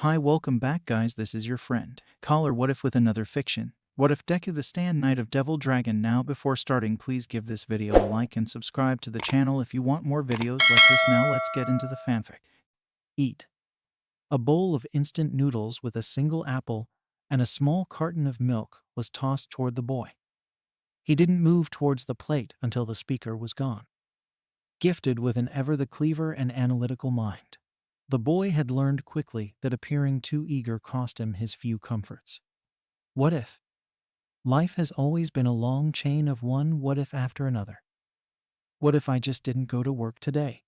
Hi, welcome back, guys. This is your friend Caller. What if with another fiction? What if Deku the Stand Knight of Devil Dragon? Now, before starting, please give this video a like and subscribe to the channel if you want more videos like this. Now, let's get into the fanfic. Eat. A bowl of instant noodles with a single apple and a small carton of milk was tossed toward the boy. He didn't move towards the plate until the speaker was gone. Gifted with an ever the clever and analytical mind, the boy had learned quickly that appearing too eager cost him his few comforts. What if? Life has always been a long chain of one what if after another. What if I just didn't go to work today?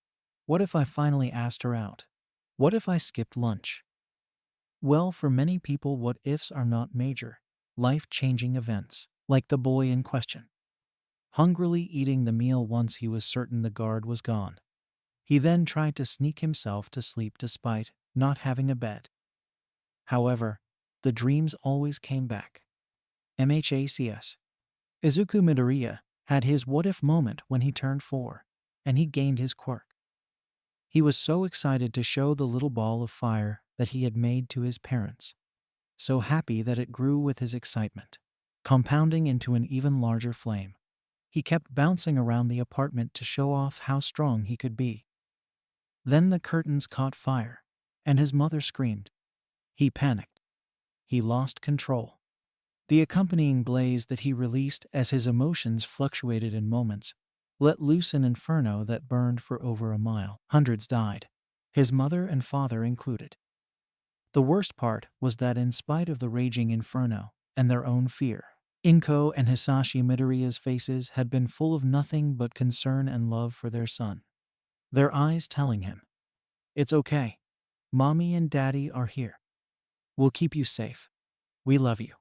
What if I finally asked her out? What if I skipped lunch? Well, for many people, what ifs are not major, life-changing events, like the boy in question. Hungrily eating the meal once he was certain the guard was gone. He then tried to sneak himself to sleep despite not having a bed. However, the dreams always came back. Mhacs. Izuku Midoriya had his what-if moment when he turned 4, and he gained his quirk. He was so excited to show the little ball of fire that he had made to his parents, so happy that it grew with his excitement, compounding into an even larger flame. He kept bouncing around the apartment to show off how strong he could be. Then the curtains caught fire, and his mother screamed. He panicked. He lost control. The accompanying blaze that he released as his emotions fluctuated in moments let loose an inferno that burned for over a mile. Hundreds died, his mother and father included. The worst part was that in spite of the raging inferno and their own fear, Inko and Hisashi Midoriya's faces had been full of nothing but concern and love for their son. Their eyes telling him, "It's okay. Mommy and Daddy are here. We'll keep you safe. We love you."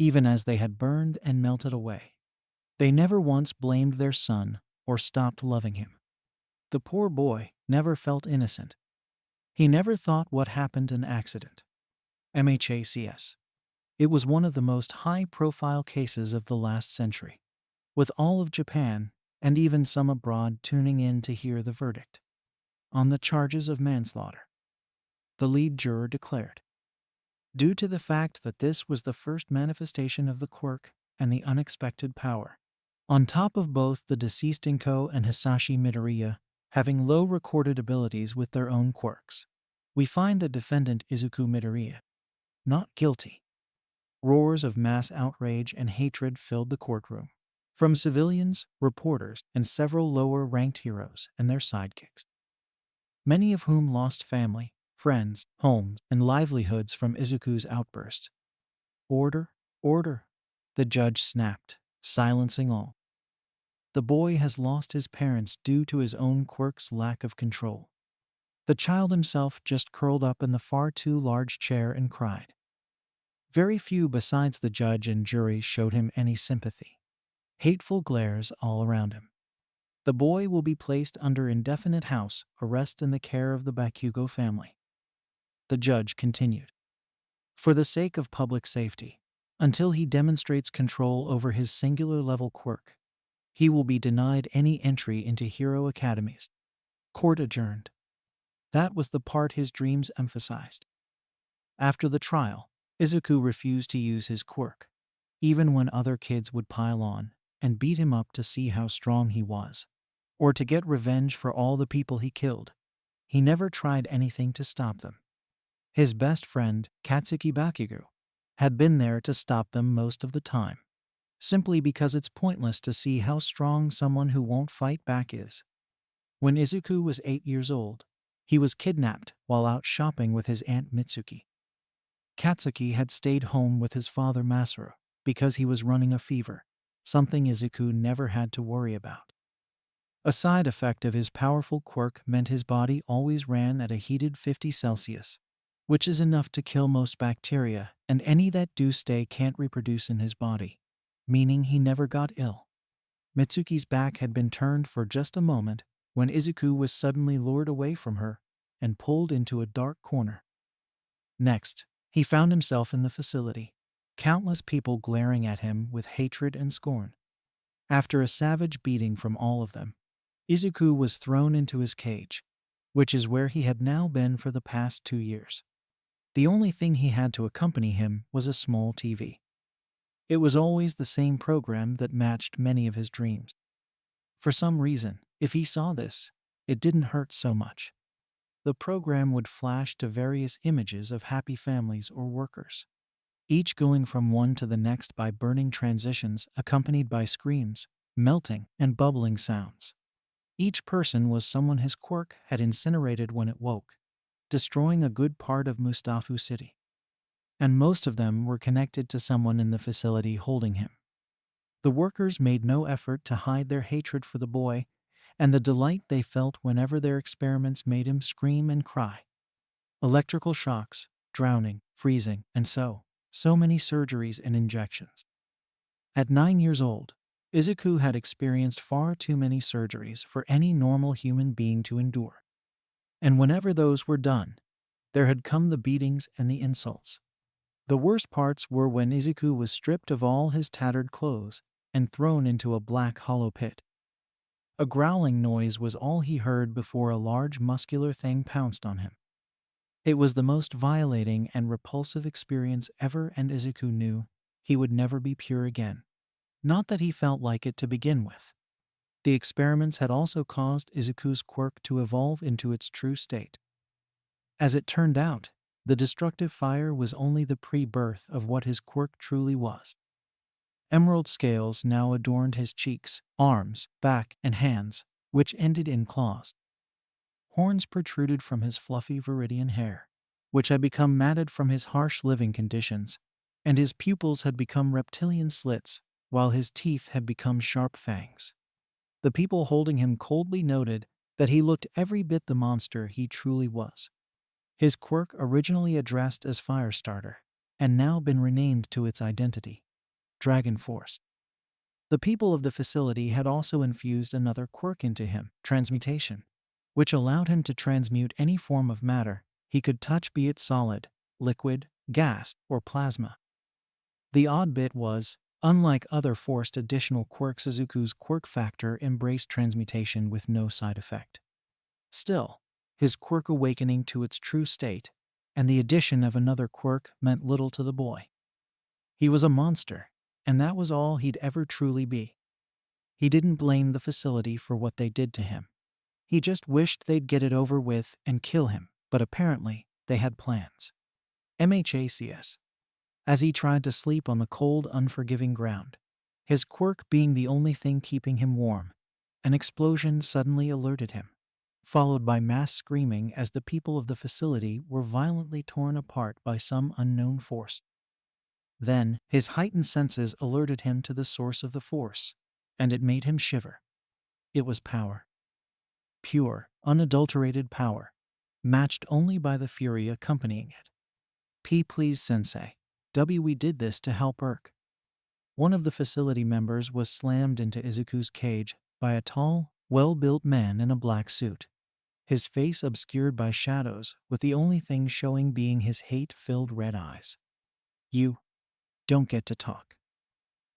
Even as they had burned and melted away, they never once blamed their son or stopped loving him. The poor boy never felt innocent. He never thought what happened an accident. Mhacs. It was one of the most high-profile cases of the last century, with all of Japan and even some abroad tuning in to hear the verdict. On the charges of manslaughter, the lead juror declared, due to the fact that this was the first manifestation of the quirk and the unexpected power, on top of both the deceased Inko and Hisashi Midoriya having low recorded abilities with their own quirks, we find the defendant Izuku Midoriya not guilty. Roars of mass outrage and hatred filled the courtroom, from civilians, reporters, and several lower-ranked heroes and their sidekicks, many of whom lost family, friends, homes, and livelihoods from Izuku's outburst. "Order, order," the judge snapped, silencing all. "The boy has lost his parents due to his own quirk's lack of control." The child himself just curled up in the far too large chair and cried. Very few besides the judge and jury showed him any sympathy. Hateful glares all around him. The boy will be placed under indefinite house arrest in the care of the Bakugo family. The judge continued. For the sake of public safety, until he demonstrates control over his singular level quirk, he will be denied any entry into hero academies. Court adjourned. That was the part his dreams emphasized. After the trial, Izuku refused to use his quirk, even when other kids would pile on and beat him up to see how strong he was, or to get revenge for all the people he killed. He never tried anything to stop them. His best friend, Katsuki Bakugo, had been there to stop them most of the time, simply because it's pointless to see how strong someone who won't fight back is. When Izuku was 8 years old, he was kidnapped while out shopping with his aunt Mitsuki. Katsuki had stayed home with his father Masaru because he was running a fever, something Izuku never had to worry about. A side effect of his powerful quirk meant his body always ran at a heated 50 Celsius, which is enough to kill most bacteria, and any that do stay can't reproduce in his body, meaning he never got ill. Mitsuki's back had been turned for just a moment when Izuku was suddenly lured away from her and pulled into a dark corner. Next, he found himself in the facility, countless people glaring at him with hatred and scorn. After a savage beating from all of them, Izuku was thrown into his cage, which is where he had now been for the past 2 years. The only thing he had to accompany him was a small TV. It was always the same program that matched many of his dreams. For some reason, if he saw this, it didn't hurt so much. The program would flash to various images of happy families or workers, each going from one to the next by burning transitions accompanied by screams, melting, and bubbling sounds. Each person was someone his quirk had incinerated when it woke, destroying a good part of Mustafu City. And most of them were connected to someone in the facility holding him. The workers made no effort to hide their hatred for the boy and the delight they felt whenever their experiments made him scream and cry. Electrical shocks, drowning, freezing, and so many surgeries and injections. At 9 years old, Izuku had experienced far too many surgeries for any normal human being to endure. And whenever those were done, there had come the beatings and the insults. The worst parts were when Izuku was stripped of all his tattered clothes and thrown into a black hollow pit. A growling noise was all he heard before a large muscular thing pounced on him. It was the most violating and repulsive experience ever, and Izuku knew he would never be pure again. Not that he felt like it to begin with. The experiments had also caused Izuku's quirk to evolve into its true state. As it turned out, the destructive fire was only the pre-birth of what his quirk truly was. Emerald scales now adorned his cheeks, arms, back, and hands, which ended in claws. Horns protruded from his fluffy viridian hair, which had become matted from his harsh living conditions, and his pupils had become reptilian slits, while his teeth had become sharp fangs. The people holding him coldly noted that he looked every bit the monster he truly was. His quirk, originally addressed as Firestarter, and now been renamed to its identity, Dragon Force. The people of the facility had also infused another quirk into him, transmutation, which allowed him to transmute any form of matter he could touch, be it solid, liquid, gas, or plasma. The odd bit was, unlike other forced additional quirks, Izuku's quirk factor embraced transmutation with no side effect. Still, his quirk awakening to its true state, and the addition of another quirk meant little to the boy. He was a monster, and that was all he'd ever truly be. He didn't blame the facility for what they did to him. He just wished they'd get it over with and kill him, but apparently they had plans. MHACS. As he tried to sleep on the cold, unforgiving ground, his quirk being the only thing keeping him warm, an explosion suddenly alerted him, followed by mass screaming as the people of the facility were violently torn apart by some unknown force. Then, his heightened senses alerted him to the source of the force, and it made him shiver. It was power. Pure, unadulterated power, matched only by the fury accompanying it. Please, Sensei. We did this to help Irk. One of the facility members was slammed into Izuku's cage by a tall, well-built man in a black suit, his face obscured by shadows, with the only thing showing being his hate-filled red eyes. "You don't get to talk,"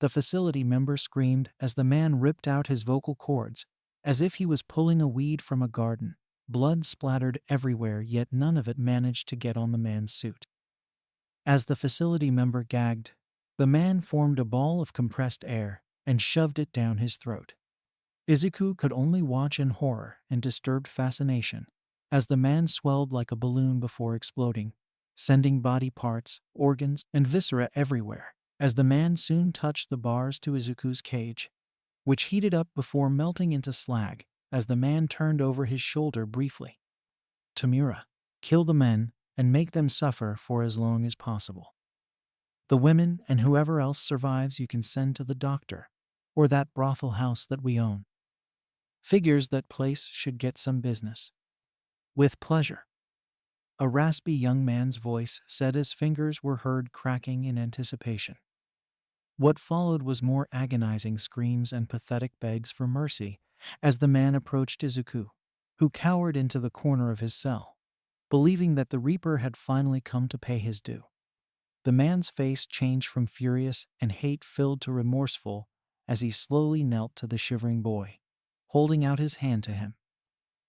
the facility member screamed as the man ripped out his vocal cords, as if he was pulling a weed from a garden. Blood splattered everywhere, yet none of it managed to get on the man's suit. As the facility member gagged, the man formed a ball of compressed air and shoved it down his throat. Izuku could only watch in horror and disturbed fascination as the man swelled like a balloon before exploding, sending body parts, organs, and viscera everywhere, as the man soon touched the bars to Izuku's cage, which heated up before melting into slag as the man turned over his shoulder briefly. "Tamura, kill the men and make them suffer for as long as possible. The women and whoever else survives you can send to the doctor, or that brothel house that we own. Figures that place should get some business." "With pleasure," a raspy young man's voice said as fingers were heard cracking in anticipation. What followed was more agonizing screams and pathetic begs for mercy as the man approached Izuku, who cowered into the corner of his cell, believing that the Reaper had finally come to pay his due. The man's face changed from furious and hate-filled to remorseful as he slowly knelt to the shivering boy, holding out his hand to him.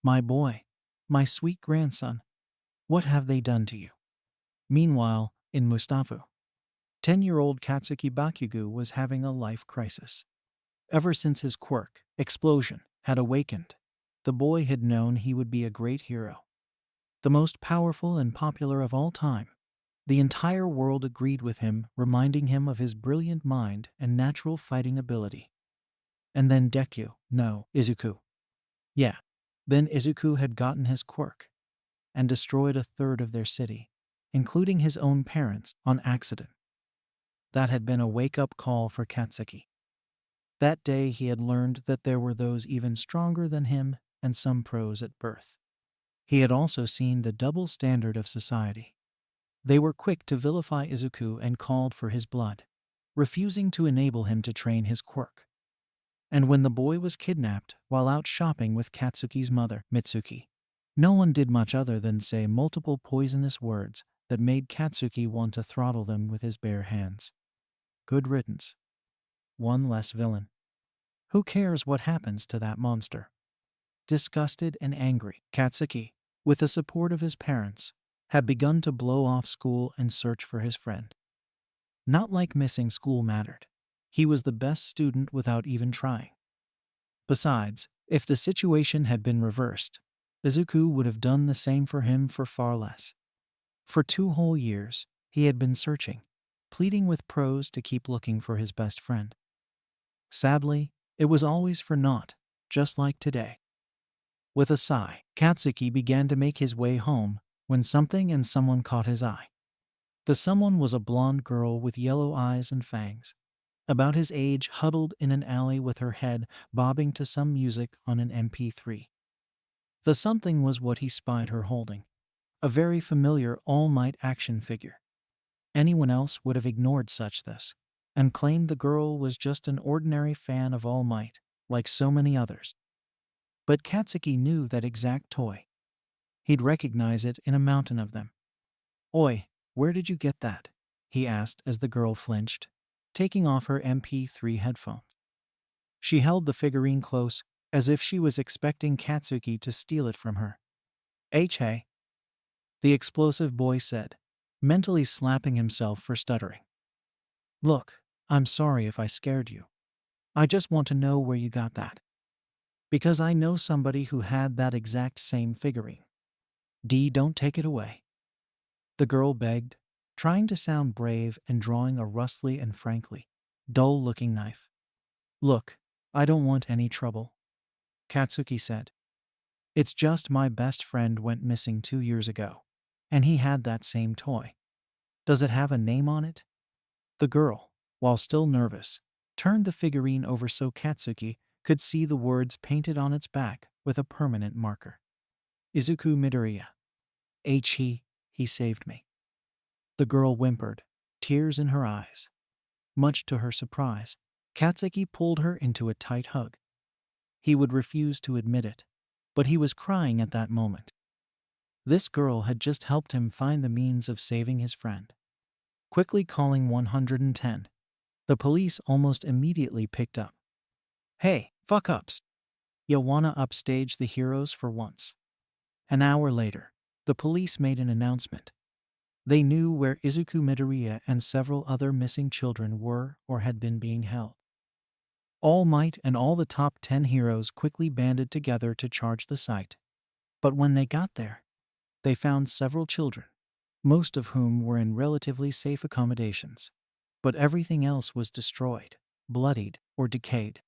"My boy, my sweet grandson, what have they done to you?" Meanwhile, in Mustafu, 10-year-old Katsuki Bakugu was having a life crisis. Ever since his quirk, Explosion, had awakened, the boy had known he would be a great hero. The most powerful and popular of all time. The entire world agreed with him, reminding him of his brilliant mind and natural fighting ability. And then Izuku. Yeah, then Izuku had gotten his quirk and destroyed a third of their city, including his own parents, on accident. That had been a wake-up call for Katsuki. That day he had learned that there were those even stronger than him and some pros at birth. He had also seen the double standard of society. They were quick to vilify Izuku and called for his blood, refusing to enable him to train his quirk. And when the boy was kidnapped while out shopping with Katsuki's mother, Mitsuki, no one did much other than say multiple poisonous words that made Katsuki want to throttle them with his bare hands. Good riddance. One less villain. Who cares what happens to that monster? Disgusted and angry, Katsuki, with the support of his parents, had begun to blow off school and search for his friend. Not like missing school mattered. He was the best student without even trying. Besides, if the situation had been reversed, Izuku would have done the same for him for far less. For 2 whole years, he had been searching, pleading with pros to keep looking for his best friend. Sadly, it was always for naught, just like today. With a sigh, Katsuki began to make his way home when something and someone caught his eye. The someone was a blonde girl with yellow eyes and fangs, about his age, huddled in an alley with her head bobbing to some music on an MP3. The something was what he spied her holding, a very familiar All Might action figure. Anyone else would have ignored this, and claimed the girl was just an ordinary fan of All Might, like so many others. But Katsuki knew that exact toy. He'd recognize it in a mountain of them. "Oi, where did you get that?" he asked as the girl flinched, taking off her MP3 headphones. She held the figurine close, as if she was expecting Katsuki to steal it from her. Hey, the explosive boy said, mentally slapping himself for stuttering. "Look, I'm sorry if I scared you. I just want to know where you got that. Because I know somebody who had that exact same figurine. Don't take it away." The girl begged, trying to sound brave and drawing a rustly and frankly dull-looking knife. "Look, I don't want any trouble," Katsuki said. "It's just my best friend went missing 2 years ago, and he had that same toy. Does it have a name on it?" The girl, while still nervous, turned the figurine over so Katsuki could see the words painted on its back with a permanent marker. "Izuku Midoriya. He saved me." The girl whimpered, tears in her eyes. Much to her surprise, Katsuki pulled her into a tight hug. He would refuse to admit it, but he was crying at that moment. This girl had just helped him find the means of saving his friend. Quickly calling 110, the police almost immediately picked up. "Hey, fuck-ups. Ya wanna upstage the heroes for once?" An hour later, the police made an announcement. They knew where Izuku Midoriya and several other missing children were or had been being held. All Might and all the top 10 heroes quickly banded together to charge the site. But when they got there, they found several children, most of whom were in relatively safe accommodations. But everything else was destroyed, bloodied, or decayed.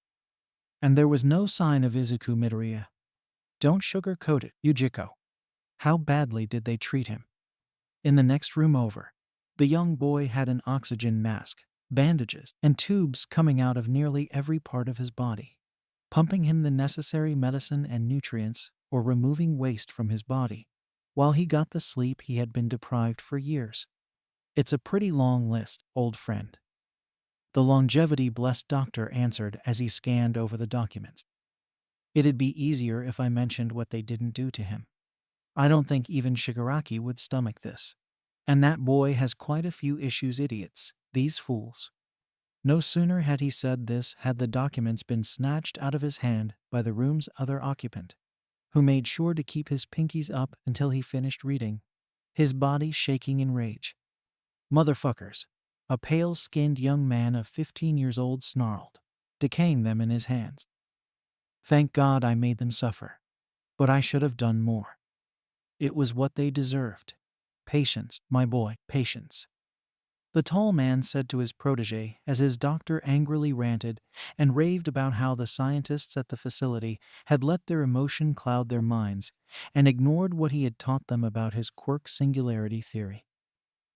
And there was no sign of Izuku Midoriya. Don't sugarcoat it, Yujiko. How badly did they treat him? In the next room over, the young boy had an oxygen mask, bandages, and tubes coming out of nearly every part of his body, pumping him the necessary medicine and nutrients or removing waste from his body, while he got the sleep he had been deprived for years. "It's a pretty long list, old friend," the longevity-blessed doctor answered as he scanned over the documents. "It'd be easier if I mentioned what they didn't do to him. I don't think even Shigaraki would stomach this. And that boy has quite a few issues, idiots, these fools." No sooner had he said this had the documents been snatched out of his hand by the room's other occupant, who made sure to keep his pinkies up until he finished reading. his body shaking in rage. "Motherfuckers," a pale-skinned young man of 15 years old snarled, decaying them in his hands. "Thank God I made them suffer. But I should have done more. It was what they deserved. Patience, my boy, patience," the tall man said to his protege as his doctor angrily ranted and raved about how the scientists at the facility had let their emotion cloud their minds and ignored what he had taught them about his quirk singularity theory.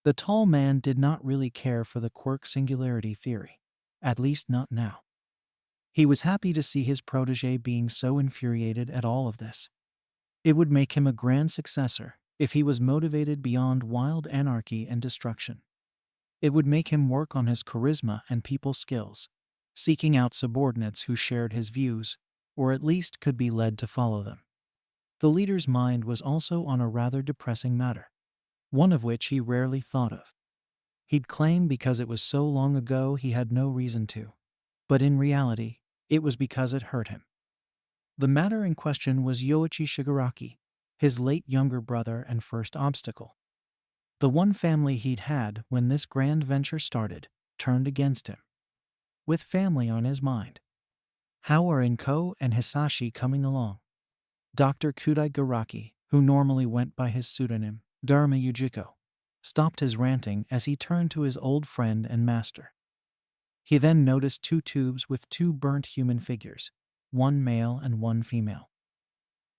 The tall man did not really care for the quirk singularity theory, at least not now. He was happy to see his protege being so infuriated at all of this. It would make him a grand successor if he was motivated beyond wild anarchy and destruction. It would make him work on his charisma and people skills, seeking out subordinates who shared his views, or at least could be led to follow them. The leader's mind was also on a rather depressing matter, one of which he rarely thought of. He'd claim because it was so long ago he had no reason to, but in reality, it was because it hurt him. The matter in question was Yoichi Shigaraki, his late younger brother and first obstacle. The one family he'd had when this grand venture started turned against him. With family on his mind, how are Inko and Hisashi coming along? Dr. Kudai Garaki, who normally went by his pseudonym, Dharma Yujiko, stopped his ranting as he turned to his old friend and master. He then noticed two tubes with two burnt human figures, one male and one female.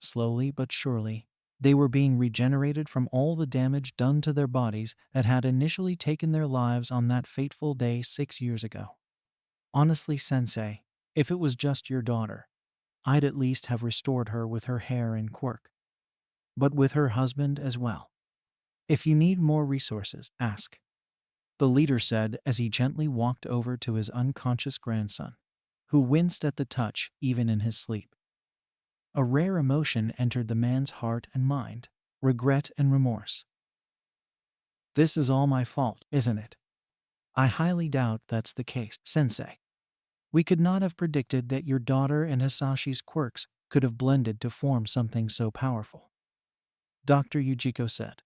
Slowly but surely, they were being regenerated from all the damage done to their bodies that had initially taken their lives on that fateful day 6 years ago. Honestly, Sensei, if it was just your daughter, I'd at least have restored her with her hair and quirk. But with her husband as well. If you need more resources, ask, the leader said as he gently walked over to his unconscious grandson, who winced at the touch even in his sleep. A rare emotion entered the man's heart and mind, regret and remorse. "This is all my fault, isn't it?" "I highly doubt that's the case, Sensei. We could not have predicted that your daughter and Hisashi's quirks could have blended to form something so powerful," Dr. Yujiko said.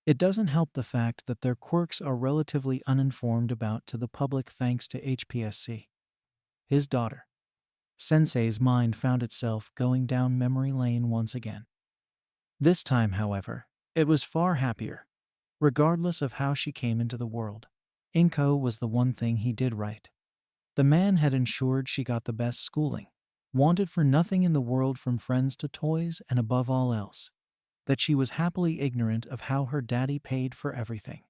"It doesn't help the fact that their quirks are relatively uninformed about to the public thanks to HPSC. His daughter." Sensei's mind found itself going down memory lane once again. This time, however, it was far happier. Regardless of how she came into the world, Inko was the one thing he did right. The man had ensured she got the best schooling, wanted for nothing in the world from friends to toys, and above all else, that she was happily ignorant of how her daddy paid for everything.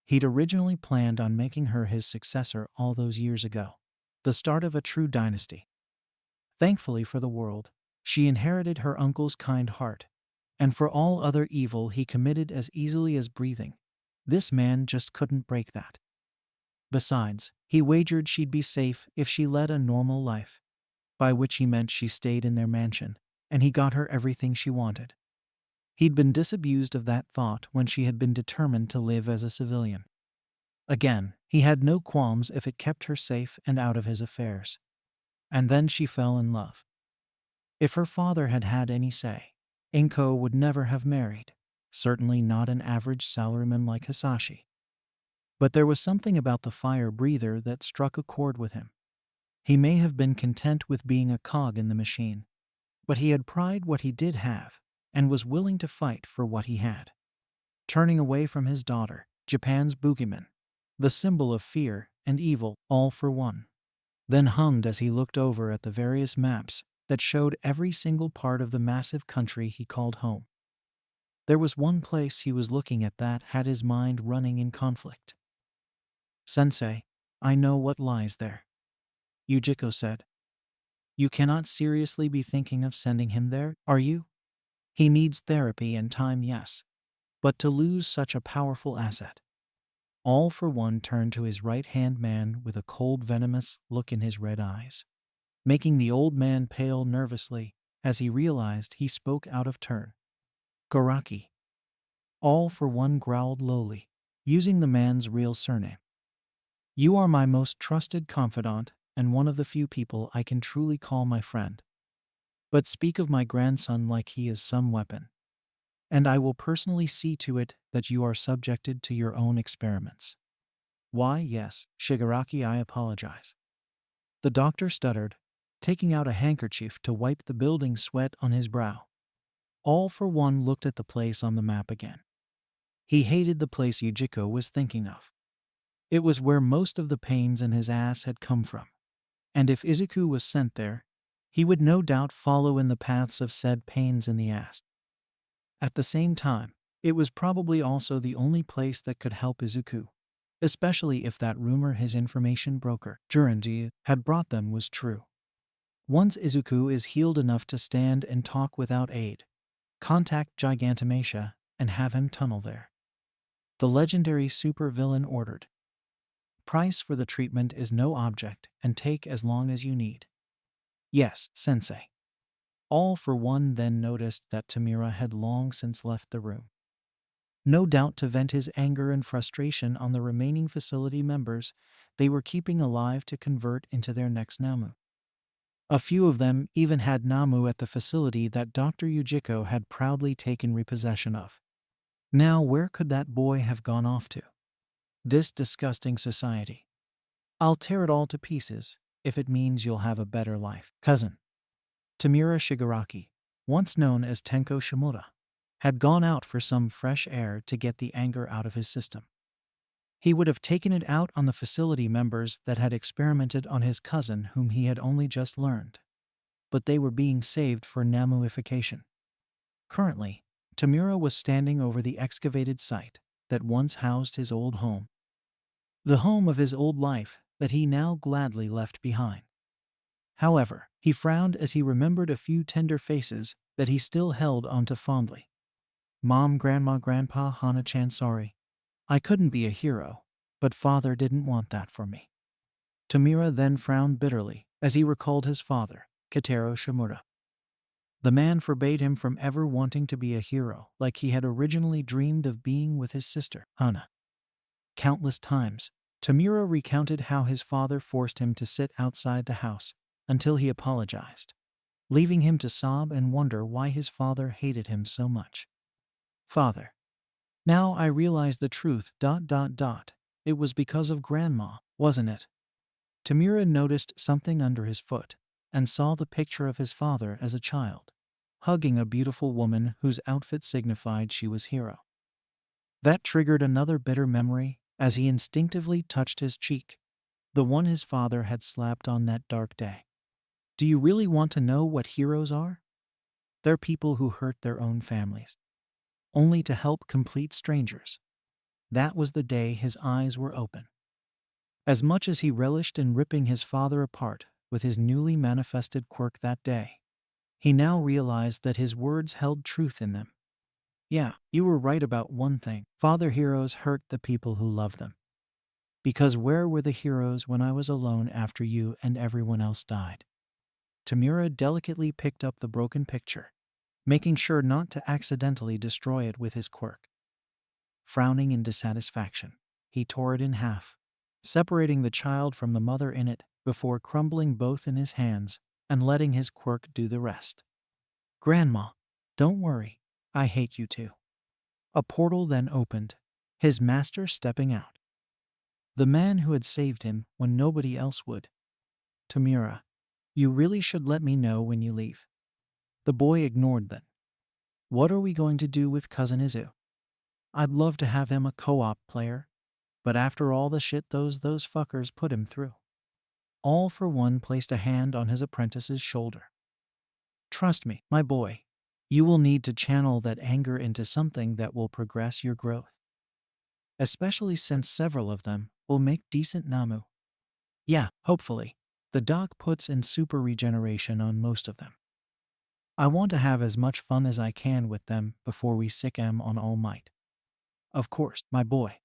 He'd originally planned on making her his successor all those years ago, the start of a true dynasty. Thankfully for the world, she inherited her uncle's kind heart, and for all other evil he committed as easily as breathing, this man just couldn't break that. Besides, he wagered she'd be safe if she led a normal life, by which he meant she stayed in their mansion, and he got her everything she wanted. He'd been disabused of that thought when she had been determined to live as a civilian. Again, he had no qualms if it kept her safe and out of his affairs. And then she fell in love. If her father had had any say, Inko would never have married, certainly not an average salaryman like Hisashi. But there was something about the fire breather that struck a chord with him. He may have been content with being a cog in the machine, but he had pride what he did have, and was willing to fight for what he had. Turning away from his daughter, Japan's boogeyman, the symbol of fear and evil, all for one, then hummed as he looked over at the various maps that showed every single part of the massive country he called home. There was one place he was looking at that had his mind running in conflict. "Sensei, I know what lies there," Yujiko said. "You cannot seriously be thinking of sending him there, are you? He needs therapy and time, yes, but to lose such a powerful asset." All for one turned to his right-hand man with a cold, venomous look in his red eyes, making the old man pale nervously as he realized he spoke out of turn. "Garaki." All for one growled lowly, using the man's real surname. "You are my most trusted confidant and one of the few people I can truly call my friend. But speak of my grandson like he is some weapon. and I will personally see to it that you are subjected to your own experiments. Why, yes, Shigaraki, I apologize. The doctor stuttered, taking out a handkerchief to wipe the building sweat on his brow. All for One looked at the place on the map again. He hated the place Yujiko was thinking of. It was where most of the pains in his ass had come from, and if Izuku was sent there, he would no doubt follow in the paths of said pains in the ass. At the same time, it was probably also the only place that could help Izuku, especially if that rumor his information broker, Juranji, had brought them was true. Once Izuku is healed enough to stand and talk without aid, contact Gigantomachia and have him tunnel there. The legendary supervillain ordered. Price for the treatment is no object and take as long as you need. Yes, sensei. All for One then noticed that Tamura had long since left the room. No doubt to vent his anger and frustration on the remaining facility members they were keeping alive to convert into their next Namu. A few of them even had Namu at the facility that Dr. Yujiko had proudly taken repossession of. Now where could that boy have gone off to? This disgusting society. I'll tear it all to pieces if it means you'll have a better life. Cousin. Tamura Shigaraki, once known as Tenko Shimura, had gone out for some fresh air to get the anger out of his system. He would have taken it out on the facility members that had experimented on his cousin whom he had only just learned. But they were being saved for Namuification. Currently, Tamura was standing over the excavated site that once housed his old home. The home of his old life that he now gladly left behind. However, he frowned as he remembered a few tender faces that he still held onto fondly. Mom, Grandma, Grandpa, Hana-chan, sorry. I couldn't be a hero, but father didn't want that for me. Tamura then frowned bitterly as he recalled his father, Kitaro Shimura. The man forbade him from ever wanting to be a hero like he had originally dreamed of being with his sister, Hana. Countless times, Tamura recounted how his father forced him to sit outside the house until he apologized, leaving him to sob and wonder why his father hated him so much. Father. Now I realize the truth, ... It was because of Grandma, wasn't it? Tamura noticed something under his foot and saw the picture of his father as a child, hugging a beautiful woman whose outfit signified she was hero. That triggered another bitter memory as he instinctively touched his cheek, the one his father had slapped on that dark day. Do you really want to know what heroes are? They're people who hurt their own families, only to help complete strangers. That was the day his eyes were open. As much as he relished in ripping his father apart with his newly manifested quirk that day, he now realized that his words held truth in them. Yeah, you were right about one thing. Father heroes hurt the people who love them. Because where were the heroes when I was alone after you and everyone else died? Tamura delicately picked up the broken picture, making sure not to accidentally destroy it with his quirk. Frowning in dissatisfaction, he tore it in half, separating the child from the mother in it before crumbling both in his hands and letting his quirk do the rest. Grandma, don't worry, I hate you too. A portal then opened, his master stepping out. The man who had saved him when nobody else would. Tamura, you really should let me know when you leave. The boy ignored then. What are we going to do with Cousin Izu? I'd love to have him a co-op player, but after all the shit those fuckers put him through. All for One placed a hand on his apprentice's shoulder. Trust me, my boy, you will need to channel that anger into something that will progress your growth. Especially since several of them will make decent Namu. Yeah, hopefully, the doc puts in super regeneration on most of them. I want to have as much fun as I can with them before we sick 'em on All Might. Of course, my boy.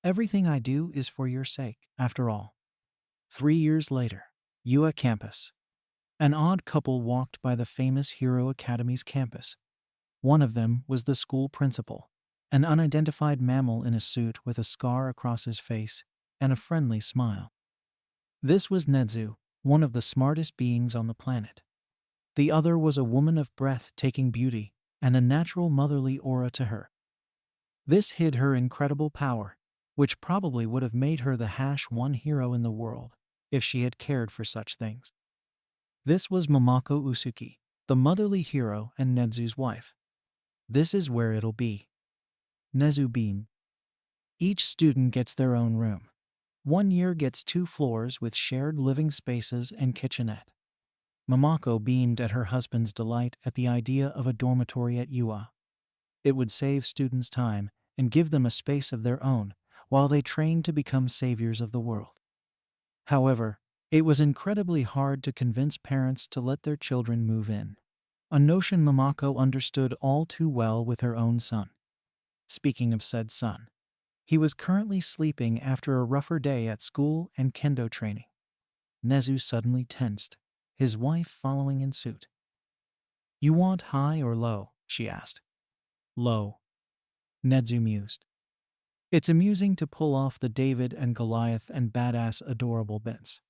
Everything I do is for your sake, after all. 3 years later, UA campus. An odd couple walked by the famous Hero Academy's campus. One of them was the school principal, an unidentified mammal in a suit with a scar across his face and a friendly smile. This was Nedzu, one of the smartest beings on the planet. The other was a woman of breathtaking beauty and a natural motherly aura to her. This hid her incredible power, which probably would have made her the #1 hero in the world if she had cared for such things. This was Momoko Usuki, the motherly hero and Nezu's wife. This is where it'll be. Nezu beamed. Each student gets their own room. 1 year gets 2 floors with shared living spaces and kitchenette. Momoko beamed at her husband's delight at the idea of a dormitory at UA. It would save students time and give them a space of their own while they trained to become saviors of the world. However, it was incredibly hard to convince parents to let their children move in, a notion Momoko understood all too well with her own son. Speaking of said son, he was currently sleeping after a rougher day at school and kendo training. Nezu suddenly tensed, his wife following in suit. "You want high or low?" she asked. "Low," Nezu mused. It's amusing to pull off the David and Goliath and badass adorable bits.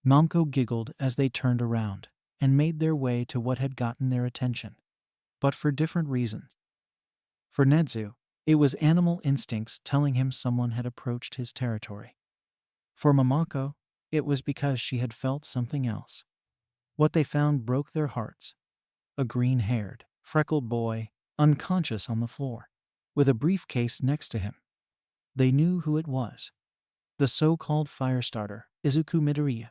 Momko giggled as they turned around and made their way to what had gotten their attention, but for different reasons. For Nezu, it was animal instincts telling him someone had approached his territory. For Momoko, it was because she had felt something else. What they found broke their hearts. A green-haired, freckled boy, unconscious on the floor, with a briefcase next to him. They knew who it was. The so-called firestarter, Izuku Midoriya.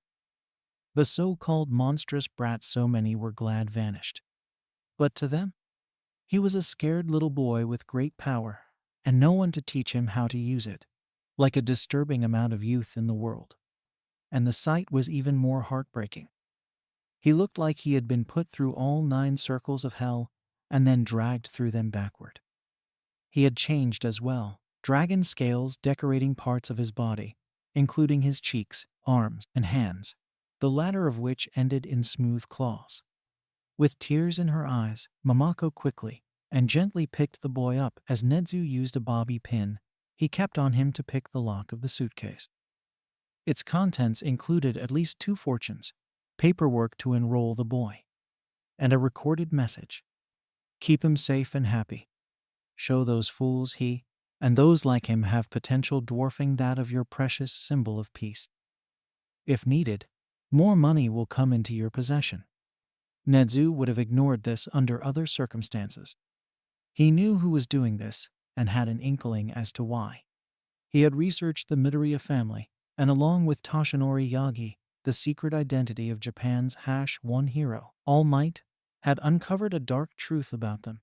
The so-called monstrous brat so many were glad vanished. But to them, he was a scared little boy with great power, and no one to teach him how to use it, like a disturbing amount of youth in the world. And the sight was even more heartbreaking. He looked like he had been put through all 9 circles of hell and then dragged through them backward. He had changed as well, dragon scales decorating parts of his body, including his cheeks, arms, and hands, the latter of which ended in smooth claws. With tears in her eyes, Momoko quickly and gently picked the boy up as Nezu used a bobby pin he kept on him to pick the lock of the suitcase. Its contents included at least 2 fortunes, paperwork to enroll the boy, and a recorded message. "Keep him safe and happy. Show those fools he and those like him have potential dwarfing that of your precious symbol of peace. If needed, more money will come into your possession." Nezu would have ignored this under other circumstances. He knew who was doing this and had an inkling as to why. He had researched the Midoriya family, and along with Toshinori Yagi, the secret identity of Japan's #1 hero, All Might, had uncovered a dark truth about them.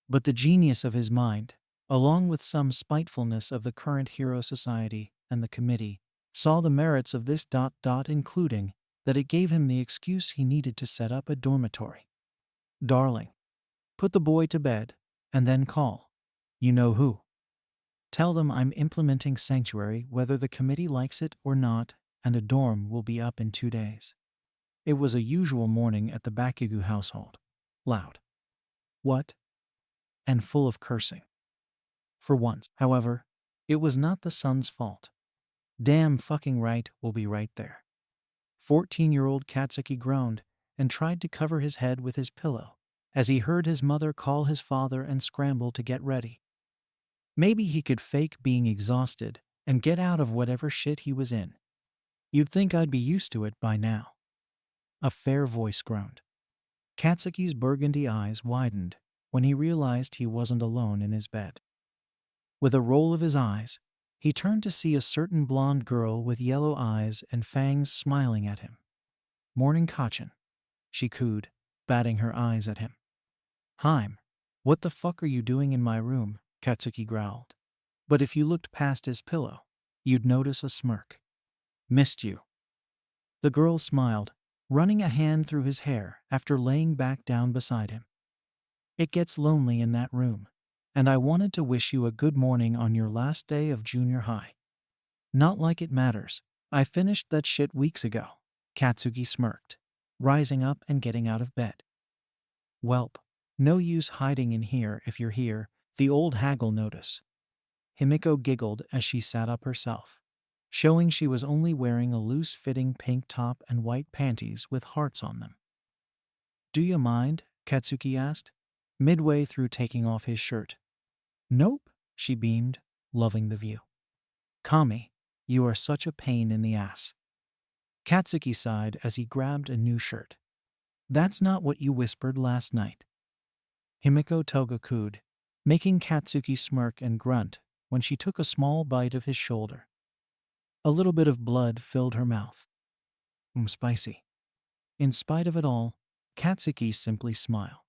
But the genius of his mind, along with some spitefulness of the current hero society and the committee, saw the merits of this ... including that it gave him the excuse he needed to set up a dormitory. "Darling, put the boy to bed, and then call. You know who. Tell them I'm implementing sanctuary whether the committee likes it or not, and a dorm will be up in 2 days." It was a usual morning at the Bakugo household. Loud. What? And full of cursing. For once, however, it was not the son's fault. "Damn fucking right, we'll be right there." 14-year-old Katsuki groaned and tried to cover his head with his pillow as he heard his mother call his father and scramble to get ready. Maybe he could fake being exhausted and get out of whatever shit he was in. "You'd think I'd be used to it by now." A fair voice groaned. Katsuki's burgundy eyes widened when he realized he wasn't alone in his bed. With a roll of his eyes, he turned to see a certain blonde girl with yellow eyes and fangs smiling at him. "Morning, Kachin," she cooed, batting her eyes at him. "Haim, what the fuck are you doing in my room?" Katsuki growled. But if you looked past his pillow, you'd notice a smirk. "Missed you." The girl smiled, running a hand through his hair after laying back down beside him. "It gets lonely in that room, and I wanted to wish you a good morning on your last day of junior high." "Not like it matters. I finished that shit weeks ago," Katsuki smirked, rising up and getting out of bed. "Welp, no use hiding in here if you're here, the old hag'll notice." Himiko giggled as she sat up herself, showing she was only wearing a loose-fitting pink top and white panties with hearts on them. "Do you mind?" Katsuki asked. midway through taking off his shirt. "Nope," she beamed, loving the view. "Kami, you are such a pain in the ass." Katsuki sighed as he grabbed a new shirt. "That's not what you whispered last night." Himiko Togaku'd, making Katsuki smirk and grunt when she took a small bite of his shoulder. A little bit of blood filled her mouth. Spicy. In spite of it all, Katsuki simply smiled.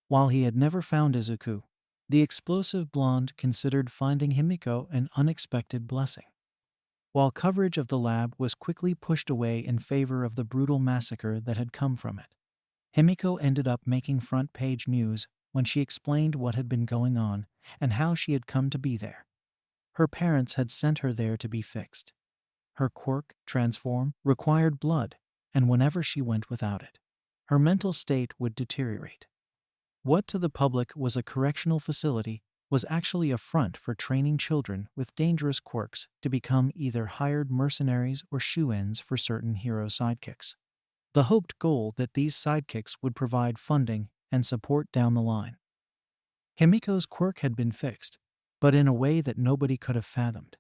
While he had never found Izuku, the explosive blonde considered finding Himiko an unexpected blessing. While coverage of the lab was quickly pushed away in favor of the brutal massacre that had come from it, Himiko ended up making front-page news when she explained what had been going on and how she had come to be there. Her parents had sent her there to be fixed. Her quirk, transform, required blood, and whenever she went without it, her mental state would deteriorate. What to the public was a correctional facility was actually a front for training children with dangerous quirks to become either hired mercenaries or shoe-ins for certain hero sidekicks. The hoped goal that these sidekicks would provide funding and support down the line. Himiko's quirk had been fixed, but in a way that nobody could have fathomed.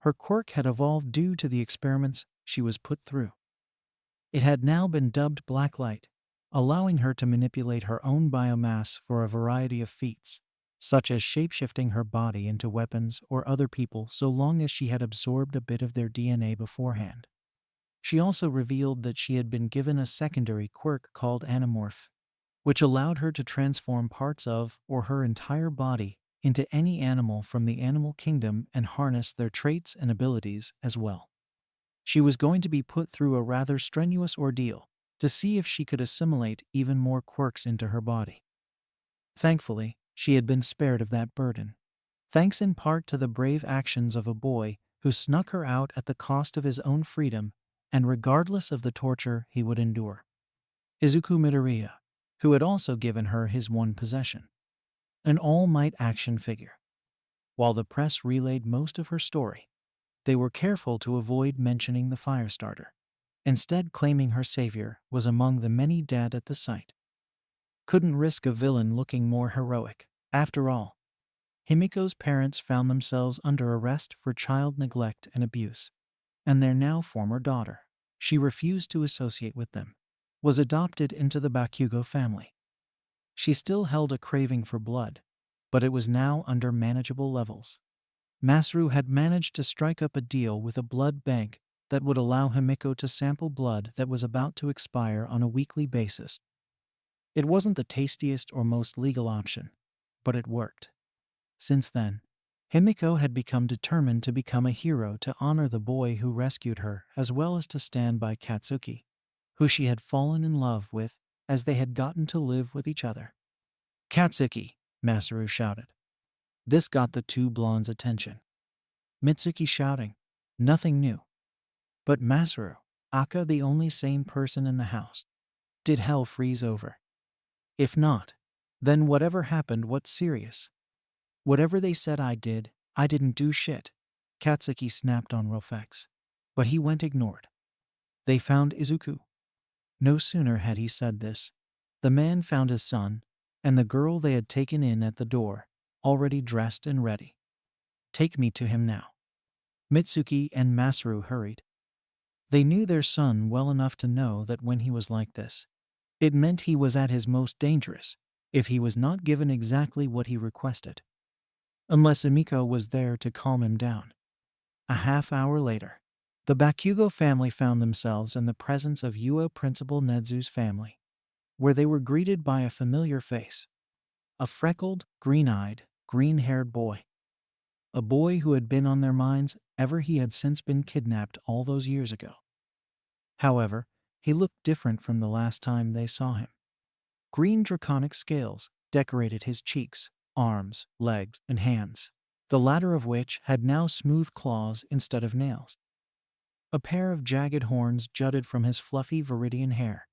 Her quirk had evolved due to the experiments she was put through. It had now been dubbed Blacklight, allowing her to manipulate her own biomass for a variety of feats, such as shapeshifting her body into weapons or other people so long as she had absorbed a bit of their DNA beforehand. She also revealed that she had been given a secondary quirk called Animorph, which allowed her to transform parts of or her entire body into any animal from the animal kingdom and harness their traits and abilities as well. She was going to be put through a rather strenuous ordeal to see if she could assimilate even more quirks into her body. Thankfully, she had been spared of that burden, thanks in part to the brave actions of a boy who snuck her out at the cost of his own freedom and regardless of the torture he would endure. Izuku Midoriya, who had also given her his one possession, an all-might action figure. While the press relayed most of her story, they were careful to avoid mentioning the Firestarter, instead claiming her savior was among the many dead at the site. Couldn't risk a villain looking more heroic. After all, Himiko's parents found themselves under arrest for child neglect and abuse, and their now former daughter, she refused to associate with them, was adopted into the Bakugo family. She still held a craving for blood, but it was now under manageable levels. Masaru had managed to strike up a deal with a blood bank that would allow Himiko to sample blood that was about to expire on a weekly basis. It wasn't the tastiest or most legal option, but it worked. Since then, Himiko had become determined to become a hero to honor the boy who rescued her as well as to stand by Katsuki, who she had fallen in love with as they had gotten to live with each other. "Katsuki!" Masaru shouted. This got the two blondes' attention. Mitsuki shouting, nothing new. But Masaru, aka the only sane person in the house. Did hell freeze over? If not, then whatever happened, what's serious? Whatever they said I didn't do shit. Katsuki snapped on Rilfex, but he went ignored. They found Izuku. No sooner had he said this, the man found his son, and the girl they had taken in at the door, already dressed and ready. Take me to him now. Mitsuki and Masaru hurried. They knew their son well enough to know that when he was like this, it meant he was at his most dangerous, if he was not given exactly what he requested. Unless Himiko was there to calm him down. A half-hour later, the Bakugo family found themselves in the presence of UO Principal Nedzu's family, where they were greeted by a familiar face. A freckled, green-eyed, green-haired boy. A boy who had been on their minds ever he had since been kidnapped all those years ago. However, he looked different from the last time they saw him. Green draconic scales decorated his cheeks, arms, legs, and hands, the latter of which had now smooth claws instead of nails. A pair of jagged horns jutted from his fluffy viridian hair.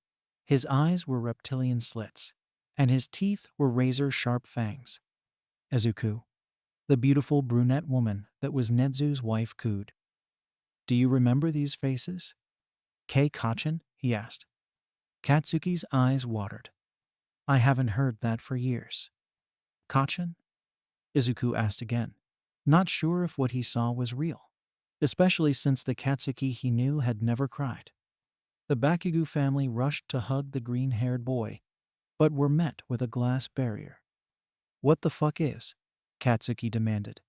His eyes were reptilian slits, and his teeth were razor-sharp fangs. Izuku, the beautiful brunette woman that was Nedzu's wife, cooed. Do you remember these faces? Kei Kachin? He asked. Katsuki's eyes watered. I haven't heard that for years. Kachin? Izuku asked again, not sure if what he saw was real, especially since the Katsuki he knew had never cried. The Bakugo family rushed to hug the green-haired boy, but were met with a glass barrier. What the fuck is? Katsuki demanded.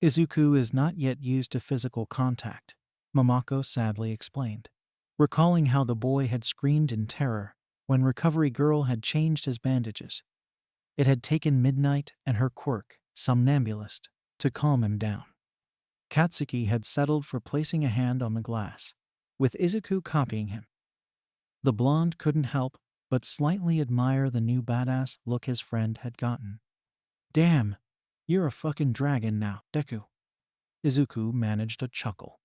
Izuku is not yet used to physical contact, Momoko sadly explained, recalling how the boy had screamed in terror when Recovery Girl had changed his bandages. It had taken Midnight and her quirk, Somnambulist, to calm him down. Katsuki had settled for placing a hand on the glass, with Izuku copying him. The blonde couldn't help but slightly admire the new badass look his friend had gotten. Damn, you're a fucking dragon now, Deku. Izuku managed a chuckle.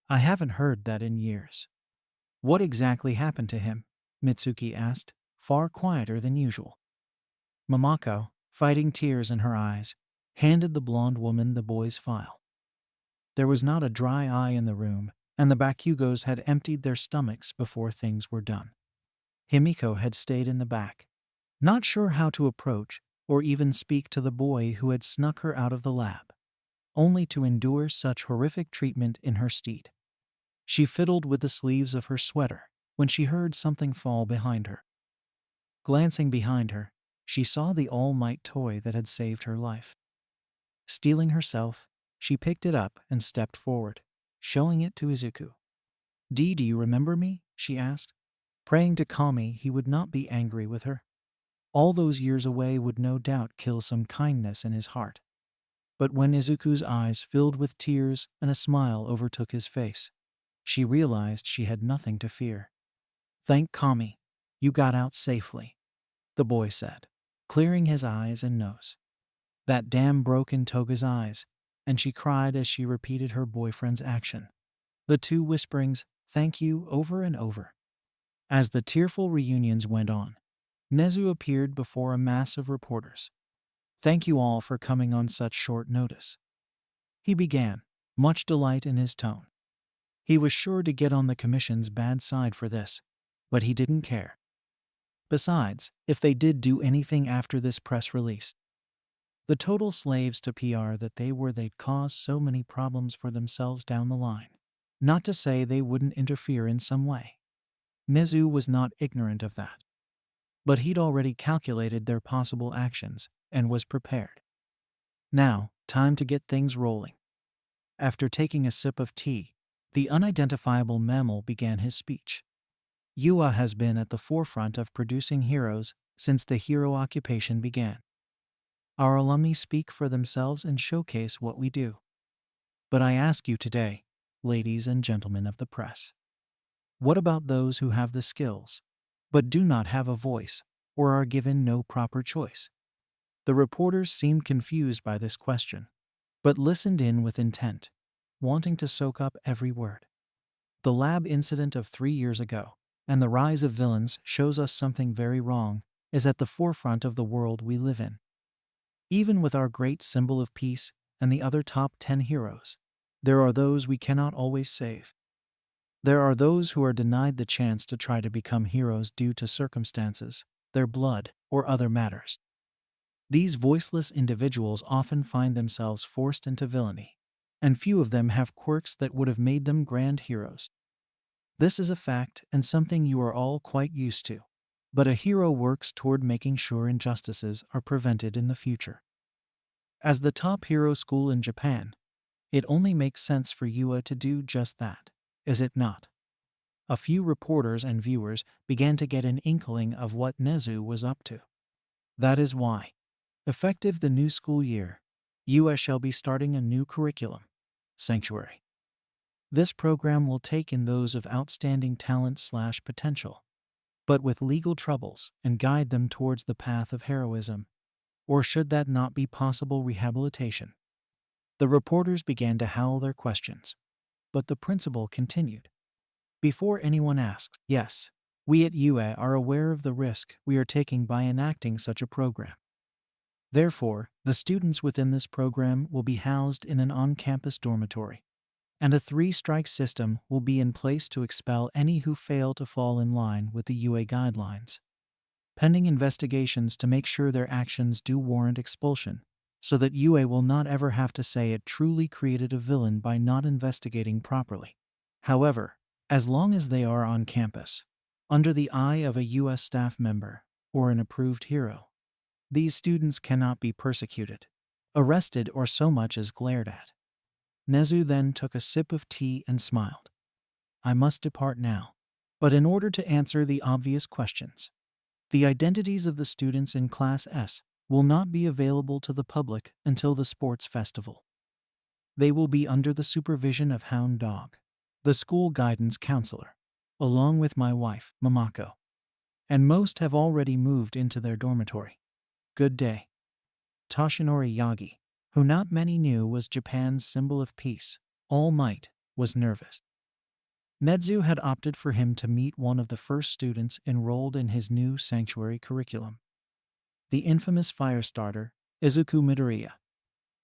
I haven't heard that in years. What exactly happened to him? Mitsuki asked, far quieter than usual. Momoko, fighting tears in her eyes, handed the blonde woman the boy's file. There was not a dry eye in the room, and the Bakugos had emptied their stomachs before things were done. Himiko had stayed in the back, not sure how to approach or even speak to the boy who had snuck her out of the lab, only to endure such horrific treatment in her stead. She fiddled with the sleeves of her sweater when she heard something fall behind her. Glancing behind her, she saw the All Might toy that had saved her life. Steeling herself, she picked it up and stepped forward, showing it to Izuku. Do you remember me? She asked, praying to Kami he would not be angry with her. All those years away would no doubt kill some kindness in his heart. But when Izuku's eyes filled with tears and a smile overtook his face, she realized she had nothing to fear. Thank Kami, you got out safely, the boy said, clearing his eyes and nose. That damn broken Toga's eyes, and she cried as she repeated her boyfriend's action, the two whisperings, thank you, over and over. As the tearful reunions went on, Nezu appeared before a mass of reporters. Thank you all for coming on such short notice, he began, much delight in his tone. He was sure to get on the commission's bad side for this, but he didn't care. Besides, if they did do anything after this press release, the total slaves to PR that they'd cause so many problems for themselves down the line. Not to say they wouldn't interfere in some way. Nezu was not ignorant of that. But he'd already calculated their possible actions and was prepared. Now, time to get things rolling. After taking a sip of tea, the unidentifiable mammal began his speech. UA has been at the forefront of producing heroes since the hero occupation began. Our alumni speak for themselves and showcase what we do. But I ask you today, ladies and gentlemen of the press, what about those who have the skills, but do not have a voice or are given no proper choice? The reporters seemed confused by this question, but listened in with intent, wanting to soak up every word. The lab incident of 3 years ago, and the rise of villains shows us something very wrong is at the forefront of the world we live in. Even with our great symbol of peace and the other top 10 heroes, there are those we cannot always save. There are those who are denied the chance to try to become heroes due to circumstances, their blood, or other matters. These voiceless individuals often find themselves forced into villainy, and few of them have quirks that would have made them grand heroes. This is a fact and something you are all quite used to, but a hero works toward making sure injustices are prevented in the future. As the top hero school in Japan, it only makes sense for UA to do just that, is it not? A few reporters and viewers began to get an inkling of what Nezu was up to. That is why, effective the new school year, UA shall be starting a new curriculum, Sanctuary. This program will take in those of outstanding talent/potential, but with legal troubles, and guide them towards the path of heroism, or should that not be possible, rehabilitation. The reporters began to howl their questions, but the principal continued. Before anyone asks, yes, we at UA are aware of the risk we are taking by enacting such a program. Therefore, the students within this program will be housed in an on-campus dormitory, and a 3-strike system will be in place to expel any who fail to fall in line with the UA guidelines. pending investigations to make sure their actions do warrant expulsion, so that UA will not ever have to say it truly created a villain by not investigating properly. However, as long as they are on campus, under the eye of a US staff member or an approved hero, these students cannot be persecuted, arrested, or so much as glared at. Nezu then took a sip of tea and smiled. I must depart now. But in order to answer the obvious questions, the identities of the students in Class S will not be available to the public until the sports festival. They will be under the supervision of Hound Dog, the school guidance counselor, along with my wife, Mamako. And most have already moved into their dormitory. Good day. Toshinori Yagi, who not many knew was Japan's symbol of peace, All Might, was nervous. Nezu had opted for him to meet one of the first students enrolled in his new sanctuary curriculum, the infamous firestarter, Izuku Midoriya.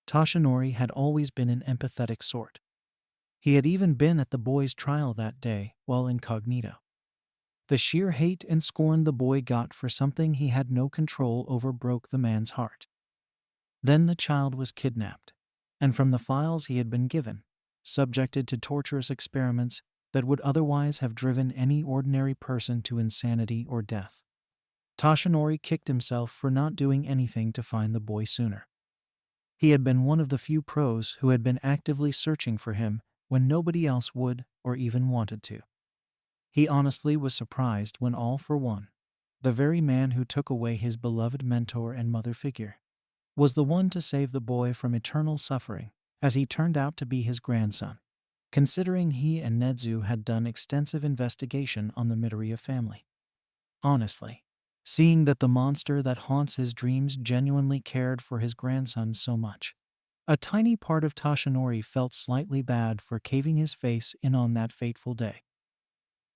Toshinori had always been an empathetic sort. He had even been at the boy's trial that day while incognito. The sheer hate and scorn the boy got for something he had no control over broke the man's heart. Then the child was kidnapped, and from the files he had been given, subjected to torturous experiments that would otherwise have driven any ordinary person to insanity or death. Toshinori kicked himself for not doing anything to find the boy sooner. He had been one of the few pros who had been actively searching for him when nobody else would or even wanted to. He honestly was surprised when All for One, the very man who took away his beloved mentor and mother figure, was the one to save the boy from eternal suffering, as he turned out to be his grandson, considering he and Nezu had done extensive investigation on the Midoriya family. Honestly, seeing that the monster that haunts his dreams genuinely cared for his grandson so much, a tiny part of Toshinori felt slightly bad for caving his face in on that fateful day.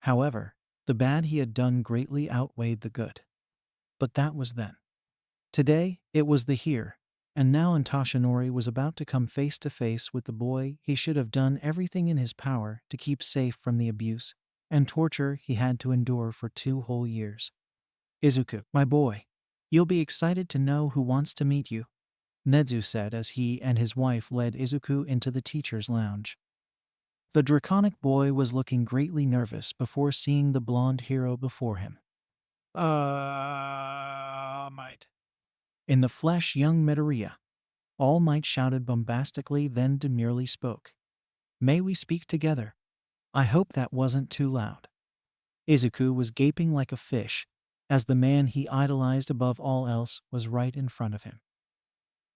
However, the bad he had done greatly outweighed the good. But that was then. Today, it was the here and now, and Toshinori was about to come face to face with the boy he should have done everything in his power to keep safe from the abuse and torture he had to endure for 2 whole years. Izuku, my boy, you'll be excited to know who wants to meet you, Nezu said as he and his wife led Izuku into the teacher's lounge. The draconic boy was looking greatly nervous before seeing the blonde hero before him. Might. In the flesh, young Midoriya, All Might shouted bombastically, then demurely spoke. May we speak together? I hope that wasn't too loud. Izuku was gaping like a fish, as the man he idolized above all else was right in front of him.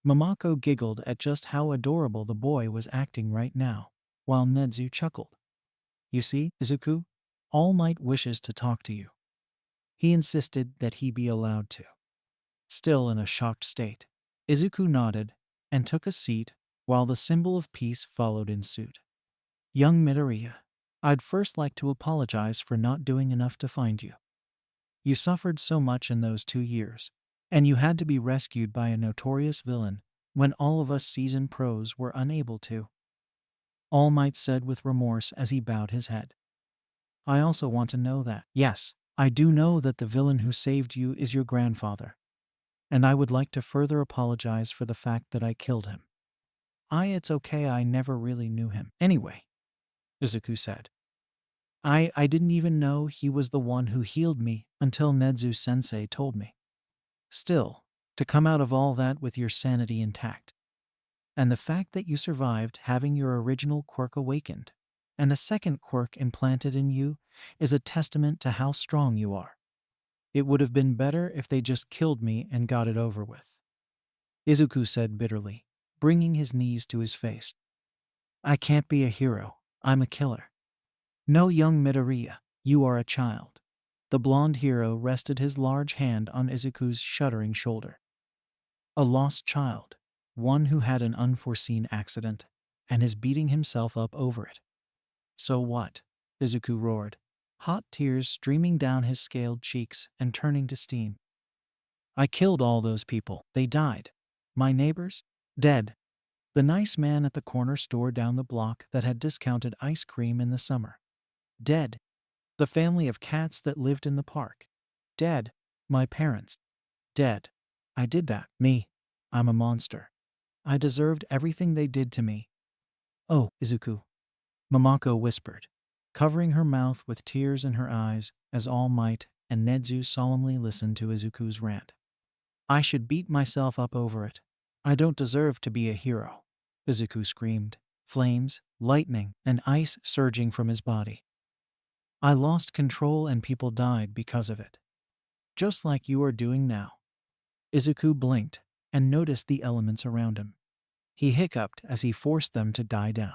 Mamako giggled at just how adorable the boy was acting right now, while Nezu chuckled. You see, Izuku, All Might wishes to talk to you. He insisted that he be allowed to. Still in a shocked state, Izuku nodded and took a seat while the symbol of peace followed in suit. Young Midoriya, I'd first like to apologize for not doing enough to find you. You suffered so much in those 2 years, and you had to be rescued by a notorious villain when all of us seasoned pros were unable to. All Might said with remorse as he bowed his head. I also want to know that, yes, I do know that the villain who saved you is your grandfather, and I would like to further apologize for the fact that I killed him. It's okay, I never really knew him. Anyway, Izuku said. I didn't even know he was the one who healed me until Nezu-sensei told me. Still, to come out of all that with your sanity intact, and the fact that you survived having your original quirk awakened, and a second quirk implanted in you, is a testament to how strong you are. It would have been better if they just killed me and got it over with, Izuku said bitterly, bringing his knees to his face. I can't be a hero, I'm a killer. No, young Midoriya, you are a child. The blonde hero rested his large hand on Izuku's shuddering shoulder. A lost child, one who had an unforeseen accident, and is beating himself up over it. So what? Izuku roared, hot tears streaming down his scaled cheeks and turning to steam. I killed all those people. They died. My neighbors? Dead. The nice man at the corner store down the block that had discounted ice cream in the summer. Dead. The family of cats that lived in the park. Dead. My parents. Dead. I did that. Me. I'm a monster. I deserved everything they did to me. Oh, Izuku. Momoko whispered, covering her mouth with tears in her eyes as All Might and Nezu solemnly listened to Izuku's rant. I should beat myself up over it. I don't deserve to be a hero. Izuku screamed, flames, lightning, and ice surging from his body. I lost control and people died because of it. Just like you are doing now. Izuku blinked and noticed the elements around him. He hiccuped as he forced them to die down.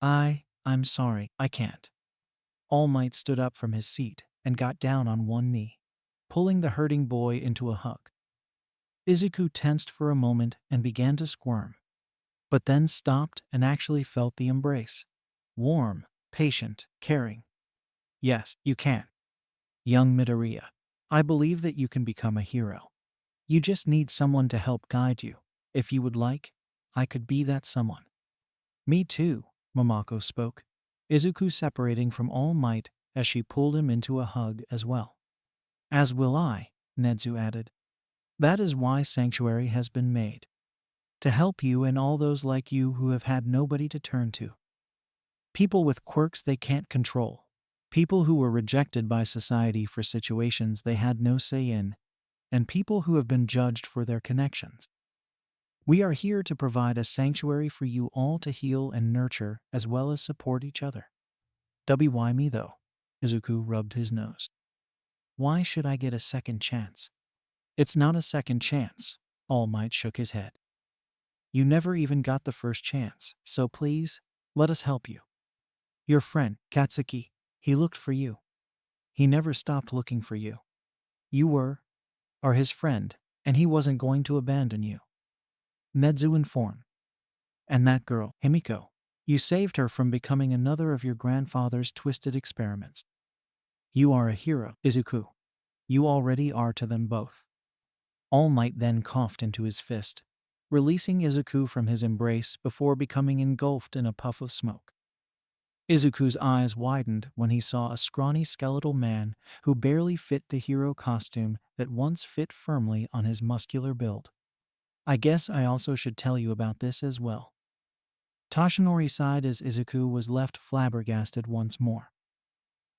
I'm sorry, I can't. All Might stood up from his seat and got down on one knee, pulling the hurting boy into a hug. Izuku tensed for a moment and began to squirm, but then stopped and actually felt the embrace. Warm, patient, caring. Yes, you can. Young Midoriya, I believe that you can become a hero. You just need someone to help guide you. If you would like, I could be that someone. Me too, Momoko spoke, Izuku separating from All Might as she pulled him into a hug as well. As will I, Nezu added. That is why Sanctuary has been made. To help you and all those like you who have had nobody to turn to. People with quirks they can't control. People who were rejected by society for situations they had no say in, and people who have been judged for their connections. We are here to provide a sanctuary for you all to heal and nurture as well as support each other. Why me though? Izuku rubbed his nose. Why should I get a second chance? It's not a second chance, All Might shook his head. You never even got the first chance, so please, let us help you. Your friend, Katsuki, he looked for you. He never stopped looking for you. You are his friend, and he wasn't going to abandon you. Nezu informed. And that girl, Himiko, you saved her from becoming another of your grandfather's twisted experiments. You are a hero, Izuku. You already are to them both. All Might then coughed into his fist, releasing Izuku from his embrace before becoming engulfed in a puff of smoke. Izuku's eyes widened when he saw a scrawny skeletal man who barely fit the hero costume that once fit firmly on his muscular build. I guess I also should tell you about this as well. Toshinori sighed as Izuku was left flabbergasted once more.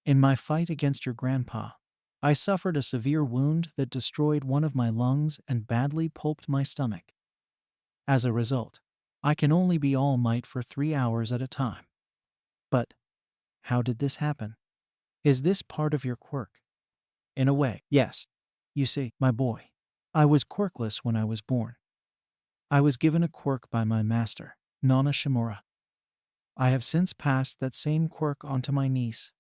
In my fight against your grandpa, I suffered a severe wound that destroyed one of my lungs and badly pulped my stomach. As a result, I can only be All Might for 3 hours at a time. But how did this happen? Is this part of your quirk? In a way, yes. You see, my boy, I was quirkless when I was born. I was given a quirk by my master, Nana Shimura. I have since passed that same quirk onto my niece,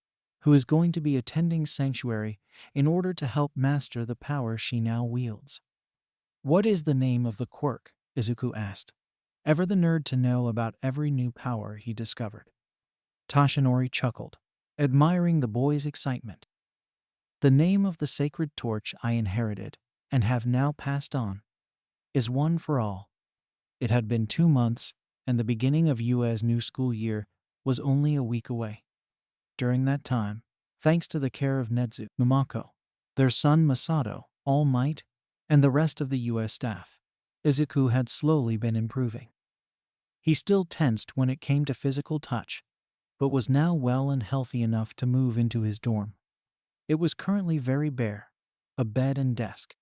who is going to be attending Sanctuary in order to help master the power she now wields. What is the name of the quirk? Izuku asked, ever the nerd to know about every new power he discovered. Toshinori chuckled, admiring the boy's excitement. The name of the sacred torch I inherited, and have now passed on, is One for All. It had been 2 months, and the beginning of UA's new school year was only a week away. During that time, thanks to the care of Nezu, Momoko, their son Masato, All Might, and the rest of the UA staff, Izuku had slowly been improving. He still tensed when it came to physical touch, but was now well and healthy enough to move into his dorm. It was currently very bare, a bed and desk.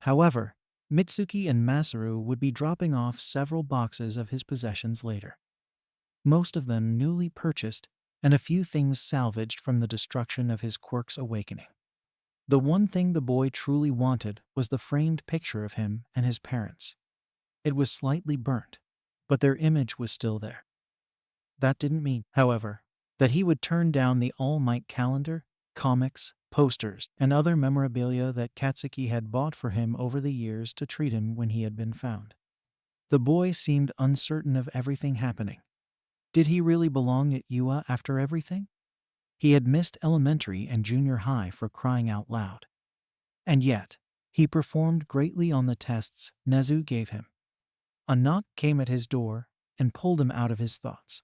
However, Mitsuki and Masaru would be dropping off several boxes of his possessions later. Most of them newly purchased, and a few things salvaged from the destruction of his quirk's awakening. The one thing the boy truly wanted was the framed picture of him and his parents. It was slightly burnt, but their image was still there. That didn't mean, however, that he would turn down the All Might calendar, comics, posters, and other memorabilia that Katsuki had bought for him over the years to treat him when he had been found. The boy seemed uncertain of everything happening. Did he really belong at UA after everything? He had missed elementary and junior high for crying out loud. And yet, he performed greatly on the tests Nezu gave him. A knock came at his door and pulled him out of his thoughts.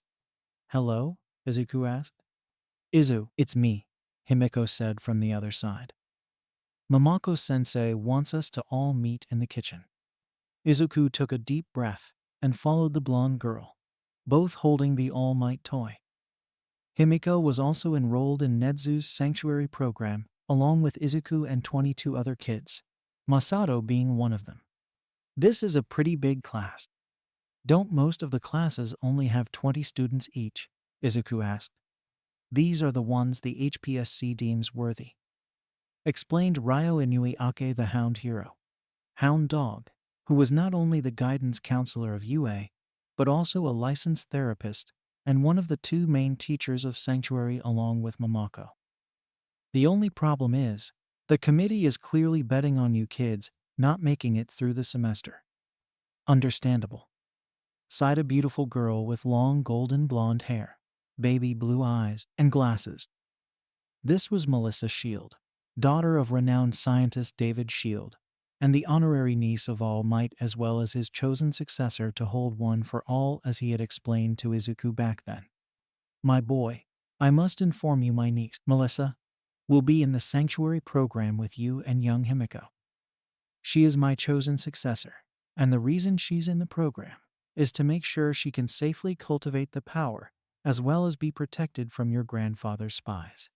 Hello? Izuku asked. Izu, it's me, Himiko said from the other side. Mamako-sensei wants us to all meet in the kitchen. Izuku took a deep breath and followed the blonde girl, both holding the All Might toy. Himiko was also enrolled in Nedzu's sanctuary program, along with Izuku and 22 other kids, Masato being one of them. This is a pretty big class. Don't most of the classes only have 20 students each? Izuku asked. These are the ones the HPSC deems worthy, explained Ryo Inui Ake, the Hound Hero, Hound Dog, who was not only the guidance counselor of UA, but also a licensed therapist and one of the two main teachers of Sanctuary along with Mamako. The only problem is, the committee is clearly betting on you kids not making it through the semester. Understandable, sighed a beautiful girl with long golden blonde hair, baby blue eyes, and glasses. This was Melissa Shield, daughter of renowned scientist David Shield, and the honorary niece of All Might, as well as his chosen successor to hold one for all, as he had explained to Izuku back then. My boy, I must inform you my niece, Melissa, will be in the sanctuary program with you and young Himiko. She is my chosen successor, and the reason she's in the program is to make sure she can safely cultivate the power as well as be protected from your grandfather's spies.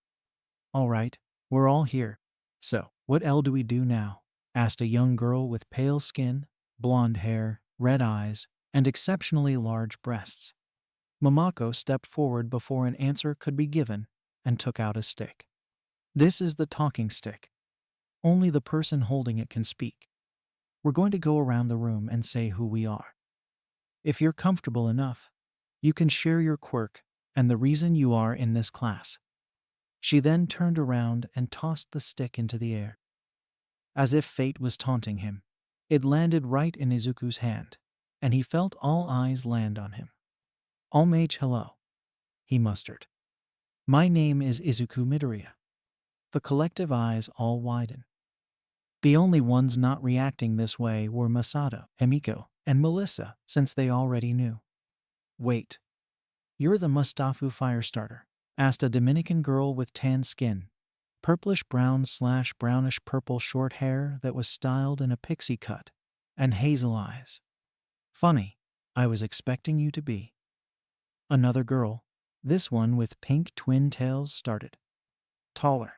All right, we're all here. So, what else do we do now? Asked a young girl with pale skin, blonde hair, red eyes, and exceptionally large breasts. Mamako stepped forward before an answer could be given and took out a stick. This is the talking stick. Only the person holding it can speak. We're going to go around the room and say who we are. If you're comfortable enough, you can share your quirk and the reason you are in this class. She then turned around and tossed the stick into the air. As if fate was taunting him, it landed right in Izuku's hand, and he felt all eyes land on him. All-mage hello, he mustered. My name is Izuku Midoriya. The collective eyes all widen. The only ones not reacting this way were Masato, Himiko, and Melissa, since they already knew. Wait. You're the Mustafu Firestarter? Asked a Dominican girl with tan skin, purplish-brown/brownish purple short hair that was styled in a pixie cut, and hazel eyes. Funny, I was expecting you to be. Another girl, this one with pink twin tails, started. Taller.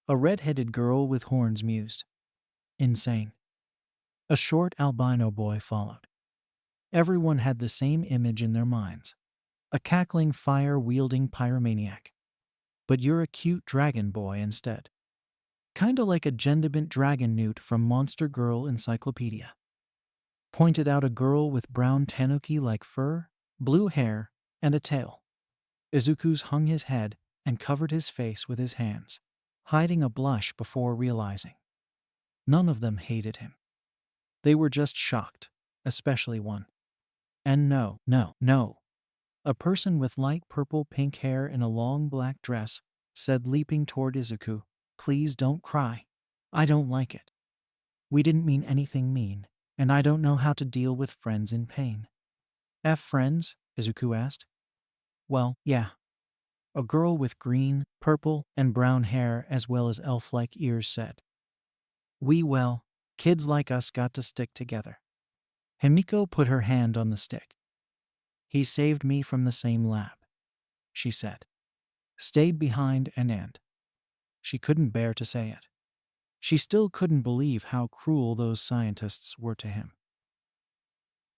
A red-headed girl with horns mused. Insane. A short albino boy followed. Everyone had the same image in their minds. A cackling fire-wielding pyromaniac. But you're a cute dragon boy instead. Kinda like a gendibant dragon newt from Monster Girl Encyclopedia. Pointed out a girl with brown tanuki-like fur, blue hair, and a tail. Izuku hung his head and covered his face with his hands, hiding a blush before realizing. None of them hated him. They were just shocked, especially one. And no. A person with light purple-pink hair in a long black dress said, leaping toward Izuku, Please don't cry. I don't like it. We didn't mean anything mean, and I don't know how to deal with friends in pain. Friends? Izuku asked. Well, yeah. A girl with green, purple, and brown hair as well as elf-like ears said. Kids like us got to stick together. Himiko put her hand on the stick. He saved me from the same lab, she said. Stayed behind and she couldn't bear to say it. She still couldn't believe how cruel those scientists were to him.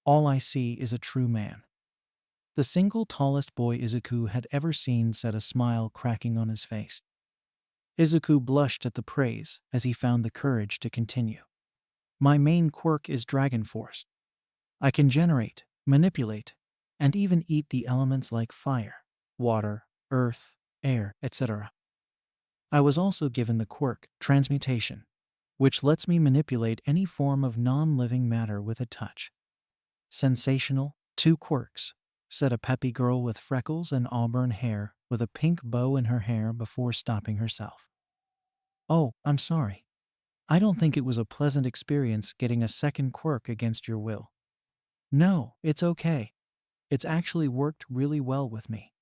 All I see is a true man. The single tallest boy Izuku had ever seen said, a smile cracking on his face. Izuku blushed at the praise as he found the courage to continue. My main quirk is Dragon Force. I can generate, manipulate, and even eat the elements like fire, water, earth, air, etc. I was also given the quirk, Transmutation, which lets me manipulate any form of non-living matter with a touch. Sensational, 2 quirks, said a peppy girl with freckles and auburn hair with a pink bow in her hair before stopping herself. Oh, I'm sorry. I don't think it was a pleasant experience getting a second quirk against your will. No, it's okay. It's actually worked really well with me.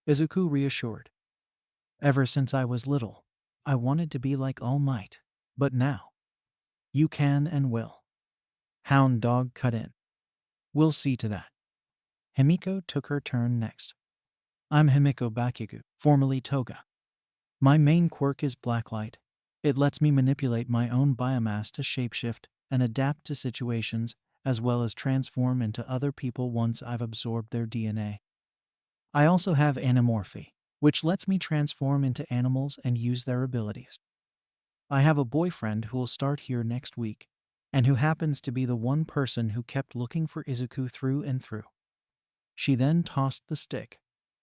Izuku reassured. Ever since I was little, I wanted to be like All Might. But now, you can and will. Hound dog cut in. We'll see to that. Himiko took her turn next. I'm Himiko Bakugu, formerly Toga. My main quirk is Blacklight. It lets me manipulate my own biomass to shapeshift and adapt to situations, as well as transform into other people once I've absorbed their DNA. I also have Animorphy, which lets me transform into animals and use their abilities. I have a boyfriend who'll start here next week, and who happens to be the one person who kept looking for Izuku through and through. She then tossed the stick,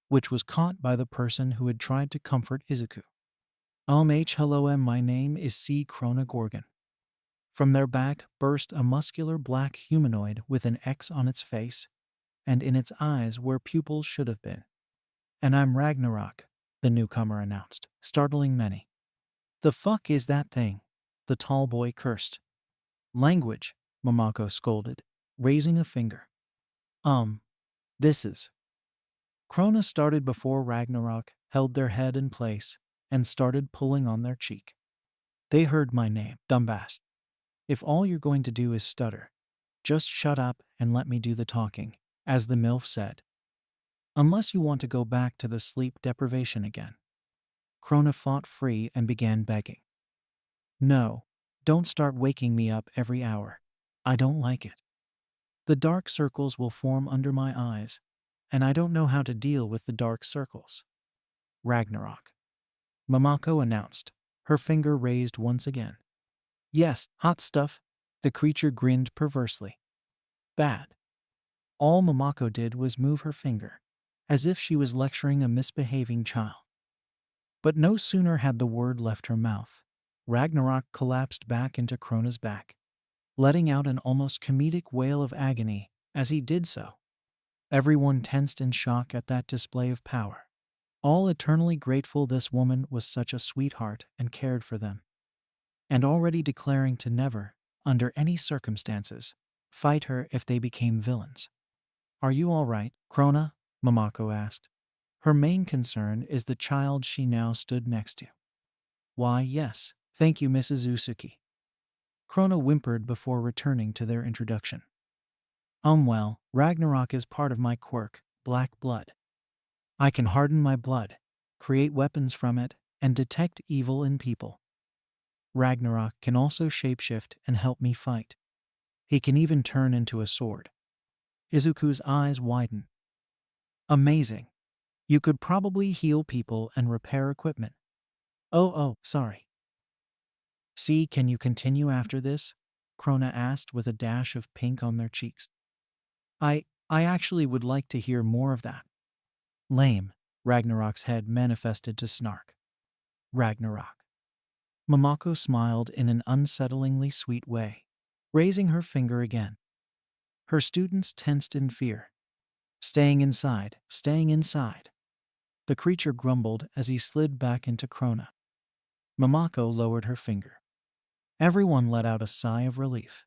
which was caught by the person who had tried to comfort Izuku. Hello, my name is C. Krona Gorgon. From their back burst a muscular black humanoid with an X on its face, and in its eyes where pupils should have been. And I'm Ragnarok, the newcomer announced, startling many. The fuck is that thing? The tall boy cursed. Language, Momoko scolded, raising a finger. This is. Krona started before Ragnarok held their head in place and started pulling on their cheek. They heard my name, dumbass. If all you're going to do is stutter, just shut up and let me do the talking, as the MILF said. Unless you want to go back to the sleep deprivation again. Krona fought free and began begging. No, don't start waking me up every hour. I don't like it. The dark circles will form under my eyes, and I don't know how to deal with the dark circles. Ragnarok. Momoko announced, her finger raised once again. Yes, hot stuff. The creature grinned perversely. Bad. All Momoko did was move her finger, as if she was lecturing a misbehaving child. But no sooner had the word left her mouth, Ragnarok collapsed back into Krona's back, letting out an almost comedic wail of agony as he did so. Everyone tensed in shock at that display of power, all eternally grateful this woman was such a sweetheart and cared for them, and already declaring to never, under any circumstances, fight her if they became villains. Are you all right, Krona? Momoko asked. Her main concern is the child she now stood next to. Why, yes, thank you, Mrs. Usuki. Krona whimpered before returning to their introduction. Well, Ragnarok is part of my quirk, black blood. I can harden my blood, create weapons from it, and detect evil in people. Ragnarok can also shapeshift and help me fight. He can even turn into a sword. Izuku's eyes widened. Amazing. You could probably heal people and repair equipment. Oh, sorry. See, can you continue after this? Krona asked with a dash of pink on their cheeks. I actually would like to hear more of that. Lame, Ragnarok's head manifested to snark. Ragnarok. Momoko smiled in an unsettlingly sweet way, raising her finger again. Her students tensed in fear. Staying inside, staying inside. The creature grumbled as he slid back into Krona. Momoko lowered her finger. Everyone let out a sigh of relief.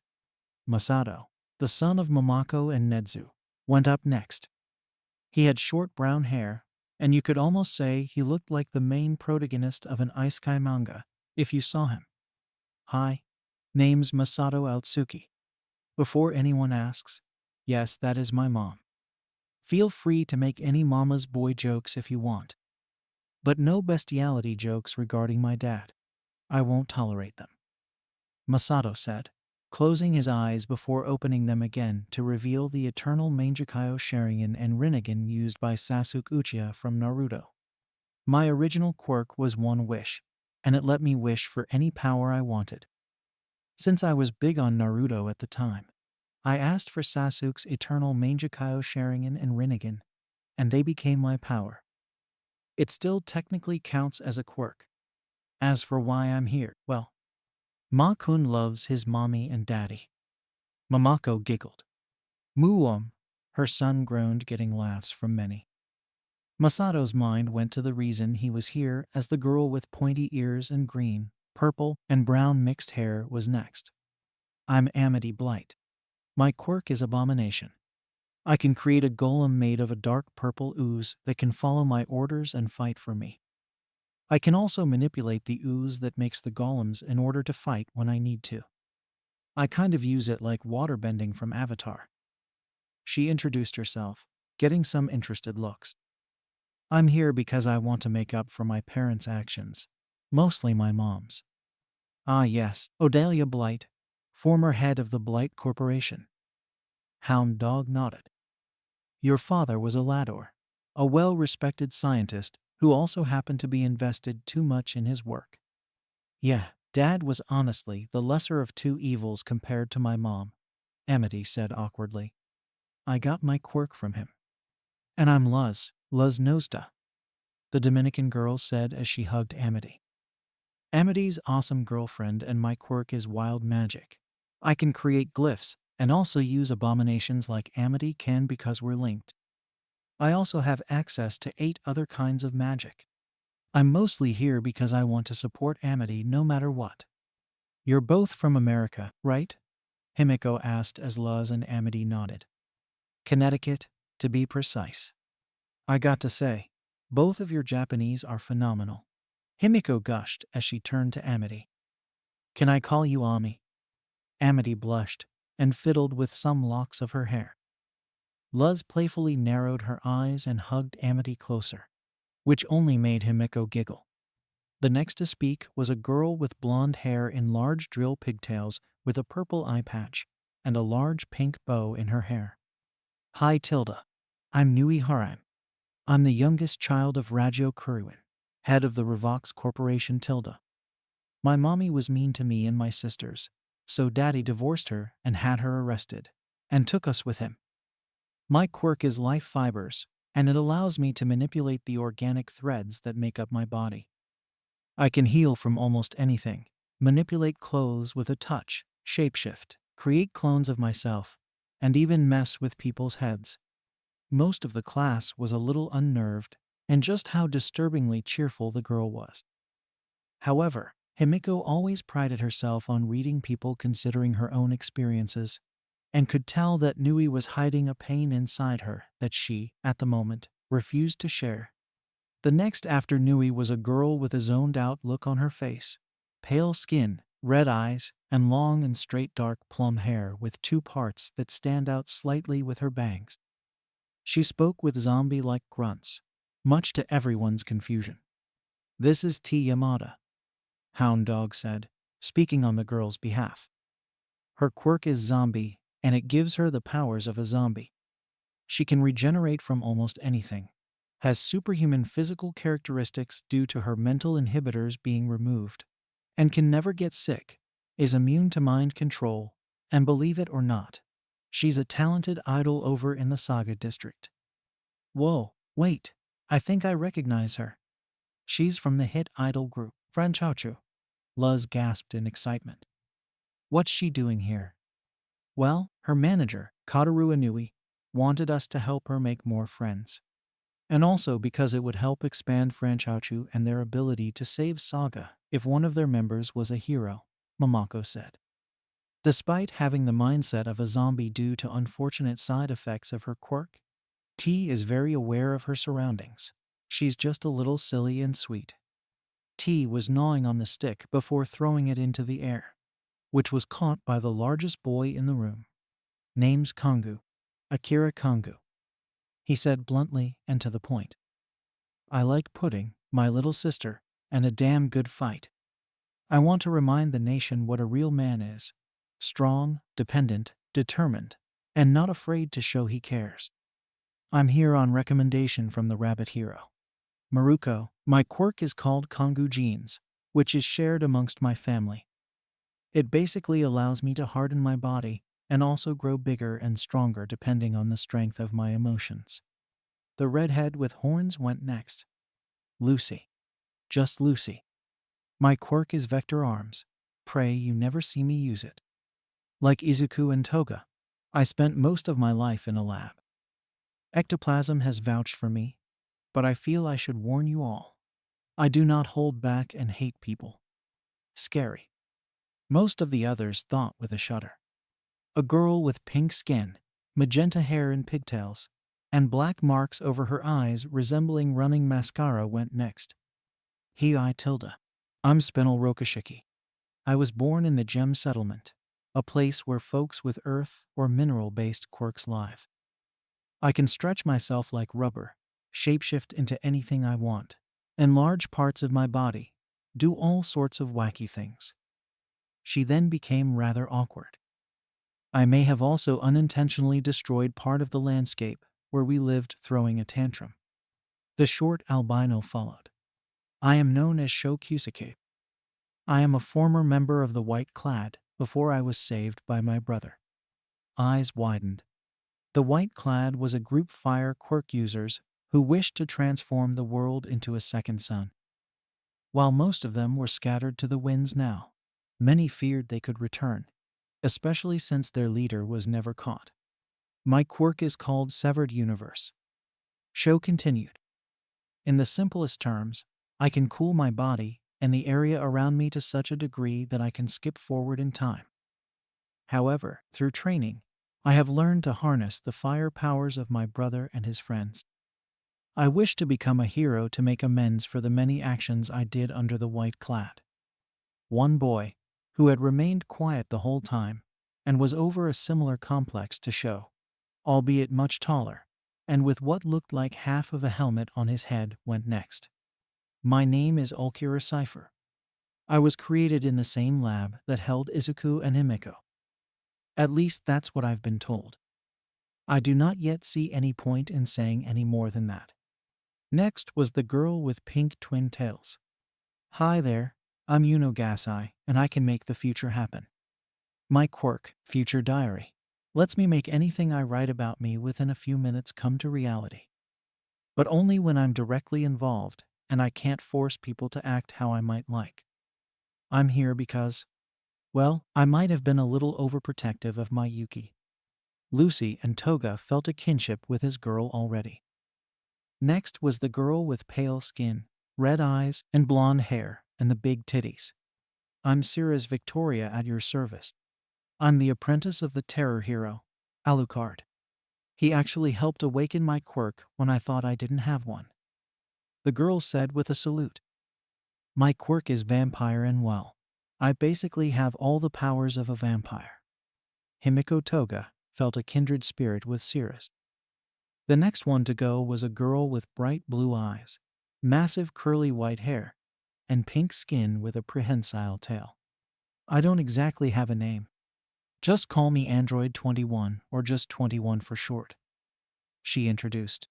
Masato, the son of Momoko and Nedzu, went up next. He had short brown hair, and you could almost say he looked like the main protagonist of an isekai manga, if you saw him. Hi, name's Masato Outsuki. Before anyone asks, yes, that is my mom. Feel free to make any mama's boy jokes if you want. But no bestiality jokes regarding my dad. I won't tolerate them. Masato said, closing his eyes before opening them again to reveal the eternal Mangekyo Sharingan and Rinnegan used by Sasuke Uchiha from Naruto. My original quirk was one wish, and it let me wish for any power I wanted. Since I was big on Naruto at the time, I asked for Sasuke's eternal Mangekyo Sharingan and Rinnegan, and they became my power. It still technically counts as a quirk. As for why I'm here, well, Ma-kun loves his mommy and daddy. Momoko giggled. Muum, her son groaned, getting laughs from many. Masato's mind went to the reason he was here, as the girl with pointy ears and green, purple, and brown mixed hair was next. I'm Amity Blight. My quirk is Abomination. I can create a golem made of a dark purple ooze that can follow my orders and fight for me. I can also manipulate the ooze that makes the golems in order to fight when I need to. I kind of use it like waterbending from Avatar. She introduced herself, getting some interested looks. I'm here because I want to make up for my parents' actions, mostly my mom's. Ah yes, Odalia Blight, former head of the Blight Corporation. Hound Dog nodded. Your father was a Lador, a well-respected scientist who also happened to be invested too much in his work. Yeah, Dad was honestly the lesser of two evils compared to my mom, Amity said awkwardly. I got my quirk from him. And I'm Luz Nosda, the Dominican girl said as she hugged Amity. Amity's awesome girlfriend and my quirk is wild magic. I can create glyphs and also use abominations like Amity can because we're linked. I also have access to 8 other kinds of magic. I'm mostly here because I want to support Amity no matter what. You're both from America, right? Himiko asked as Luz and Amity nodded. Connecticut, to be precise. I got to say, both of your Japanese are phenomenal. Himiko gushed as she turned to Amity. Can I call you Ami? Amity blushed and fiddled with some locks of her hair. Luz playfully narrowed her eyes and hugged Amity closer, which only made Himiko giggle. The next to speak was a girl with blonde hair in large drill pigtails with a purple eye patch and a large pink bow in her hair. Hi Tilda. I'm Nui Haram. I'm the youngest child of Rajo Kuriwin, head of the Revox Corporation Tilda. My mommy was mean to me and my sisters, so daddy divorced her and had her arrested, and took us with him. My quirk is life fibers, and it allows me to manipulate the organic threads that make up my body. I can heal from almost anything, manipulate clothes with a touch, shapeshift, create clones of myself, and even mess with people's heads. Most of the class was a little unnerved, and just how disturbingly cheerful the girl was. However, Himiko always prided herself on reading people considering her own experiences, and could tell that Nui was hiding a pain inside her that she, at the moment, refused to share. The next after Nui was a girl with a zoned-out look on her face, pale skin, red eyes, and long and straight dark plum hair with 2 parts that stand out slightly with her bangs. She spoke with zombie-like grunts, much to everyone's confusion. This is T. Yamada, Hound Dog said, speaking on the girl's behalf. Her quirk is zombie, and it gives her the powers of a zombie. She can regenerate from almost anything, has superhuman physical characteristics due to her mental inhibitors being removed, and can never get sick, is immune to mind control, and believe it or not, she's a talented idol over in the Saga district. Whoa, wait, I think I recognize her. She's from the hit idol group, Franchouchu. Luz gasped in excitement. What's she doing here? Well, her manager, Kataru Inui, wanted us to help her make more friends. And also because it would help expand Franchouchu and their ability to save Saga if one of their members was a hero, Momoko said. Despite having the mindset of a zombie due to unfortunate side effects of her quirk, T is very aware of her surroundings. She's just a little silly and sweet. T was gnawing on the stick before throwing it into the air, which was caught by the largest boy in the room. Name's Kongu. Akira Kongu. He said bluntly and to the point. I like pudding, my little sister, and a damn good fight. I want to remind the nation what a real man is. Strong, dependent, determined, and not afraid to show he cares. I'm here on recommendation from the rabbit hero. Maruko, my quirk is called Kongu Genes, which is shared amongst my family. It basically allows me to harden my body and also grow bigger and stronger depending on the strength of my emotions. The redhead with horns went next. Lucy. Just Lucy. My quirk is Vector Arms. Pray you never see me use it. Like Izuku and Toga, I spent most of my life in a lab. Ectoplasm has vouched for me, but I feel I should warn you all. I do not hold back and hate people. Scary. Most of the others thought with a shudder. A girl with pink skin, magenta hair and pigtails, and black marks over her eyes resembling running mascara went next. Hei tilde. I'm Spinel Rokushiki. I was born in the Gem Settlement, a place where folks with earth or mineral-based quirks live. I can stretch myself like rubber, shapeshift into anything I want, enlarge parts of my body, do all sorts of wacky things. She then became rather awkward. I may have also unintentionally destroyed part of the landscape where we lived, throwing a tantrum. The short albino followed. I am known as Shokusake. I am a former member of the White Clad before I was saved by my brother. Eyes widened. The White Clad was a group fire quirk users who wished to transform the world into a second sun. While most of them were scattered to the winds now, many feared they could return, especially since their leader was never caught. My quirk is called Severed Universe. Sho continued. In the simplest terms, I can cool my body and the area around me to such a degree that I can skip forward in time. However, through training, I have learned to harness the fire powers of my brother and his friends. I wish to become a hero to make amends for the many actions I did under the White Clad. One boy, who had remained quiet the whole time, and was over a similar complex to Sho, albeit much taller, and with what looked like half of a helmet on his head, went next. My name is Ulkira Cipher. I was created in the same lab that held Izuku and Himiko. At least that's what I've been told. I do not yet see any point in saying any more than that. Next was the girl with pink twin tails. Hi there, I'm Yuno Gasai, and I can make the future happen. My quirk, Future Diary, lets me make anything I write about me within a few minutes come to reality. But only when I'm directly involved, and I can't force people to act how I might like. I'm here because, well, I might have been a little overprotective of my Yuki. Lucy and Toga felt a kinship with his girl already. Next was the girl with pale skin, red eyes, and blonde hair, and the big titties. I'm Sira's Victoria at your service. I'm the apprentice of the terror hero, Alucard. He actually helped awaken my quirk when I thought I didn't have one. The girl said with a salute. My quirk is vampire, and well, I basically have all the powers of a vampire. Himiko Toga felt a kindred spirit with Sira's. The next one to go was a girl with bright blue eyes, massive curly white hair, and pink skin with a prehensile tail. I don't exactly have a name. Just call me Android 21 or just 21 for short. She introduced.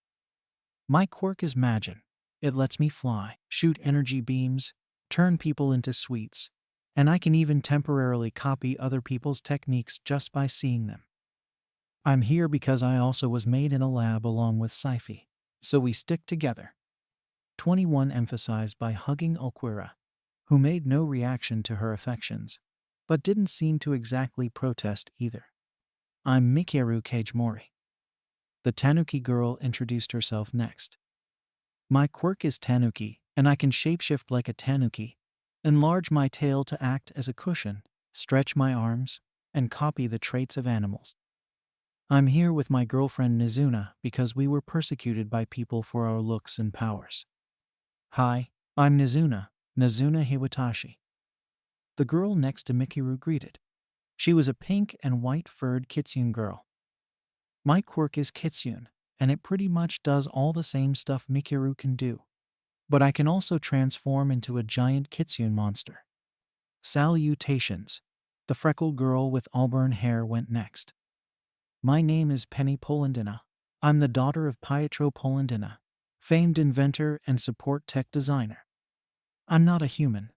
My quirk is Magin. It lets me fly, shoot energy beams, turn people into sweets, and I can even temporarily copy other people's techniques just by seeing them. I'm here because I also was made in a lab along with Saifi, so we stick together. 21 emphasized by hugging Ulquira, who made no reaction to her affections, but didn't seem to exactly protest either. I'm Mikeru Kagemori. The Tanuki girl introduced herself next. My quirk is Tanuki, and I can shapeshift like a tanuki, enlarge my tail to act as a cushion, stretch my arms, and copy the traits of animals. I'm here with my girlfriend Nizuna because we were persecuted by people for our looks and powers. Hi, I'm Nizuna Hiwatashi. The girl next to Mikiru greeted. She was a pink and white furred kitsune girl. My quirk is Kitsune, and it pretty much does all the same stuff Mikiru can do. But I can also transform into a giant kitsune monster. Salutations. The freckled girl with auburn hair went next. My name is Penny Polandina. I'm the daughter of Pietro Polandina, famed inventor and support tech designer. I'm not a human,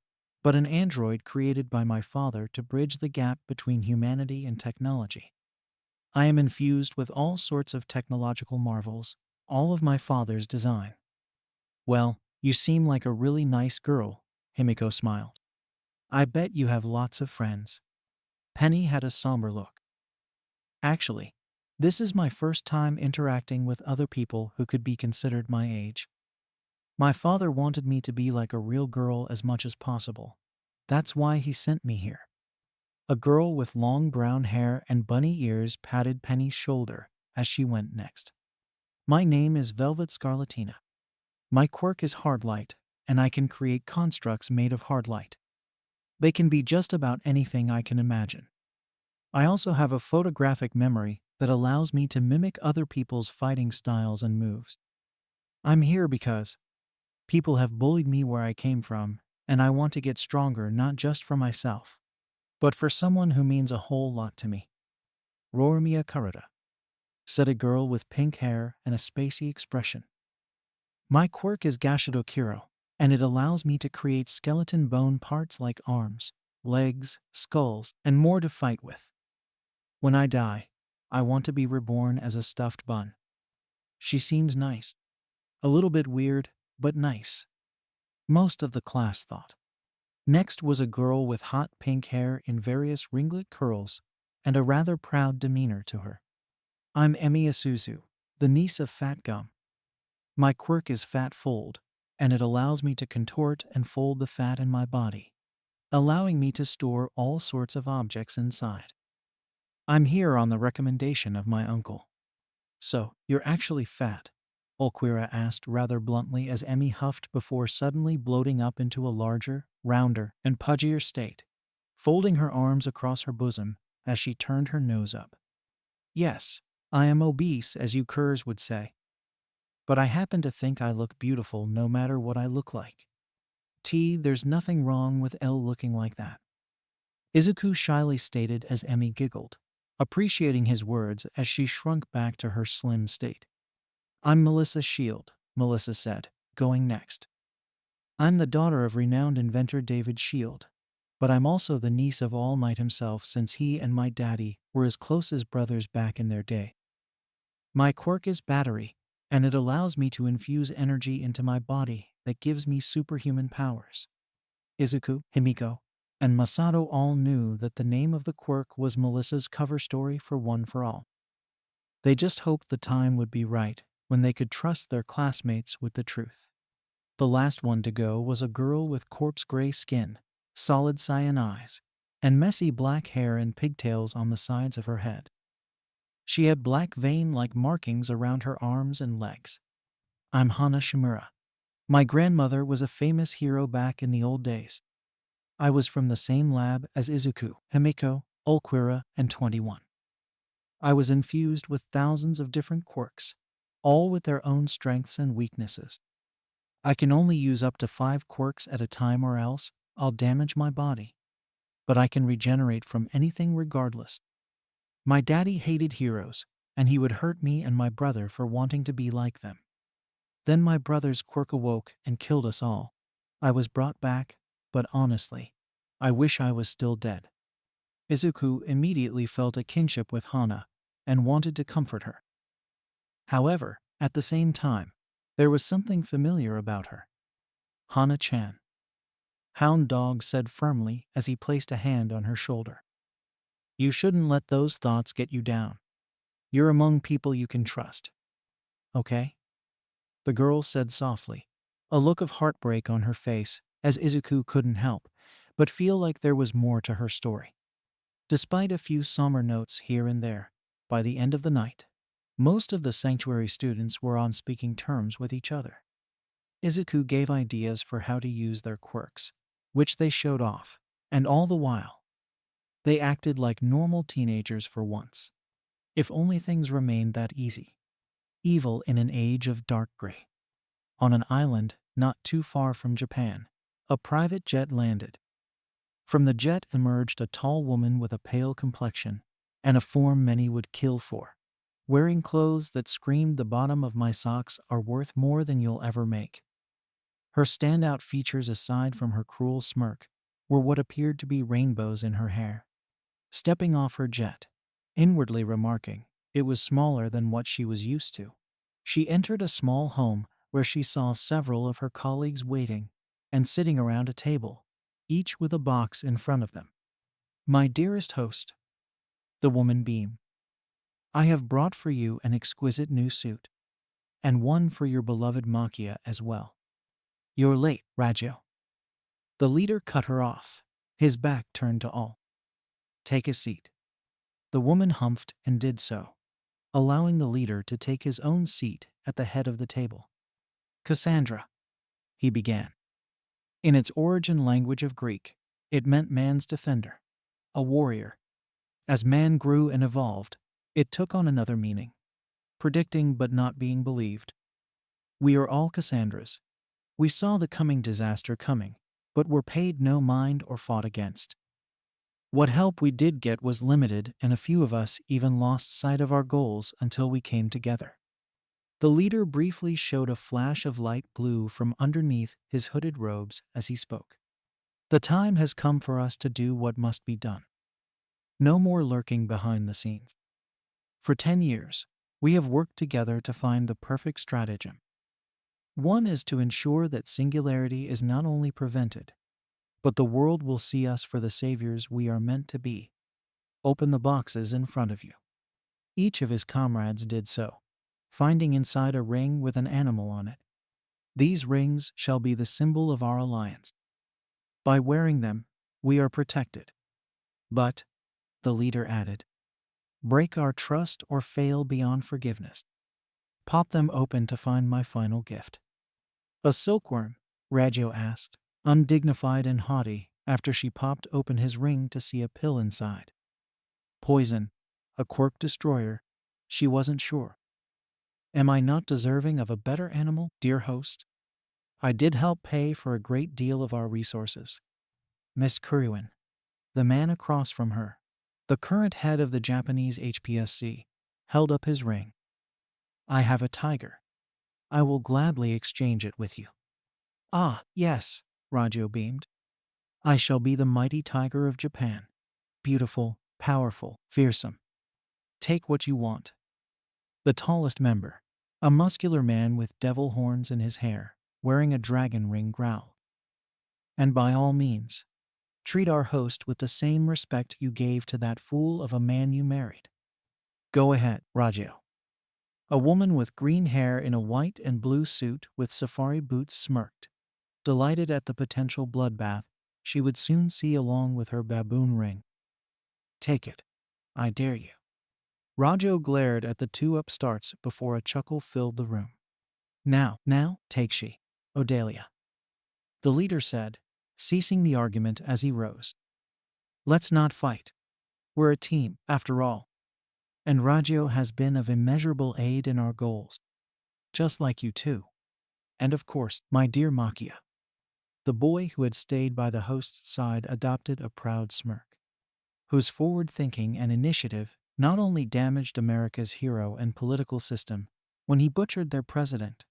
but an android created by my father to bridge the gap between humanity and technology. I am infused with all sorts of technological marvels, all of my father's design. Well, you seem like a really nice girl, Himiko smiled. I bet you have lots of friends. Penny had a somber look. Actually, this is my first time interacting with other people who could be considered my age. My father wanted me to be like a real girl as much as possible. That's why he sent me here. A girl with long brown hair and bunny ears patted Penny's shoulder as she went next. My name is Velvet Scarlatina. My quirk is Hard Light, and I can create constructs made of hard light. They can be just about anything I can imagine. I also have a photographic memory that allows me to mimic other people's fighting styles and moves. I'm here because people have bullied me where I came from, and I want to get stronger not just for myself, but for someone who means a whole lot to me. Rormiya Karuta, said a girl with pink hair and a spacey expression. My quirk is Gashido Kiro, and it allows me to create skeleton bone parts like arms, legs, skulls, and more to fight with. When I die, I want to be reborn as a stuffed bun. She seems nice. A little bit weird, but nice. Most of the class thought. Next was a girl with hot pink hair in various ringlet curls and a rather proud demeanor to her. I'm Emi Isuzu, the niece of Fat Gum. My quirk is Fat Fold, and it allows me to contort and fold the fat in my body, allowing me to store all sorts of objects inside. I'm here on the recommendation of my uncle. So, you're actually fat? Ulquira asked rather bluntly as Emmy huffed before suddenly bloating up into a larger, rounder, and pudgier state, folding her arms across her bosom as she turned her nose up. Yes, I am obese, as you curs would say. But I happen to think I look beautiful no matter what I look like. There's nothing wrong with Elle looking like that, Izuku shyly stated as Emmy giggled, appreciating his words as she shrunk back to her slim state. I'm Melissa Shield, Melissa said, going next. I'm the daughter of renowned inventor David Shield, but I'm also the niece of All Might himself since he and my daddy were as close as brothers back in their day. My quirk is Battery, and it allows me to infuse energy into my body that gives me superhuman powers. Izuku, Himiko, and Masato all knew that the name of the quirk was Melissa's cover story for One for All. They just hoped the time would be right when they could trust their classmates with the truth. The last one to go was a girl with corpse gray skin, solid cyan eyes, and messy black hair and pigtails on the sides of her head. She had black vein-like markings around her arms and legs. I'm Hana Shimura. My grandmother was a famous hero back in the old days. I was from the same lab as Izuku, Himiko, Ulquira, and 21. I was infused with thousands of different quirks, all with their own strengths and weaknesses. I can only use up to 5 quirks at a time or else I'll damage my body. But I can regenerate from anything regardless. My daddy hated heroes, and he would hurt me and my brother for wanting to be like them. Then my brother's quirk awoke and killed us all. I was brought back, but honestly, I wish I was still dead. Izuku immediately felt a kinship with Hana and wanted to comfort her. However, at the same time, there was something familiar about her. Hana-chan. Hound Dog said firmly as he placed a hand on her shoulder. You shouldn't let those thoughts get you down. You're among people you can trust. Okay? The girl said softly, a look of heartbreak on her face as Izuku couldn't help but feel like there was more to her story. Despite a few somber notes here and there, by the end of the night, most of the sanctuary students were on speaking terms with each other. Izuku gave ideas for how to use their quirks, which they showed off, and all the while, they acted like normal teenagers for once. If only things remained that easy. Evil in an age of dark gray. On an island not too far from Japan, a private jet landed. From the jet emerged a tall woman with a pale complexion and a form many would kill for, wearing clothes that screamed the bottom of my socks are worth more than you'll ever make. Her standout features aside from her cruel smirk were what appeared to be rainbows in her hair. Stepping off her jet, inwardly remarking it was smaller than what she was used to, she entered a small home where she saw several of her colleagues waiting and sitting around a table, each with a box in front of them. My dearest host, the woman beamed. I have brought for you an exquisite new suit, and one for your beloved Makia as well. You're late, Rajo. The leader cut her off, his back turned to all. Take a seat. The woman humphed and did so, allowing the leader to take his own seat at the head of the table. Cassandra, he began. In its origin language of Greek, it meant man's defender, a warrior. As man grew and evolved, it took on another meaning, predicting but not being believed. We are all Cassandras. We saw the coming disaster coming, but were paid no mind or fought against. What help we did get was limited, and a few of us even lost sight of our goals until we came together. The leader briefly showed a flash of light blue from underneath his hooded robes as he spoke. The time has come for us to do what must be done. No more lurking behind the scenes. For 10 years, we have worked together to find the perfect stratagem. One is to ensure that singularity is not only prevented, but the world will see us for the saviors we are meant to be. Open the boxes in front of you. Each of his comrades did so, finding inside a ring with an animal on it. These rings shall be the symbol of our alliance. By wearing them, we are protected. But, the leader added, break our trust or fail beyond forgiveness. Pop them open to find my final gift. A silkworm? Raggio asked, undignified and haughty, after she popped open his ring to see a pill inside. Poison, a quirk destroyer, she wasn't sure. Am I not deserving of a better animal, dear host? I did help pay for a great deal of our resources. Miss Kuriwin, the man across from her, the current head of the Japanese HPSC, held up his ring. I have a tiger. I will gladly exchange it with you. Ah, yes, Raggio beamed. I shall be the mighty tiger of Japan. Beautiful, powerful, fearsome. Take what you want. The tallest member, a muscular man with devil horns in his hair, wearing a dragon ring, growled. And by all means, treat our host with the same respect you gave to that fool of a man you married. Go ahead, Raggio. A woman with green hair in a white and blue suit with safari boots smirked, delighted at the potential bloodbath she would soon see along with her baboon ring. Take it. I dare you. Raggio glared at the two upstarts before a chuckle filled the room. Now, take she, Odelia. The leader said, ceasing the argument as he rose. Let's not fight. We're a team, after all. And Raggio has been of immeasurable aid in our goals. Just like you too. And of course, my dear Makia. The boy who had stayed by the host's side adopted a proud smirk, whose forward thinking and initiative not only damaged America's hero and political system when he butchered their president,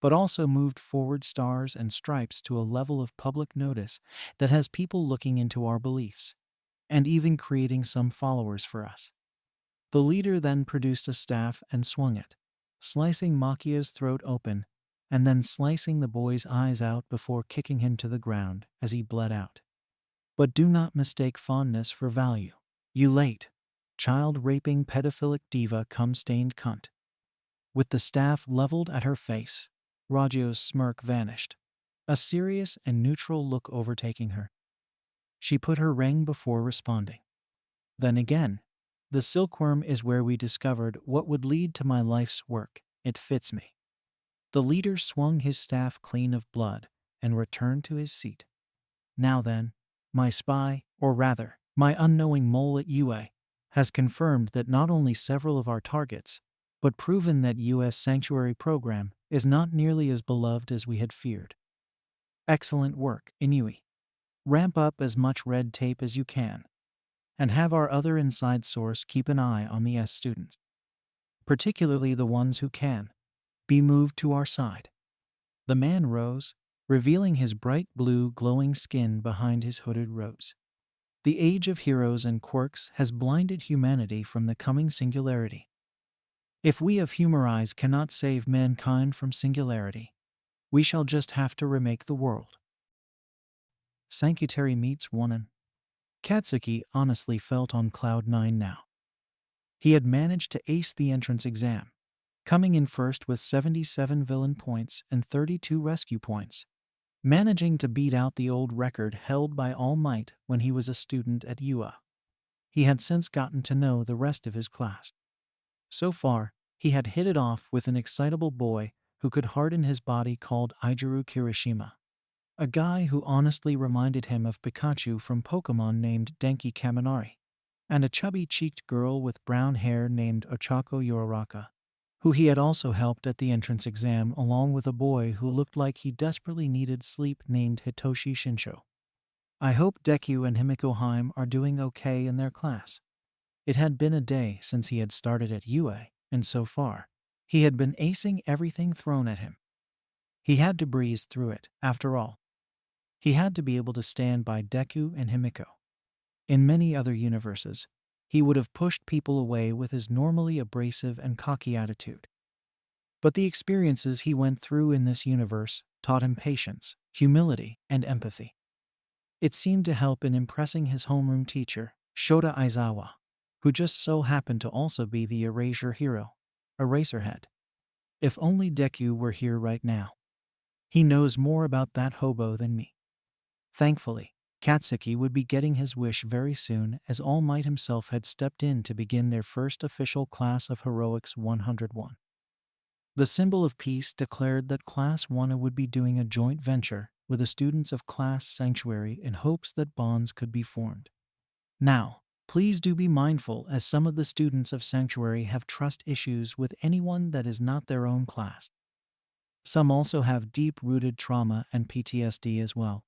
but also moved forward stars and stripes to a level of public notice that has people looking into our beliefs, and even creating some followers for us. The leader then produced a staff and swung it, slicing Makia's throat open and then slicing the boy's eyes out before kicking him to the ground as he bled out. But do not mistake fondness for value. You late, child-raping pedophilic diva cum-stained cunt. With the staff leveled at her face, Raggio's smirk vanished, a serious and neutral look overtaking her. She put her ring before responding. Then again, the silkworm is where we discovered what would lead to my life's work. It fits me. The leader swung his staff clean of blood and returned to his seat. Now then, my spy, or rather, my unknowing mole at UA, has confirmed that not only several of our targets, but proven that US Sanctuary Program is not nearly as beloved as we had feared. Excellent work, Inui. Ramp up as much red tape as you can, and have our other inside source keep an eye on the S students, particularly the ones who can be moved to our side. The man rose, revealing his bright blue glowing skin behind his hooded robes. The age of heroes and quirks has blinded humanity from the coming singularity. If we of humor eyes cannot save mankind from singularity, we shall just have to remake the world. Sanctuary meets Wonan. Katsuki honestly felt on cloud 9 now. He had managed to ace the entrance exam, coming in first with 77 villain points and 32 rescue points, managing to beat out the old record held by All Might when he was a student at UA. He had since gotten to know the rest of his class. So far, he had hit it off with an excitable boy who could harden his body called Ijuru Kirishima. A guy who honestly reminded him of Pikachu from Pokemon named Denki Kaminari, and a chubby-cheeked girl with brown hair named Ochako Yororaka, who he had also helped at the entrance exam, along with a boy who looked like he desperately needed sleep named Hitoshi Shinsho. I hope Deku and Himiko Heim are doing okay in their class. It had been a day since he had started at UA, and so far, he had been acing everything thrown at him. He had to breeze through it, after all. He had to be able to stand by Deku and Himiko. In many other universes, he would have pushed people away with his normally abrasive and cocky attitude. But the experiences he went through in this universe taught him patience, humility, and empathy. It seemed to help in impressing his homeroom teacher, Shota Aizawa, who just so happened to also be the erasure hero, Eraserhead. If only Deku were here right now. He knows more about that hobo than me. Thankfully, Katsuki would be getting his wish very soon, as All Might himself had stepped in to begin their first official class of Heroics 101. The symbol of peace declared that Class 1 would be doing a joint venture with the students of Class Sanctuary in hopes that bonds could be formed. Now, please do be mindful, as some of the students of Sanctuary have trust issues with anyone that is not their own class. Some also have deep-rooted trauma and PTSD as well.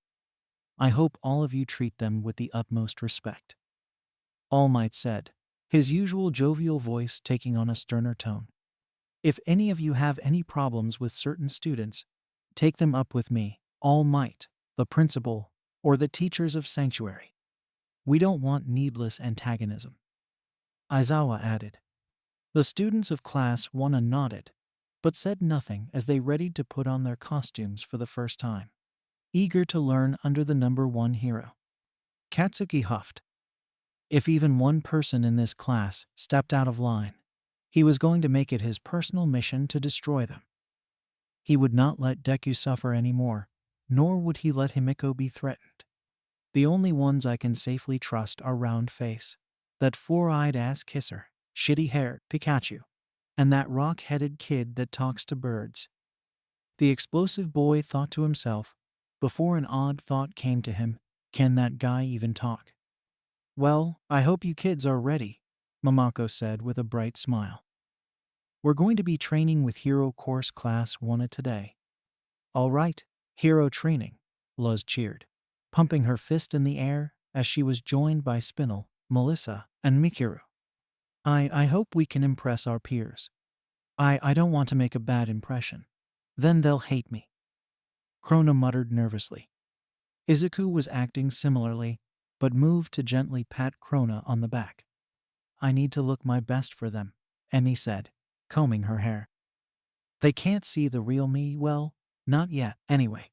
I hope all of you treat them with the utmost respect. All Might said, his usual jovial voice taking on a sterner tone. If any of you have any problems with certain students, take them up with me, All Might, the principal, or the teachers of Sanctuary. We don't want needless antagonism. Aizawa added. The students of Class 1 nodded, but said nothing as they readied to put on their costumes for the first time, eager to learn under the number 1 hero. Katsuki huffed. If even one person in this class stepped out of line, he was going to make it his personal mission to destroy them. He would not let Deku suffer anymore, nor would he let Himiko be threatened. The only ones I can safely trust are Round Face, that four-eyed ass kisser, shitty-haired Pikachu, and that rock-headed kid that talks to birds. The explosive boy thought to himself, before an odd thought came to him, can that guy even talk? Well, I hope you kids are ready, Momoko said with a bright smile. We're going to be training with Hero Course Class 1 today. All right, Hero Training, Luz cheered, pumping her fist in the air as she was joined by Spinel, Melissa, and Mikiru. I hope we can impress our peers. I don't want to make a bad impression. Then they'll hate me. Krona muttered nervously. Izuku was acting similarly, but moved to gently pat Krona on the back. I need to look my best for them, Emmy said, combing her hair. They can't see the real me, well, not yet, anyway.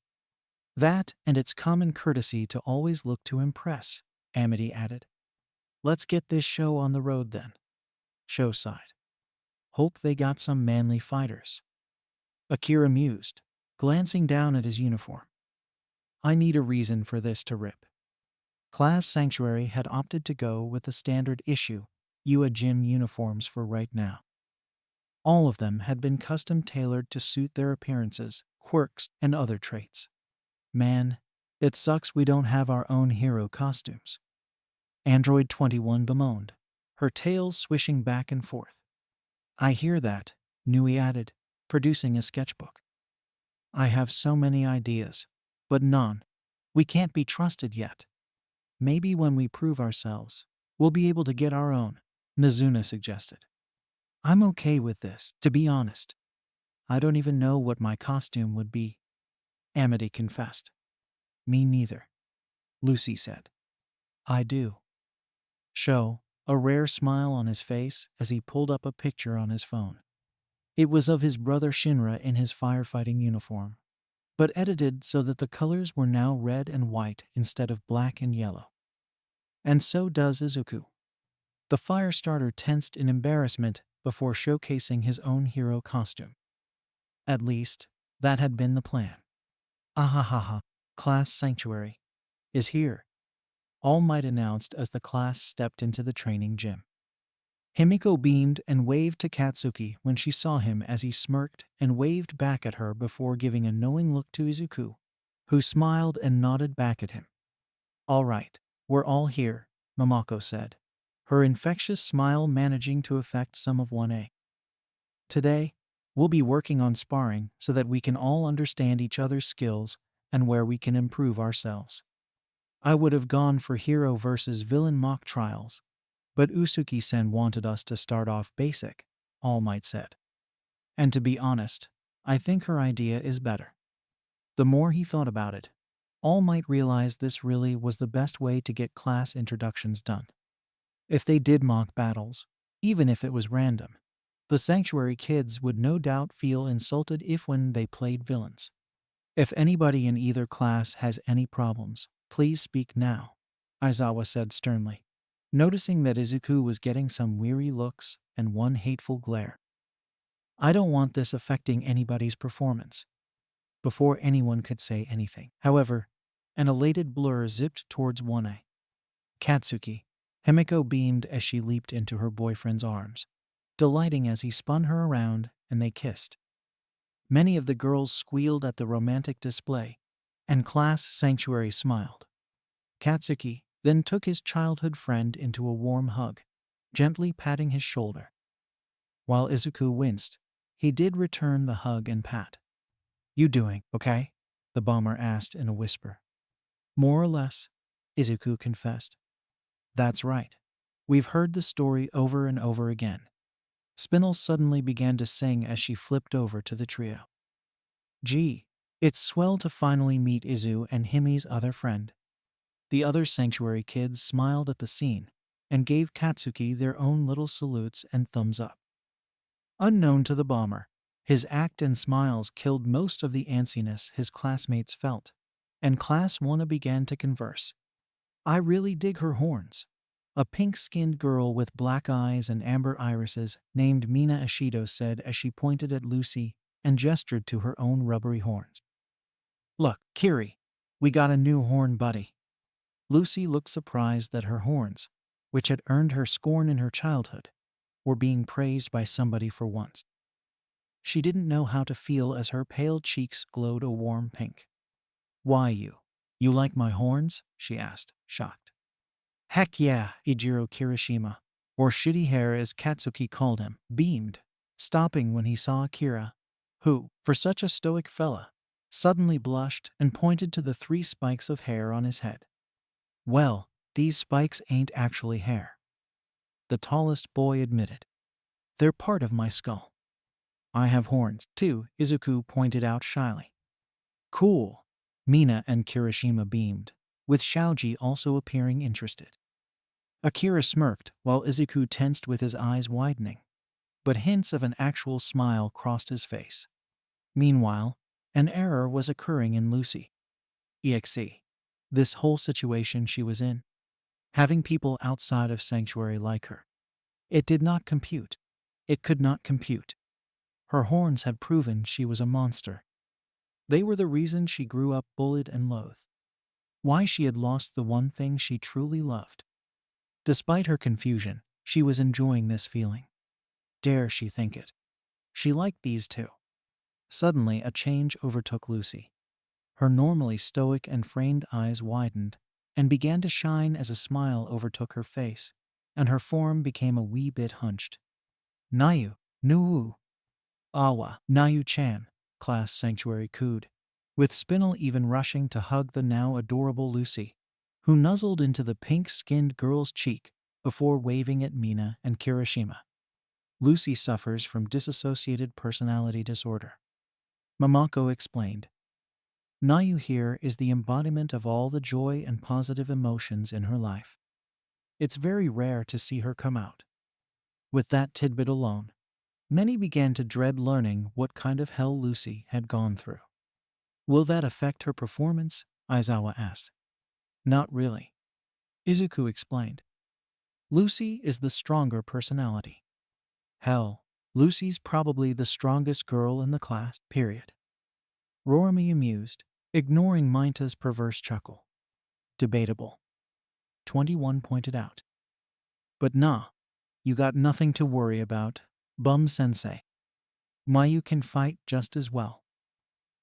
That, and it's common courtesy to always look to impress, Amity added. Let's get this show on the road then. Sho sighed. Hope they got some manly fighters. Akira mused, glancing down at his uniform. I need a reason for this to rip. Class Sanctuary had opted to go with the standard issue UA gym uniforms for right now. All of them had been custom tailored to suit their appearances, quirks, and other traits. Man, it sucks we don't have our own hero costumes. Android 21 bemoaned, her tail swishing back and forth. I hear that, Nui added, producing a sketchbook. I have so many ideas, but none. We can't be trusted yet. Maybe when we prove ourselves, we'll be able to get our own, Nazuna suggested. I'm okay with this, to be honest. I don't even know what my costume would be, Amity confessed. Me neither, Lucy said. I do. Sho, a rare smile on his face as he pulled up a picture on his phone. It was of his brother Shinra in his firefighting uniform, but edited so that the colors were now red and white instead of black and yellow. And so does Izuku. The fire starter tensed in embarrassment before showcasing his own hero costume. At least, that had been the plan. Ahahaha, Class Sanctuary is here, All Might announced as the class stepped into the training gym. Himiko beamed and waved to Katsuki when she saw him as he smirked and waved back at her before giving a knowing look to Izuku, who smiled and nodded back at him. All right, we're all here, Momoko said, her infectious smile managing to affect some of 1A. Today, we'll be working on sparring so that we can all understand each other's skills and where we can improve ourselves. I would have gone for hero versus villain mock trials, but Usuki-sen wanted us to start off basic, All Might said. And to be honest, I think her idea is better. The more he thought about it, All Might realize this really was the best way to get class introductions done. If they did mock battles, even if it was random, the Sanctuary kids would no doubt feel insulted if when they played villains. If anybody in either class has any problems, please speak now, Aizawa said sternly, noticing that Izuku was getting some weary looks and one hateful glare. I don't want this affecting anybody's performance. Before anyone could say anything, however, an elated blur zipped towards 1A. Katsuki, Himiko beamed as she leaped into her boyfriend's arms, delighting as he spun her around and they kissed. Many of the girls squealed at the romantic display, and Class Sanctuary smiled. Katsuki then took his childhood friend into a warm hug, gently patting his shoulder. While Izuku winced, he did return the hug and pat. You doing okay? The bomber asked in a whisper. More or less, Izuku confessed. That's right. We've heard the story over and over again. Spinel suddenly began to sing as she flipped over to the trio. Gee, it's swell to finally meet Izu and Himi's other friend. The other Sanctuary kids smiled at the scene and gave Katsuki their own little salutes and thumbs up. Unknown to the bomber, his act and smiles killed most of the antsiness his classmates felt, and Class 1 began to converse. I really dig her horns. A pink-skinned girl with black eyes and amber irises named Mina Ashido said as she pointed at Lucy and gestured to her own rubbery horns. Look, Kiri, we got a new horn buddy. Lucy looked surprised that her horns, which had earned her scorn in her childhood, were being praised by somebody for once. She didn't know how to feel as her pale cheeks glowed a warm pink. Why you like my horns? She asked, shocked. Heck yeah, Ijiro Kirishima, or Shitty Hair as Katsuki called him, beamed, stopping when he saw Akira, who, for such a stoic fella, suddenly blushed and pointed to the 3 spikes of hair on his head. Well, these spikes ain't actually hair, the tallest boy admitted. They're part of my skull. I have horns, too, Izuku pointed out shyly. Cool. Mina and Kirishima beamed, with Shaoji also appearing interested. Akira smirked while Izuku tensed with his eyes widening, but hints of an actual smile crossed his face. Meanwhile, an error was occurring in Lucy. EXE. This whole situation she was in, having people outside of Sanctuary like her. It did not compute. It could not compute. Her horns had proven she was a monster. They were the reason she grew up bullied and loathed. Why she had lost the one thing she truly loved. Despite her confusion, she was enjoying this feeling. Dare she think it? She liked these two. Suddenly, a change overtook Lucy. Her normally stoic and framed eyes widened and began to shine as a smile overtook her face, and her form became a wee bit hunched. Nayu, Nuu. Awa, Nayu-chan, Class Sanctuary cooed, with Spinel even rushing to hug the now adorable Lucy, who nuzzled into the pink-skinned girl's cheek before waving at Mina and Kirishima. Lucy suffers from dissociated personality disorder. Momoko explained. Nayu here is the embodiment of all the joy and positive emotions in her life. It's very rare to see her come out. With that tidbit alone, many began to dread learning what kind of hell Lucy had gone through. Will that affect her performance? Aizawa asked. Not really. Izuku explained. Lucy is the stronger personality. Hell, Lucy's probably the strongest girl in the class, period. Rorami amused, ignoring Mainta's perverse chuckle. Debatable. 21 pointed out. But nah, you got nothing to worry about, Bum Sensei. Mayu can fight just as well.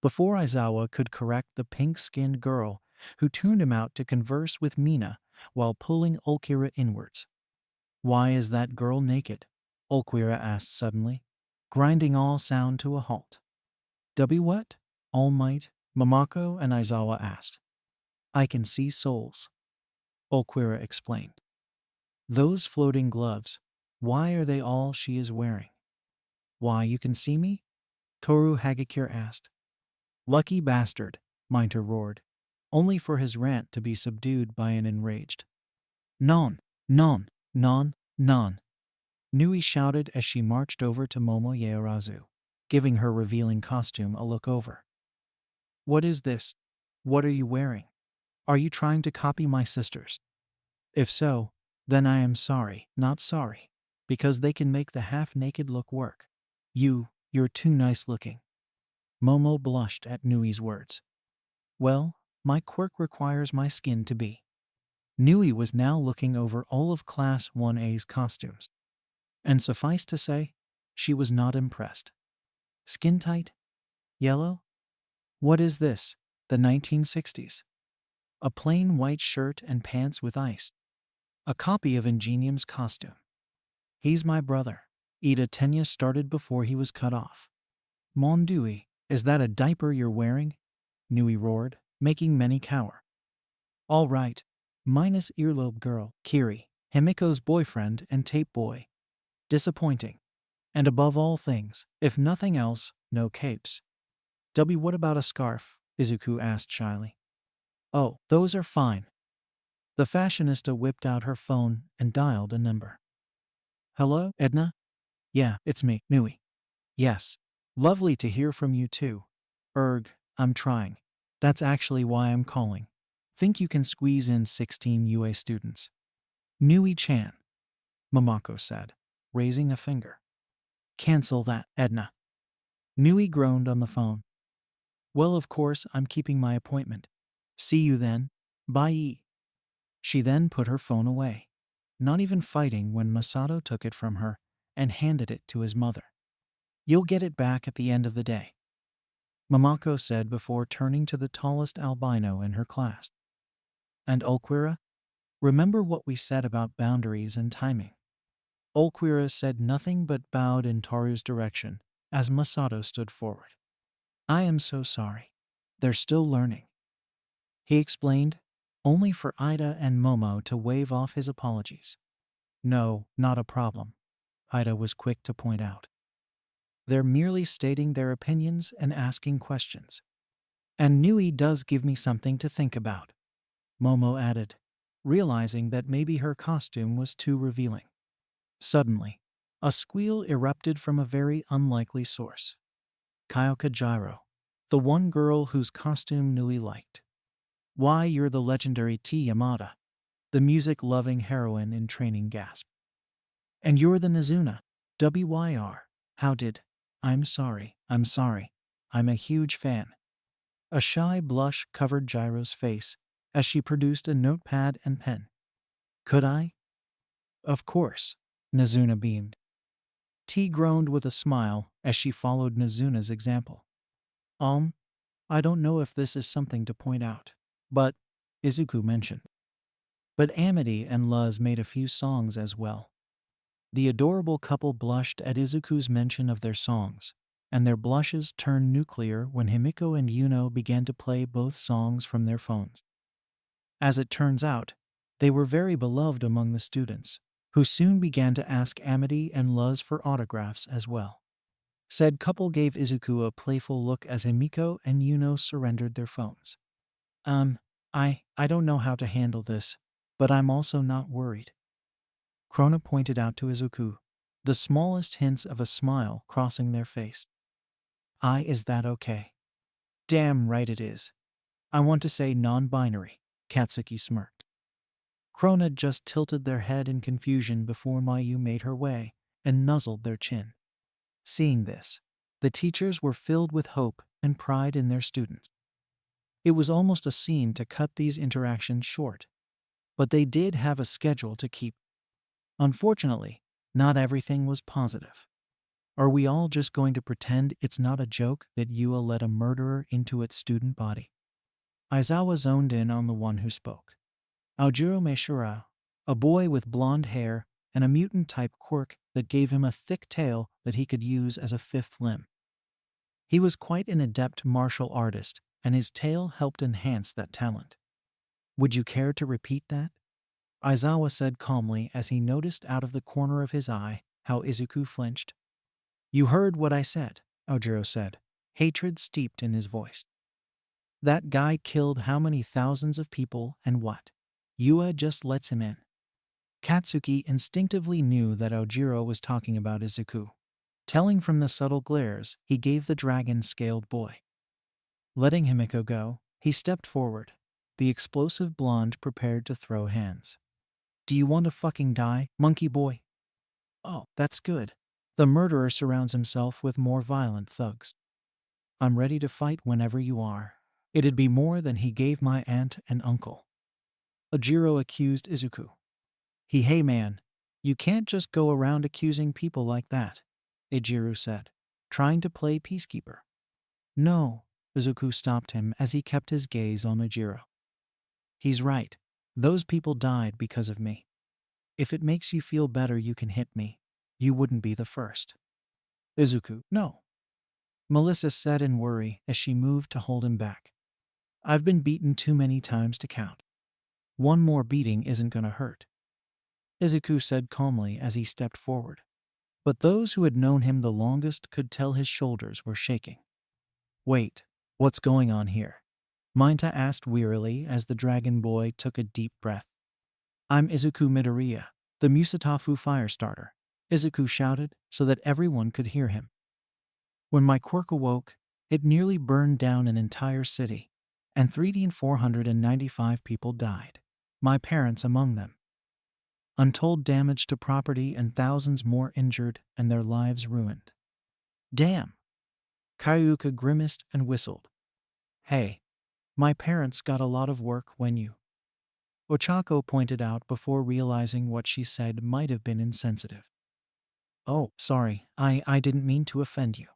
Before Aizawa could correct the pink-skinned girl who tuned him out to converse with Mina while pulling Ulquira inwards. "Why is that girl naked?" Ulquira asked suddenly, grinding all sound to a halt. What? All Might, Mamako and Aizawa asked. "I can see souls," Ulquira explained. "Those floating gloves, why are they all she is wearing?" "Why, you can see me?" Toru Hagakure asked. "Lucky bastard," Minter roared, only for his rant to be subdued by an enraged "Non, non, non, non." Nui shouted as she marched over to Momo Yaorazu, giving her revealing costume a look over. "What is this? What are you wearing? Are you trying to copy my sisters? If so, then I am sorry, not sorry, because they can make the half-naked look work. You're too nice looking." Momo blushed at Nui's words. "Well, my quirk requires my skin to be." Nui was now looking over all of Class 1A's costumes. And suffice to say, she was not impressed. Skin tight? Yellow? What is this? The 1960s? A plain white shirt and pants with ice. A copy of Ingenium's costume. "He's my brother," Ida Tenya started before he was cut off. "Mon Dieu, is that a diaper you're wearing?" Nui roared, making many cower. "All right, minus earlobe girl, Kiri, Himiko's boyfriend and tape boy. Disappointing. And above all things, if nothing else, no capes." What about a scarf?" Izuku asked shyly. "Oh, those are fine." The fashionista whipped out her phone and dialed a number. "Hello, Edna?" "Yeah, it's me, Nui." "Yes. Lovely to hear from you too." I'm trying. That's actually why I'm calling. Think you can squeeze in 16 UA students?" "Nui-chan," Mamako said, raising a finger. "Cancel that, Edna." Nui groaned on the phone. "Well, of course, I'm keeping my appointment. See you then. Bye." She then put her phone away, not even fighting when Masato took it from her and handed it to his mother. "You'll get it back at the end of the day," Mamako said before turning to the tallest albino in her class. "And Ulquira? Remember what we said about boundaries and timing?" Ulquira said nothing but bowed in Toru's direction as Masato stood forward. "I am so sorry. They're still learning," he explained, only for Ida and Momo to wave off his apologies. "No, not a problem," Ida was quick to point out. "They're merely stating their opinions and asking questions. And Nui does give me something to think about," Momo added, realizing that maybe her costume was too revealing. Suddenly, a squeal erupted from a very unlikely source. Kyoka Jiro, the one girl whose costume Nui liked. "Why, you're the legendary T. Yamada," the music-loving heroine in training gasped. "And you're the Nizuna. WYR. How did? I'm sorry. I'm a huge fan." A shy blush covered Jiro's face as she produced a notepad and pen. "Could I?" "Of course," Nizuna beamed. T groaned with a smile as she followed Nizuna's example. I don't know if this is something to point out, but," Izuku mentioned. But Amity and Luz made a few songs as well. The adorable couple blushed at Izuku's mention of their songs, and their blushes turned nuclear when Himiko and Yuno began to play both songs from their phones. As it turns out, they were very beloved among the students, who soon began to ask Amity and Luz for autographs as well. Said couple gave Izuku a playful look as Himiko and Yuno surrendered their phones. I don't know how to handle this, but I'm also not worried," Krona pointed out to Izuku, the smallest hints of a smile crossing their face. Is that okay?" "Damn right it is. I want to say non-binary," Katsuki smirked. Krona just tilted their head in confusion before Mayu made her way and nuzzled their chin. Seeing this, the teachers were filled with hope and pride in their students. It was almost a scene to cut these interactions short, but they did have a schedule to keep. Unfortunately, not everything was positive. Are we all just going to pretend it's not a joke that Yua let a murderer into its student body? Aizawa zoned in on the one who spoke. Aojiro Meishura, a boy with blonde hair and a mutant-type quirk that gave him a thick tail that he could use as a fifth limb. He was quite an adept martial artist, and his tail helped enhance that talent. Would you care to repeat that? Aizawa said calmly as he noticed out of the corner of his eye how Izuku flinched. You heard what I said, Aojiro said, hatred steeped in his voice. That guy killed how many thousands of people and what? Yua just lets him in. Katsuki instinctively knew that Aojiro was talking about Izuku. Telling from the subtle glares he gave the dragon-scaled boy. Letting Himiko go, he stepped forward, the explosive blonde prepared to throw hands. Do you want to fucking die, monkey boy? Oh, that's good. The murderer surrounds himself with more violent thugs. I'm ready to fight whenever you are. It'd be more than he gave my aunt and uncle. Aojiro accused Izuku. Hey man, you can't just go around accusing people like that, Aojiro said, trying to play peacekeeper. No, Izuku stopped him as he kept his gaze on Aojiro. He's right. Those people died because of me. If it makes you feel better you can hit me. You wouldn't be the first. Izuku, no. Melissa said in worry as she moved to hold him back. I've been beaten too many times to count. One more beating isn't gonna hurt. Izuku said calmly as he stepped forward. But those who had known him the longest could tell his shoulders were shaking. Wait, what's going on here? Mainta asked wearily as the dragon boy took a deep breath. I'm Izuku Midoriya, the Musatafu Firestarter, Izuku shouted so that everyone could hear him. When my quirk awoke, it nearly burned down an entire city, and 3,495 people died, my parents among them. Untold damage to property and thousands more injured and their lives ruined. Damn! Kayuka grimaced and whistled. Hey, my parents got a lot of work when you... Ochako pointed out before realizing what she said might have been insensitive. Oh, sorry, I didn't mean to offend you.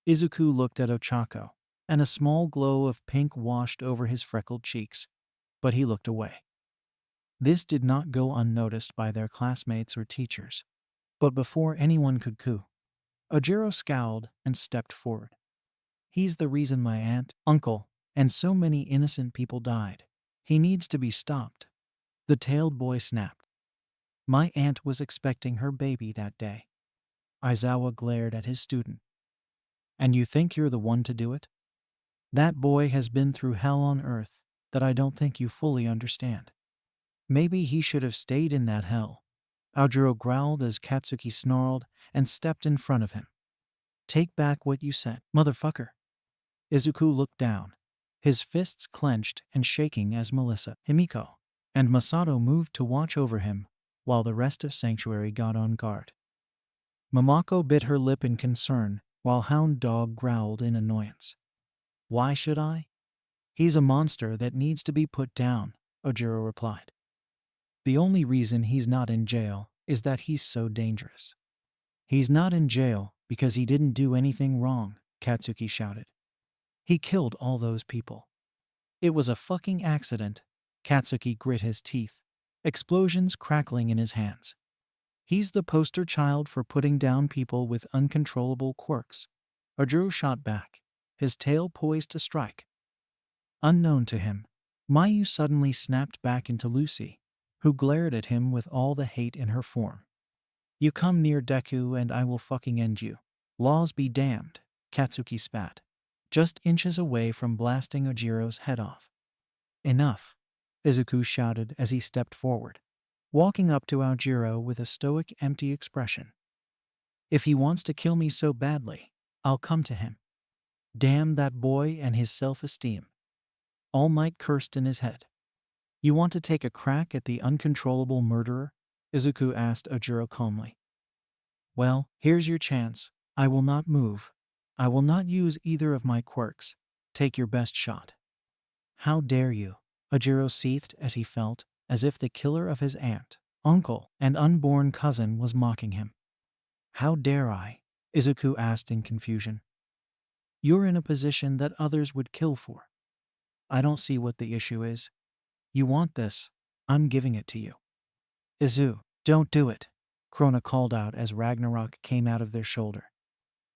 Izuku looked at Ochako, and a small glow of pink washed over his freckled cheeks, but he looked away. This did not go unnoticed by their classmates or teachers, but before anyone could coo, Aojiro scowled and stepped forward. He's the reason my aunt, uncle, and so many innocent people died. He needs to be stopped. The tailed boy snapped. My aunt was expecting her baby that day. Aizawa glared at his student. And you think you're the one to do it? That boy has been through hell on earth that I don't think you fully understand. Maybe he should have stayed in that hell. Aojiro growled as Katsuki snarled and stepped in front of him. Take back what you said, motherfucker. Izuku looked down, his fists clenched and shaking as Melissa, Himiko, and Masato moved to watch over him while the rest of Sanctuary got on guard. Momoko bit her lip in concern while Hound Dog growled in annoyance. Why should I? He's a monster that needs to be put down, Aojiro replied. The only reason he's not in jail is that he's so dangerous. He's not in jail because he didn't do anything wrong, Katsuki shouted. He killed all those people. It was a fucking accident. Katsuki grit his teeth, explosions crackling in his hands. He's the poster child for putting down people with uncontrollable quirks. Aojiro shot back, his tail poised to strike. Unknown to him, Mayu suddenly snapped back into Lucy, who glared at him with all the hate in her form. You come near Deku and I will fucking end you. Laws be damned, Katsuki spat, just inches away from blasting Ojiro's head off. Enough, Izuku shouted as he stepped forward, walking up to Aojiro with a stoic, empty expression. If he wants to kill me so badly, I'll come to him. Damn that boy and his self-esteem. All Might cursed in his head. You want to take a crack at the uncontrollable murderer? Izuku asked Aojiro calmly. Well, here's your chance. I will not move. I will not use either of my quirks. Take your best shot. How dare you? Aojiro seethed as he felt as if the killer of his aunt, uncle, and unborn cousin was mocking him. How dare I? Izuku asked in confusion. You're in a position that others would kill for. I don't see what the issue is. You want this, I'm giving it to you. Izu, don't do it, Krona called out as Ragnarok came out of their shoulder.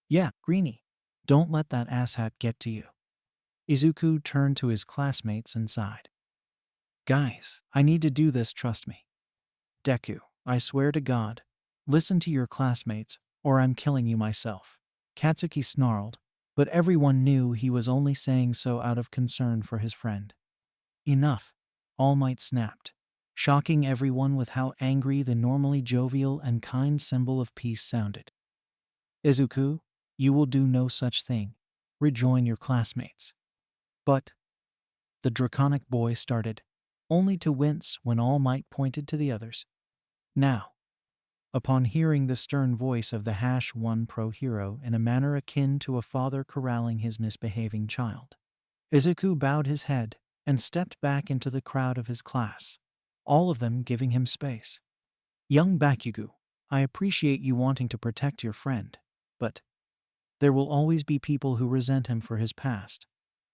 Yeah, Greenie, don't let that asshat get to you. Izuku turned to his classmates and sighed. Guys, I need to do this, trust me. Deku, I swear to God, listen to your classmates, or I'm killing you myself. Katsuki snarled, but everyone knew he was only saying so out of concern for his friend. Enough, All Might snapped, shocking everyone with how angry the normally jovial and kind symbol of peace sounded. Izuku, you will do no such thing. Rejoin your classmates. But the draconic boy started, only to wince when All Might pointed to the others. Now, upon hearing the stern voice of the #1 pro hero in a manner akin to a father corralling his misbehaving child, Izuku bowed his head and stepped back into the crowd of his class, all of them giving him space. Young Bakugo, I appreciate you wanting to protect your friend, but there will always be people who resent him for his past,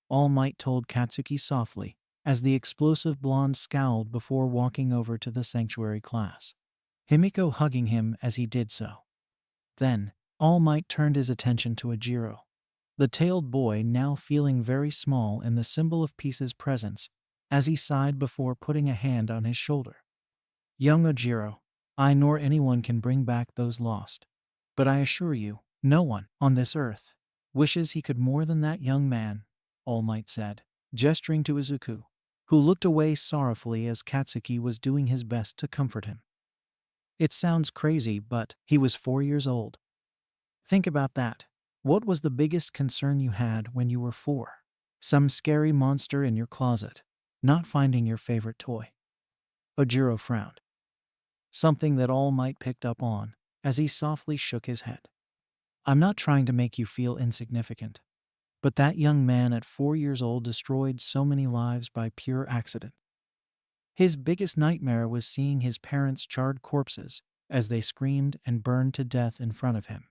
All Might told Katsuki softly, as the explosive blonde scowled before walking over to the sanctuary class, Himiko hugging him as he did so. Then, All Might turned his attention to Ojiro, the tailed boy now feeling very small in the symbol of peace's presence, as he sighed before putting a hand on his shoulder. Young Ojiro, I nor anyone can bring back those lost, but I assure you, no one on this earth wishes he could more than that young man, All Might said, gesturing to Izuku, who looked away sorrowfully as Katsuki was doing his best to comfort him. It sounds crazy, but he was 4 years old. Think about that. What was the biggest concern you had when you were 4? Some scary monster in your closet, not finding your favorite toy. Ojiro frowned. Something that All Might picked up on, as he softly shook his head. I'm not trying to make you feel insignificant, but that young man at 4 years old destroyed so many lives by pure accident. His biggest nightmare was seeing his parents' charred corpses as they screamed and burned to death in front of him,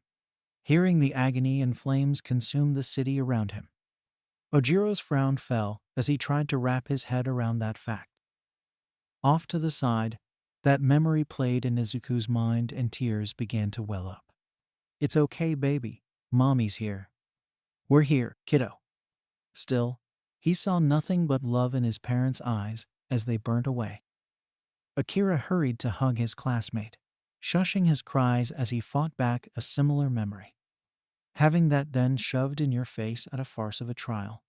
hearing the agony and flames consume the city around him. Ojiro's frown fell as he tried to wrap his head around that fact. Off to the side, that memory played in Izuku's mind and tears began to well up. It's okay, baby. Mommy's here. We're here, kiddo. Still, he saw nothing but love in his parents' eyes as they burnt away. Akira hurried to hug his classmate, shushing his cries as he fought back a similar memory. Having that then shoved in your face at a farce of a trial,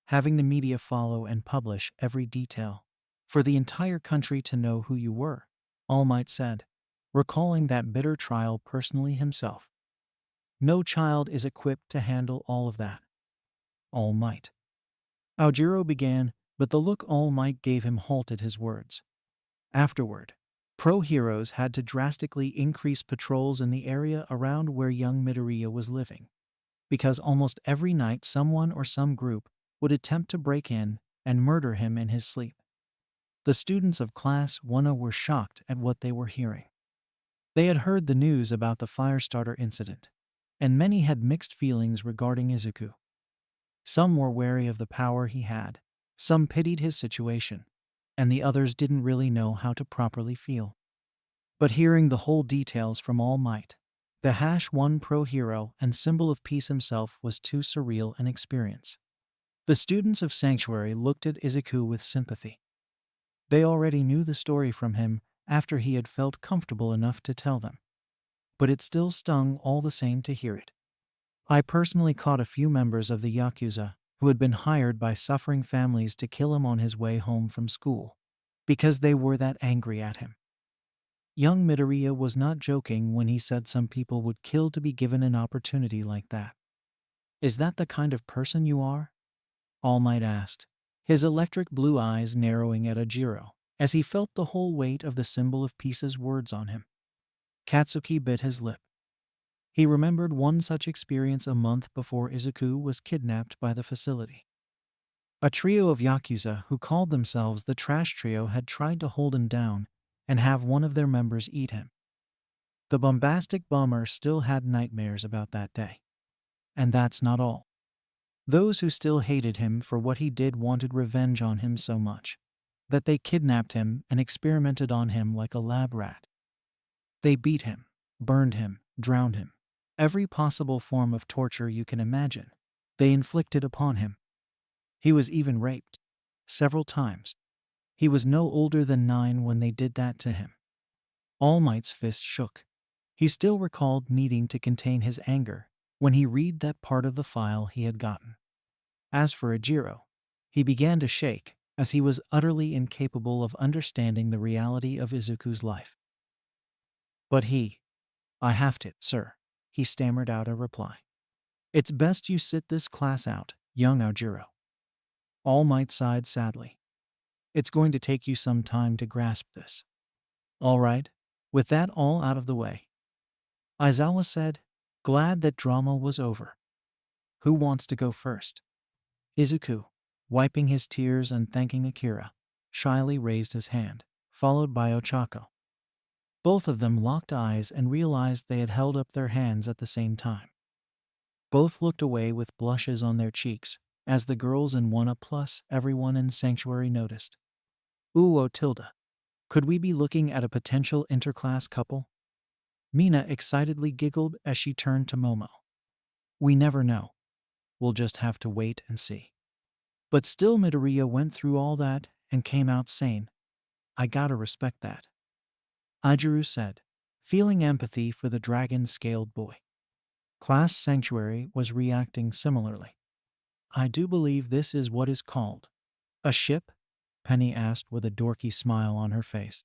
having the media follow and publish every detail, for the entire country to know who you were, All Might said, recalling that bitter trial personally himself. No child is equipped to handle all of that. All Might. Aojiro began, but the look All Might gave him halted his words. Afterward, pro heroes had to drastically increase patrols in the area around where young Midoriya was living, because almost every night someone or some group would attempt to break in and murder him in his sleep. The students of Class 1 were shocked at what they were hearing. They had heard the news about the Firestarter incident, and many had mixed feelings regarding Izuku. Some were wary of the power he had, some pitied his situation, and the others didn't really know how to properly feel. But hearing the whole details from All Might, the #1 pro hero and symbol of peace himself was too surreal an experience. The students of Sanctuary looked at Izuku with sympathy. They already knew the story from him after he had felt comfortable enough to tell them. But it still stung all the same to hear it. I personally caught a few members of the Yakuza who had been hired by suffering families to kill him on his way home from school, because they were that angry at him. Young Midoriya was not joking when he said some people would kill to be given an opportunity like that. Is that the kind of person you are? All Might asked, his electric blue eyes narrowing at Ojiro, as he felt the whole weight of the symbol of peace's words on him. Katsuki bit his lip. He remembered one such experience a month before Izuku was kidnapped by the facility. A trio of Yakuza who called themselves the Trash Trio had tried to hold him down and have one of their members eat him. The bombastic bomber still had nightmares about that day. And that's not all. Those who still hated him for what he did wanted revenge on him so much that they kidnapped him and experimented on him like a lab rat. They beat him, burned him, drowned him. Every possible form of torture you can imagine, they inflicted upon him. He was even raped. Several times. He was no older than 9 when they did that to him. All Might's fist shook. He still recalled needing to contain his anger when he read that part of the file he had gotten. As for Ijiro, he began to shake as he was utterly incapable of understanding the reality of Izuku's life. But I have to, sir, he stammered out a reply. It's best you sit this class out, young Ijiro. All Might sighed sadly. It's going to take you some time to grasp this. All right, with that all out of the way, Aizawa said, glad that drama was over. Who wants to go first? Izuku, wiping his tears and thanking Akira, shyly raised his hand, followed by Ochako. Both of them locked eyes and realized they had held up their hands at the same time. Both looked away with blushes on their cheeks, as the girls in 1+ everyone in Sanctuary noticed. Ooh, Tilda. Could we be looking at a potential interclass couple? Mina excitedly giggled as she turned to Momo. We never know. We'll just have to wait and see. But still Midoriya went through all that and came out sane. I gotta respect that. Ijiro said, feeling empathy for the dragon-scaled boy. Class Sanctuary was reacting similarly. I do believe this is what is called a ship? Penny asked with a dorky smile on her face.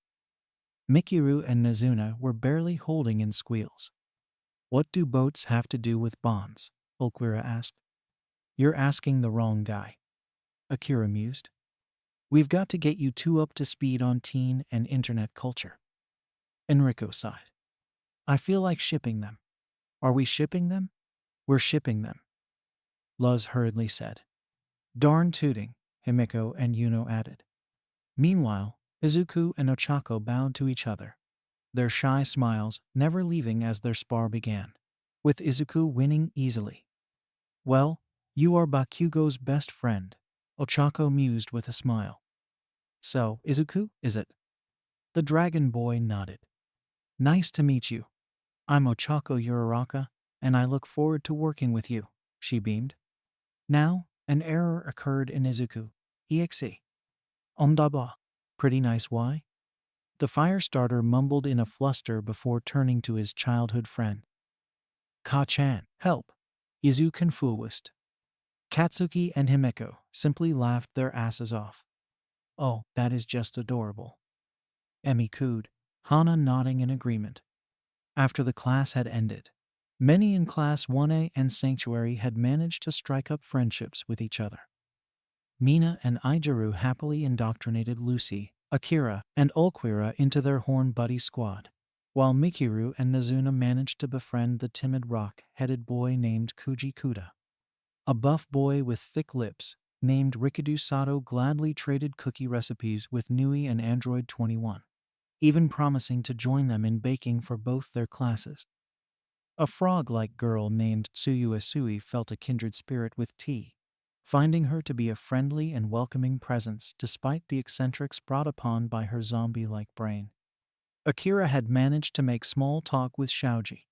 Mikiru and Nazuna were barely holding in squeals. What do boats have to do with bonds? Ulquira asked. You're asking the wrong guy. Akira mused. We've got to get you two up to speed on teen and internet culture. Enrico sighed. I feel like shipping them. Are we shipping them? We're shipping them. Luz hurriedly said. Darn tooting, Himiko and Yuno added. Meanwhile, Izuku and Ochako bowed to each other, their shy smiles never leaving as their spar began, with Izuku winning easily. Well, you are Bakugo's best friend, Ochako mused with a smile. So, Izuku, is it? The dragon boy nodded. Nice to meet you. I'm Ochako Uraraka, and I look forward to working with you, she beamed. Now, an error occurred in Izuku. EXE. Ondaba. Pretty nice, why? The fire-starter mumbled in a fluster before turning to his childhood friend. Ka-chan, help. Izu confuwist. Katsuki and Himeko simply laughed their asses off. Oh, that is just adorable. Emi cooed, Hana nodding in agreement. After the class had ended, many in Class 1A and Sanctuary had managed to strike up friendships with each other. Mina and Ijiro happily indoctrinated Lucy, Akira, and Ulquira into their horn buddy squad, while Mikiru and Nazuna managed to befriend the timid rock-headed boy named Kuji Kuda. A buff boy with thick lips, named Rikadu Sato gladly traded cookie recipes with Nui and Android 21, even promising to join them in baking for both their classes. A frog-like girl named Tsuyu Asui felt a kindred spirit with T, finding her to be a friendly and welcoming presence despite the eccentrics brought upon by her zombie-like brain. Akira had managed to make small talk with Shaoji.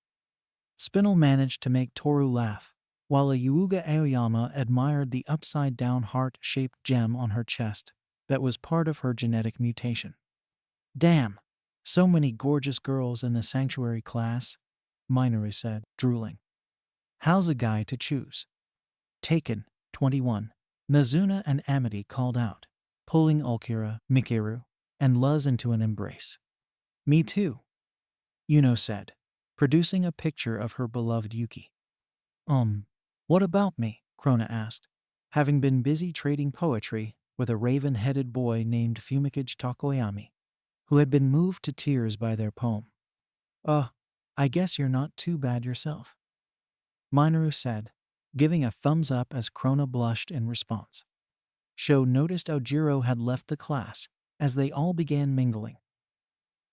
Spinel managed to make Toru laugh, while a Yuuga Aoyama admired the upside-down heart-shaped gem on her chest that was part of her genetic mutation. Damn, so many gorgeous girls in the Sanctuary class, Minoru said, drooling. How's a guy to choose? Taken, 21. Nazuna and Amity called out, pulling Ulquira, Mikiru, and Luz into an embrace. Me too, Yuno said, producing a picture of her beloved Yuki. What about me? Krona asked, having been busy trading poetry with a raven-headed boy named Fumikage Takoyami, who had been moved to tears by their poem. I guess you're not too bad yourself, Minoru said, giving a thumbs up as Krona blushed in response. Sho noticed Ojiro had left the class as they all began mingling.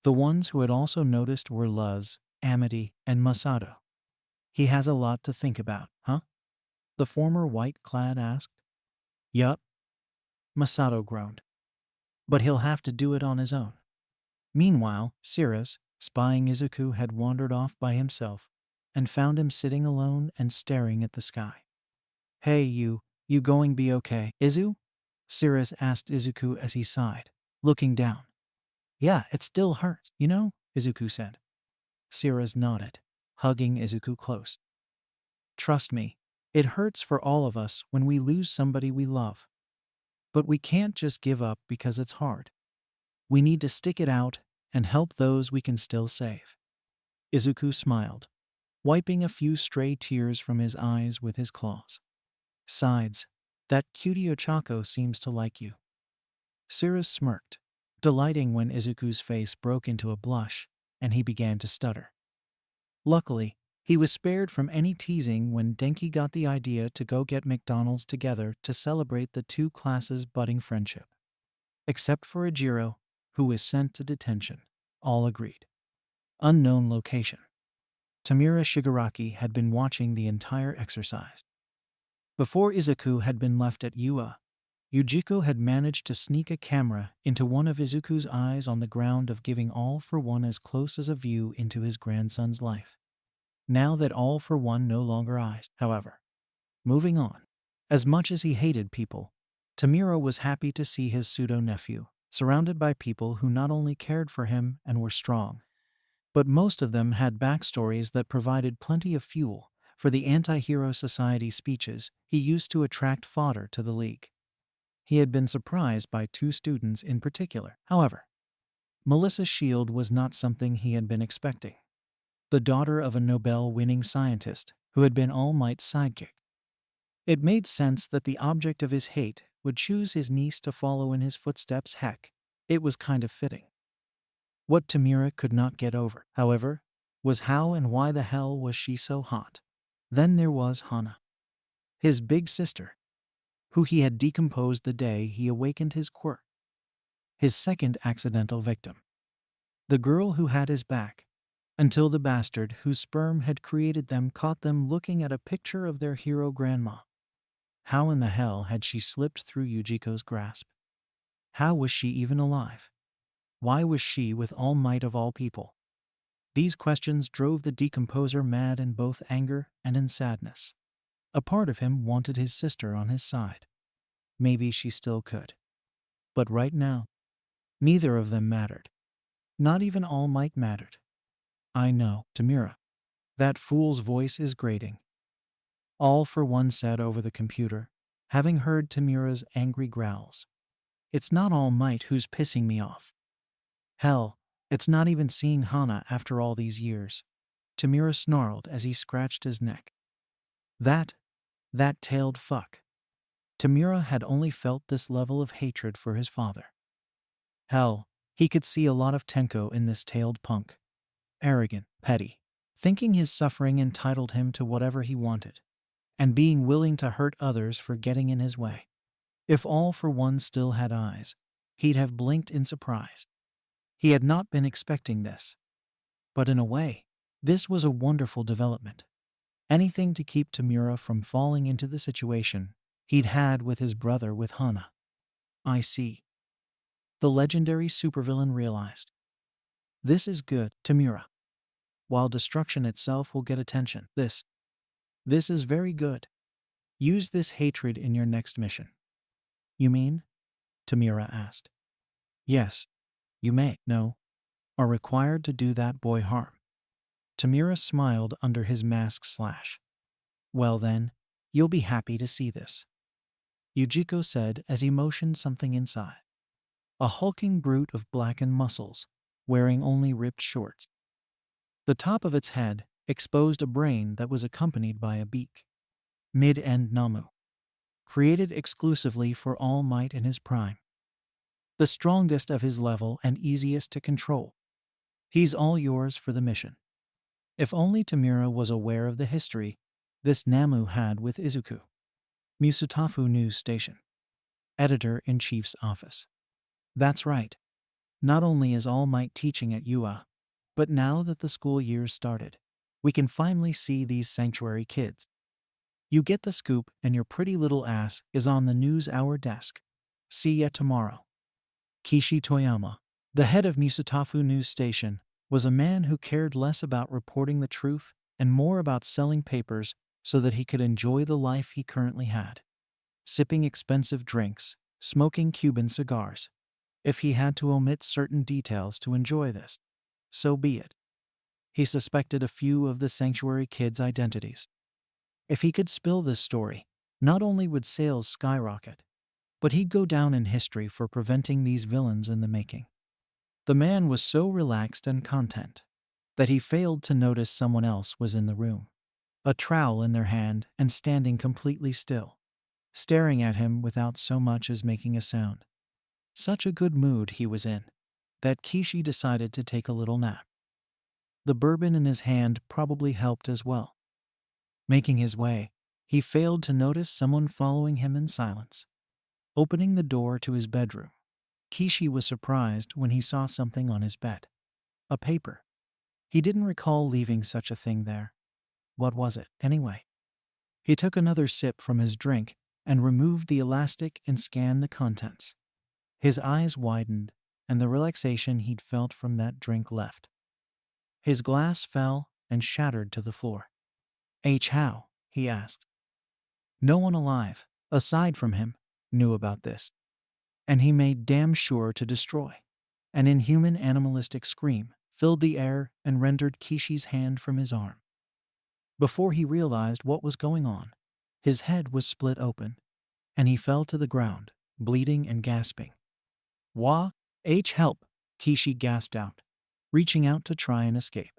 The ones who had also noticed were Luz, Amity, and Masato. He has a lot to think about, huh? The former white-clad asked. Yup, Masato groaned. But he'll have to do it on his own. Meanwhile, Cirrus, spying Izuku, had wandered off by himself and found him sitting alone and staring at the sky. Hey you going be okay, Izu? Cirrus asked Izuku as he sighed, looking down. Yeah, it still hurts, you know, Izuku said. Cirrus nodded, hugging Izuku close. Trust me, it hurts for all of us when we lose somebody we love. But we can't just give up because it's hard. We need to stick it out and help those we can still save. Izuku smiled, wiping a few stray tears from his eyes with his claws. Sides, that cutie Ochako seems to like you. Cirrus smirked, delighting when Izuku's face broke into a blush and he began to stutter. Luckily, he was spared from any teasing when Denki got the idea to go get McDonald's together to celebrate the two classes' budding friendship. Except for Ejiro, who was sent to detention, all agreed. Unknown location. Tamura Shigaraki had been watching the entire exercise. Before Izuku had been left at Ua, Yujiko had managed to sneak a camera into one of Izuku's eyes on the ground of giving All for One as close as a view into his grandson's life. Now that All for One no longer eyes, however. Moving on. As much as he hated people, Tamura was happy to see his pseudo-nephew, surrounded by people who not only cared for him and were strong, but most of them had backstories that provided plenty of fuel for the anti-hero society speeches he used to attract fodder to the league. He had been surprised by two students in particular, however. Melissa Shield was not something he had been expecting. The daughter of a Nobel-winning scientist who had been All Might's sidekick. It made sense that the object of his hate would choose his niece to follow in his footsteps. Heck, it was kind of fitting. What Tamura could not get over, however, was how and why the hell was she so hot. Then there was Hana, his big sister, who he had decomposed the day he awakened his quirk. His second accidental victim. The girl who had his back, until the bastard whose sperm had created them caught them looking at a picture of their hero grandma. How in the hell had she slipped through Yujiko's grasp? How was she even alive? Why was she with All Might of all people? These questions drove the decomposer mad in both anger and in sadness. A part of him wanted his sister on his side. Maybe she still could. But right now, neither of them mattered. Not even All Might mattered. I know, Tamura. That fool's voice is grating. All for One said over the computer, having heard Tamura's angry growls. It's not All Might who's pissing me off. Hell, it's not even seeing Hana after all these years. Tamura snarled as he scratched his neck. That tailed fuck. Tamura had only felt this level of hatred for his father. Hell, he could see a lot of Tenko in this tailed punk. Arrogant, petty, thinking his suffering entitled him to whatever he wanted, and being willing to hurt others for getting in his way. If All for One still had eyes, he'd have blinked in surprise. He had not been expecting this. But in a way, this was a wonderful development. Anything to keep Tamura from falling into the situation he'd had with his brother with Hana. I see. The legendary supervillain realized. This is good, Tamura. While destruction itself will get attention, this is very good. Use this hatred in your next mission. You mean? Tamura asked. Yes, you may, no, are required to do that boy harm. Tamura smiled under his mask slash. Well then, you'll be happy to see this. Yujiko said as he motioned something inside. A hulking brute of blackened muscles, wearing only ripped shorts. The top of its head exposed a brain that was accompanied by a beak. Mid-end Namu. Created exclusively for All Might in his prime. The strongest of his level and easiest to control. He's all yours for the mission. If only Tamura was aware of the history this Namu had with Izuku. Musutafu News Station. Editor-in-Chief's Office. That's right. Not only is All Might teaching at UA, But now that the school year's started, we can finally see these sanctuary kids. You get the scoop and your pretty little ass is on the news hour desk. See ya tomorrow. Kishi Toyama, the head of Musutafu News Station, was a man who cared less about reporting the truth and more about selling papers so that he could enjoy the life he currently had. Sipping expensive drinks, smoking Cuban cigars. If he had to omit certain details to enjoy this, so be it. He suspected a few of the sanctuary kids' identities. If he could spill this story, not only would sales skyrocket, but he'd go down in history for preventing these villains in the making. The man was so relaxed and content that he failed to notice someone else was in the room, a trowel in their hand and standing completely still, staring at him without so much as making a sound. Such a good mood he was in that Kishi decided to take a little nap. The bourbon in his hand probably helped as well. Making his way, he failed to notice someone following him in silence. Opening the door to his bedroom, Kishi was surprised when he saw something on his bed. A paper. He didn't recall leaving such a thing there. What was it, anyway? He took another sip from his drink and removed the elastic and scanned the contents. His eyes widened, and the relaxation he'd felt from that drink left. His glass fell and shattered to the floor. How? He asked. No one alive, aside from him, knew about this. And he made damn sure to destroy. An inhuman animalistic scream filled the air and rendered Kishi's hand from his arm. Before he realized what was going on, his head was split open, and he fell to the ground, bleeding and gasping. Help, Kishi gasped out, reaching out to try and escape.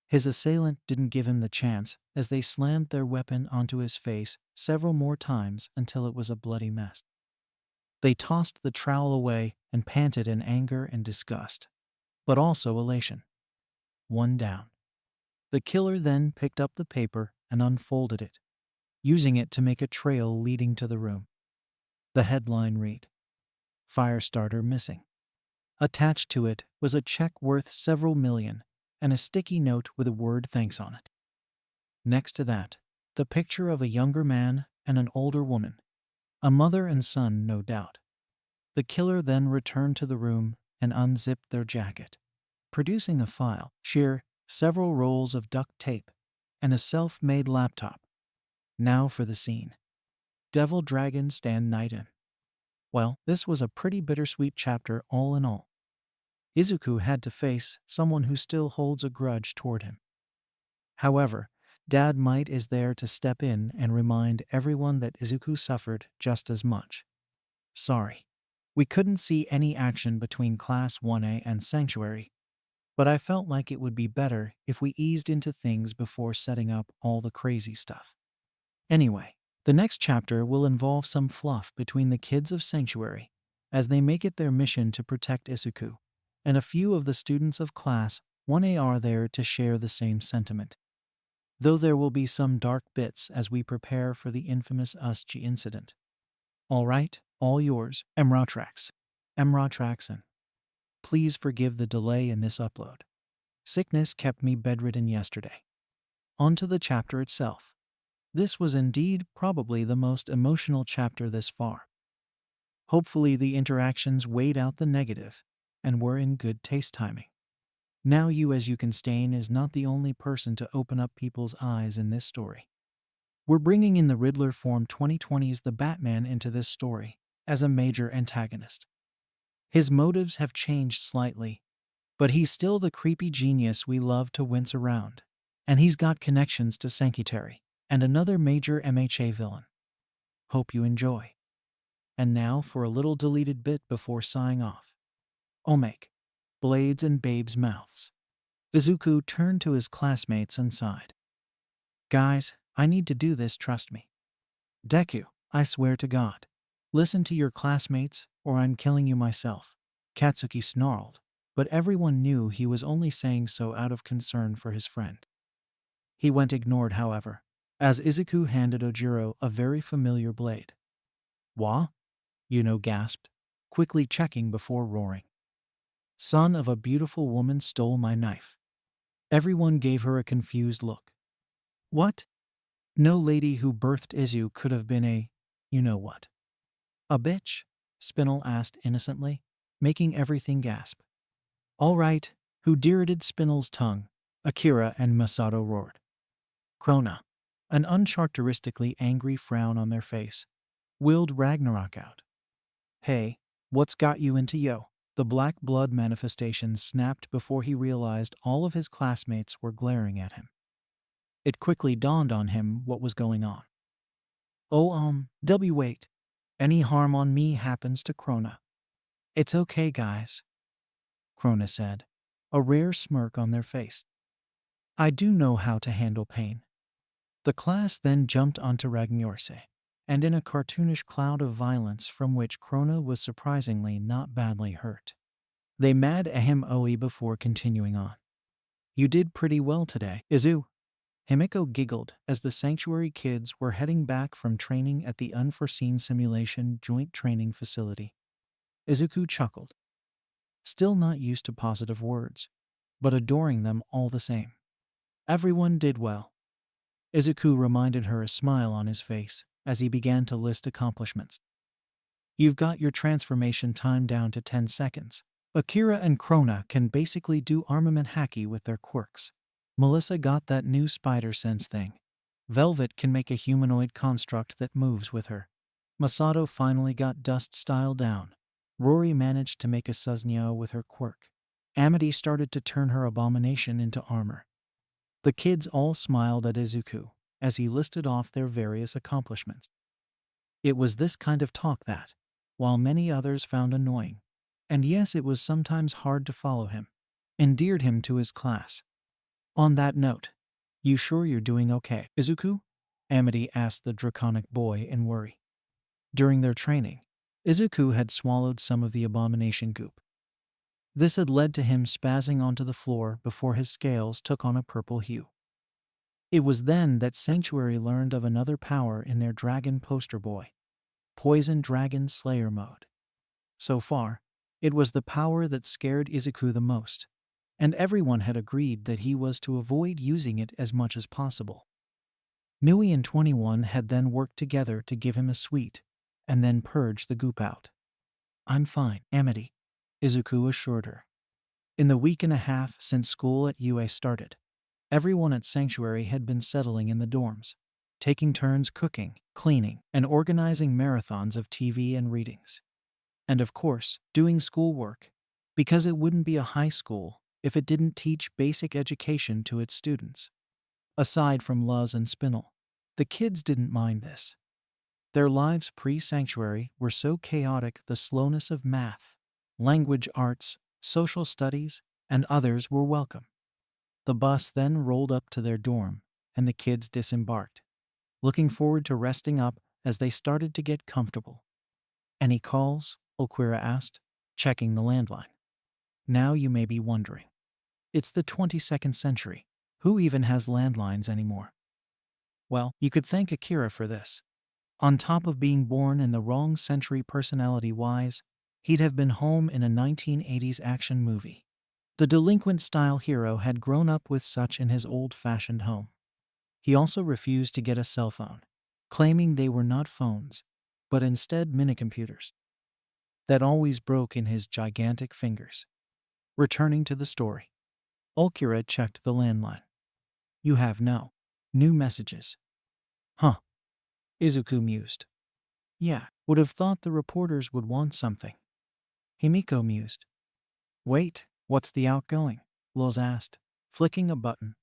His assailant didn't give him the chance as they slammed their weapon onto his face several more times until it was a bloody mess. They tossed the trowel away and panted in anger and disgust, but also elation. One down. The killer then picked up the paper and unfolded it, using it to make a trail leading to the room. The headline read, "Firestarter Missing." Attached to it was a check worth several million and a sticky note with the word thanks on it. Next to that, the picture of a younger man and an older woman, a mother and son, no doubt. The killer then returned to the room and unzipped their jacket, producing a file, several rolls of duct tape, and a self-made laptop. Now for the scene. Devil Dragon Stand Night In. Well, this was a pretty bittersweet chapter all in all. Izuku had to face someone who still holds a grudge toward him. However, Dad Might is there to step in and remind everyone that Izuku suffered just as much. Sorry, we couldn't see any action between Class 1A and Sanctuary, but I felt like it would be better if we eased into things before setting up all the crazy stuff. Anyway, the next chapter will involve some fluff between the kids of Sanctuary as they make it their mission to protect Izuku, and a few of the students of Class 1A are there to share the same sentiment. Though there will be some dark bits as we prepare for the infamous Uschi incident. Alright, all yours, Mrotrax. Mrotraxen. Please forgive the delay in this upload. Sickness kept me bedridden yesterday. On to the chapter itself. This was indeed probably the most emotional chapter this far. Hopefully the interactions weighed out the negative and were in good taste timing. Now you as you can stain is not the only person to open up people's eyes in this story. We're bringing in the Riddler form 2020's The Batman into this story as a major antagonist. His motives have changed slightly, but he's still the creepy genius we love to wince around, and he's got connections to Sanctuary and another major MHA villain. Hope you enjoy. And now for a little deleted bit before signing off. Omake. Blades in babes' mouths. Izuku turned to his classmates and sighed. Guys, I need to do this, trust me. Deku, I swear to God. Listen to your classmates, or I'm killing you myself. Katsuki snarled, but everyone knew he was only saying so out of concern for his friend. He went ignored, however, as Izuku handed Ojiro a very familiar blade. Wha? Yuno gasped, quickly checking before roaring. Son of a beautiful woman stole my knife. Everyone gave her a confused look. What? No lady who birthed Izu could have been a, you know what? A bitch? Spinel asked innocently, making everything gasp. All right, who derided Spinel's tongue? Akira and Masato roared. Krona, an uncharacteristically angry frown on their face, willed Ragnarok out. Hey, what's got you into yo? The black blood manifestation snapped before he realized all of his classmates were glaring at him. It quickly dawned on him what was going on. Oh, wait. Any harm on me happens to Krona. It's okay, guys, Krona said, a rare smirk on their face. I do know how to handle pain. The class then jumped onto Ragnarse, and in a cartoonish cloud of violence from which Krona was surprisingly not badly hurt. They mad ahem oe before continuing on. You did pretty well today, Izu. Himiko giggled as the sanctuary kids were heading back from training at the unforeseen simulation joint training facility. Izuku chuckled, still not used to positive words, but adoring them all the same. Everyone did well. Izuku reminded her, a smile on his face as he began to list accomplishments. You've got your transformation time down to 10 seconds. Akira and Krona can basically do armament hacky with their quirks. Melissa got that new spider sense thing. Velvet can make a humanoid construct that moves with her. Masato finally got dust style down. Rory managed to make a Suznyo with her quirk. Amity started to turn her abomination into armor. The kids all smiled at Izuku as he listed off their various accomplishments. It was this kind of talk that, while many others found annoying, and yes, it was sometimes hard to follow him, endeared him to his class. On that note, you sure you're doing okay, Izuku? Amity asked the draconic boy in worry. During their training, Izuku had swallowed some of the abomination goop. This had led to him spazzing onto the floor before his scales took on a purple hue. It was then that Sanctuary learned of another power in their dragon poster boy, Poison Dragon Slayer mode. So far, it was the power that scared Izuku the most, and everyone had agreed that he was to avoid using it as much as possible. Nui and 21 had then worked together to give him a sweet, and then purge the goop out. I'm fine, Amity, Izuku assured her. In the week and a half since school at UA started, everyone at Sanctuary had been settling in the dorms, taking turns cooking, cleaning, and organizing marathons of TV and readings. And of course, doing schoolwork, because it wouldn't be a high school if it didn't teach basic education to its students. Aside from Luz and Spinel, the kids didn't mind this. Their lives pre-Sanctuary were so chaotic, the slowness of math, language arts, social studies, and others were welcome. The bus then rolled up to their dorm, and the kids disembarked, looking forward to resting up as they started to get comfortable. Any calls? Ulquira asked, checking the landline. Now you may be wondering. It's the 22nd century. Who even has landlines anymore? Well, you could thank Akira for this. On top of being born in the wrong century personality-wise, he'd have been home in a 1980s action movie. The delinquent-style hero had grown up with such in his old-fashioned home. He also refused to get a cell phone, claiming they were not phones, but instead minicomputers that always broke in his gigantic fingers. Returning to the story, Ulquira checked the landline. You have no new messages. Huh. Izuku mused. Yeah, would have thought the reporters would want something. Himiko mused. Wait, what's the outgoing? Luz asked, flicking a button.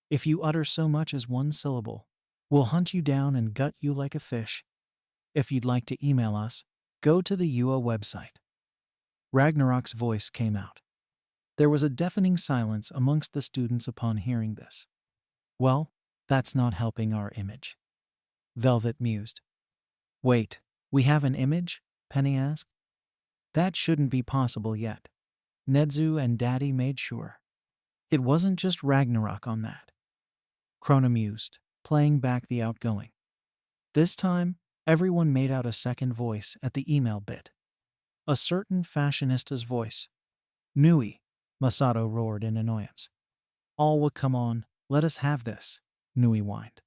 If you utter so much as one syllable, we'll hunt you down and gut you like a fish. If you'd like to email us, go to the UA website. Ragnarok's voice came out. There was a deafening silence amongst the students upon hearing this. Well, that's not helping our image, Velvet mused. Wait, we have an image? Penny asked. That shouldn't be possible yet. Nedzu and Daddy made sure. It wasn't just Ragnarok on that. Krona mused, playing back the outgoing. This time, everyone made out a second voice at the email bit. A certain fashionista's voice. Nui, Masato roared in annoyance. Well, come on, let us have this, Nui whined.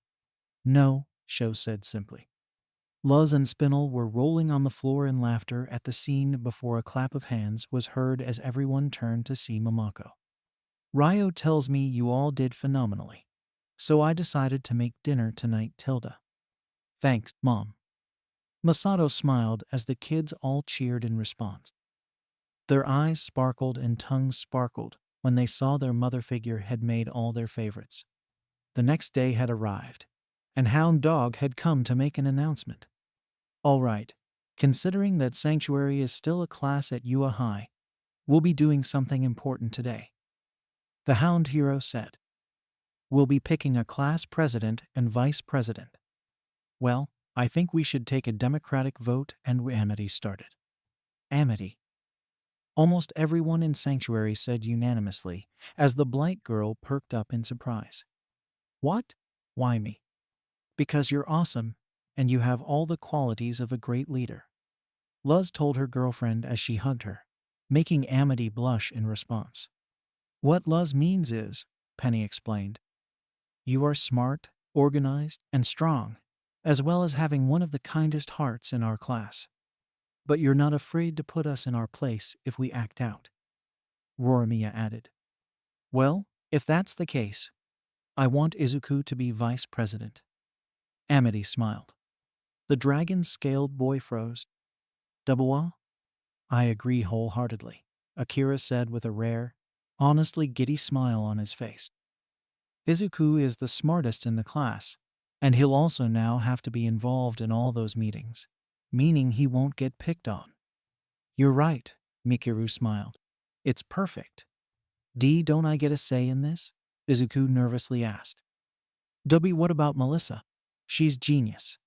No, Sho said simply. Luz and Spinel were rolling on the floor in laughter at the scene before a clap of hands was heard as everyone turned to see Momoko. Ryo tells me you all did phenomenally, so I decided to make dinner tonight, Tilda. Thanks, Mom. Masato smiled as the kids all cheered in response. Their eyes sparkled and tongues sparkled when they saw their mother figure had made all their favorites. The next day had arrived, and Hound Dog had come to make an announcement. All right, considering that Sanctuary is still a class at UA High, we'll be doing something important today. The Hound Hero said. We'll be picking a class president and vice president. Well, I think we should take a democratic vote, and Amity started. Amity. Almost everyone in Sanctuary said unanimously, as the Blight girl perked up in surprise. What? Why me? Because you're awesome, and you have all the qualities of a great leader. Luz told her girlfriend as she hugged her, making Amity blush in response. What Luz means is, Penny explained, you are smart, organized, and strong, as well as having one of the kindest hearts in our class. But you're not afraid to put us in our place if we act out. Rorimiya added. Well, if that's the case, I want Izuku to be vice president. Amity smiled. The dragon-scaled boy froze. Double? I agree wholeheartedly, Akira said with a rare, honestly giddy smile on his face. Izuku is the smartest in the class, and he'll also now have to be involved in all those meetings, meaning he won't get picked on. You're right, Mikiru smiled. It's perfect. Don't I get a say in this? Izuku nervously asked. What about Melissa? She's genius.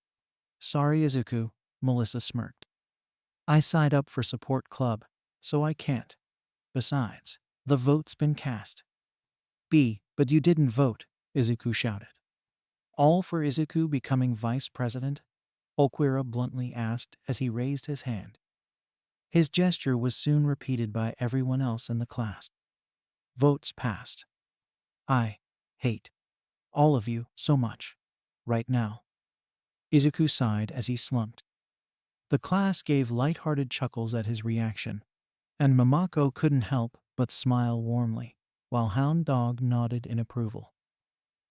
Sorry, Izuku, Melissa smirked. I signed up for support club, so I can't. Besides, the vote's been cast. But you didn't vote, Izuku shouted. All for Izuku becoming vice president? Okura bluntly asked as he raised his hand. His gesture was soon repeated by everyone else in the class. Votes passed. I hate all of you so much. Right now. Izuku sighed as he slumped. The class gave light-hearted chuckles at his reaction, and Momoko couldn't help but smile warmly, while Hound Dog nodded in approval.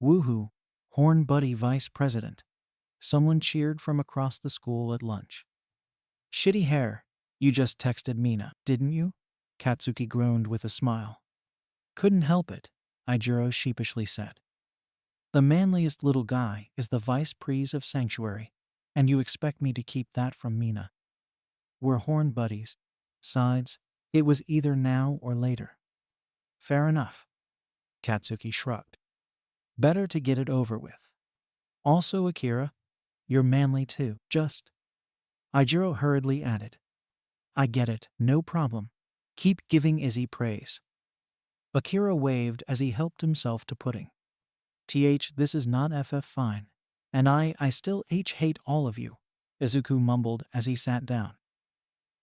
Woohoo, Horn Buddy Vice President. Someone cheered from across the school at lunch. Shitty hair, you just texted Mina, didn't you? Katsuki groaned with a smile. Couldn't help it, Ijiro sheepishly said. The manliest little guy is the vice pres of Sanctuary, and you expect me to keep that from Mina. We're horn buddies. Besides, it was either now or later. Fair enough. Katsuki shrugged. Better to get it over with. Also, Akira, you're manly too, just. Ijiro hurriedly added. I get it, no problem. Keep giving Izzy praise. Akira waved as he helped himself to pudding. This is not FF fine. And I still hate all of you, Izuku mumbled as he sat down.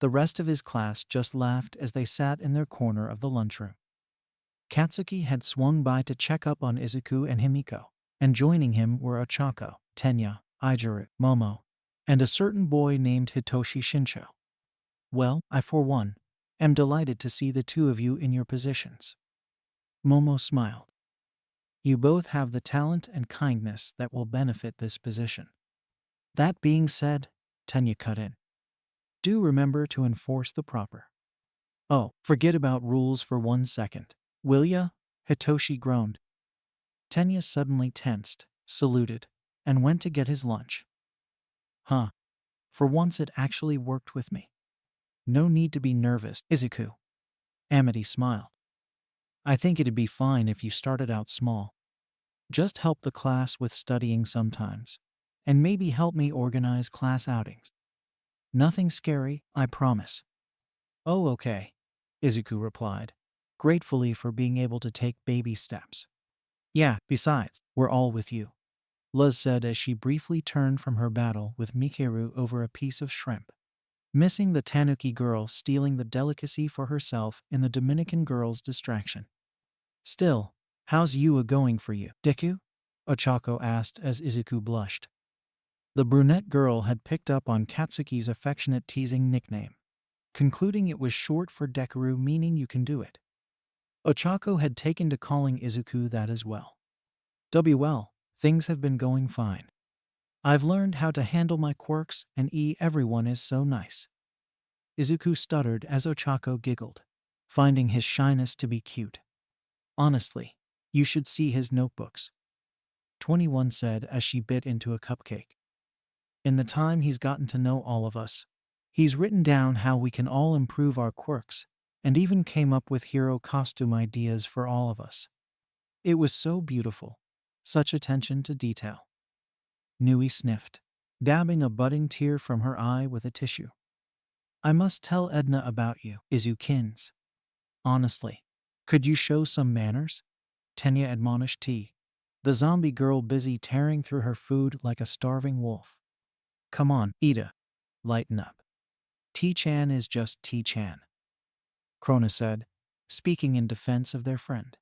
The rest of his class just laughed as they sat in their corner of the lunchroom. Katsuki had swung by to check up on Izuku and Himiko, and joining him were Ochako, Tenya, Ijiro, Momo, and a certain boy named Hitoshi Shincho. Well, I for one, am delighted to see the two of you in your positions. Momo smiled. You both have the talent and kindness that will benefit this position. That being said, Tenya cut in. Do remember to enforce the proper. Oh, forget about rules for 1 second, will ya? Hitoshi groaned. Tenya suddenly tensed, saluted, and went to get his lunch. Huh. For once it actually worked with me. No need to be nervous, Izuku. Amity smiled. I think it'd be fine if you started out small. Just help the class with studying sometimes, and maybe help me organize class outings. Nothing scary, I promise. Oh, okay, Izuku replied, gratefully for being able to take baby steps. Yeah, besides, we're all with you, Luz said as she briefly turned from her battle with Mikiru over a piece of shrimp, missing the Tanuki girl stealing the delicacy for herself in the Dominican girl's distraction. Still, How's Yua going for you, Deku? Ochako asked as Izuku blushed. The brunette girl had picked up on Katsuki's affectionate teasing nickname, concluding it was short for Deku, meaning you can do it. Ochako had taken to calling Izuku that as well. Well, things have been going fine. I've learned how to handle my quirks, and everyone is so nice. Izuku stuttered as Ochako giggled, finding his shyness to be cute. Honestly, you should see his notebooks, 21 said as she bit into a cupcake. In the time he's gotten to know all of us, he's written down how we can all improve our quirks, and even came up with hero costume ideas for all of us. It was so beautiful, such attention to detail. Nui sniffed, dabbing a budding tear from her eye with a tissue. I must tell Edna about you, Izukins. Honestly, could you show some manners? Tenya admonished T, the zombie girl busy tearing through her food like a starving wolf. Come on, Ida. Lighten up. T-chan is just T-chan, Krona said, speaking in defense of their friend.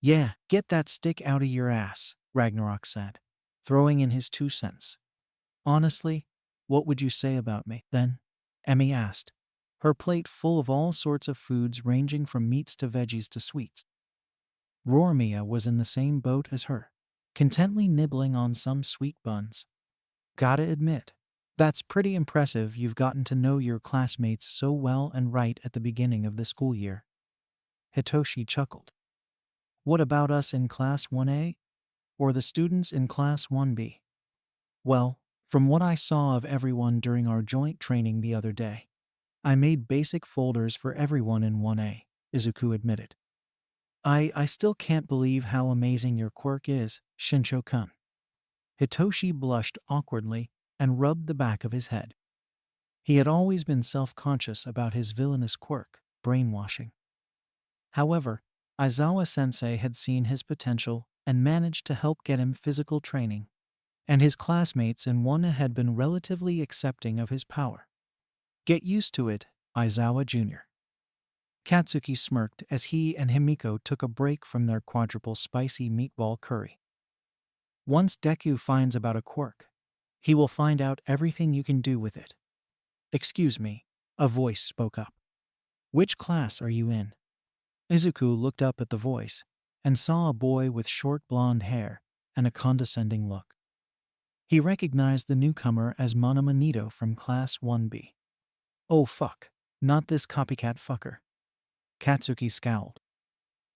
Yeah, get that stick out of your ass, Ragnarok said, throwing in his 2 cents. Honestly, what would you say about me, then? Emmy asked, her plate full of all sorts of foods ranging from meats to veggies to sweets. Rormia was in the same boat as her, contently nibbling on some sweet buns. Gotta admit, that's pretty impressive you've gotten to know your classmates so well and right at the beginning of the school year. Hitoshi chuckled. What about us in Class 1A? Or the students in Class 1B? Well, from what I saw of everyone during our joint training the other day, I made basic folders for everyone in 1A, Izuku admitted. I still can't believe how amazing your quirk is, Shinsho-kun. Hitoshi blushed awkwardly and rubbed the back of his head. He had always been self-conscious about his villainous quirk, brainwashing. However, Aizawa-sensei had seen his potential and managed to help get him physical training, and his classmates in 1A had been relatively accepting of his power. Get used to it, Aizawa Jr. Katsuki smirked as he and Himiko took a break from their quadruple spicy meatball curry. Once Deku finds about a quirk, he will find out everything you can do with it. Excuse me, a voice spoke up. Which class are you in? Izuku looked up at the voice and saw a boy with short blonde hair and a condescending look. He recognized the newcomer as Monoma Nito from Class 1B. Oh fuck, not this copycat fucker. Katsuki scowled.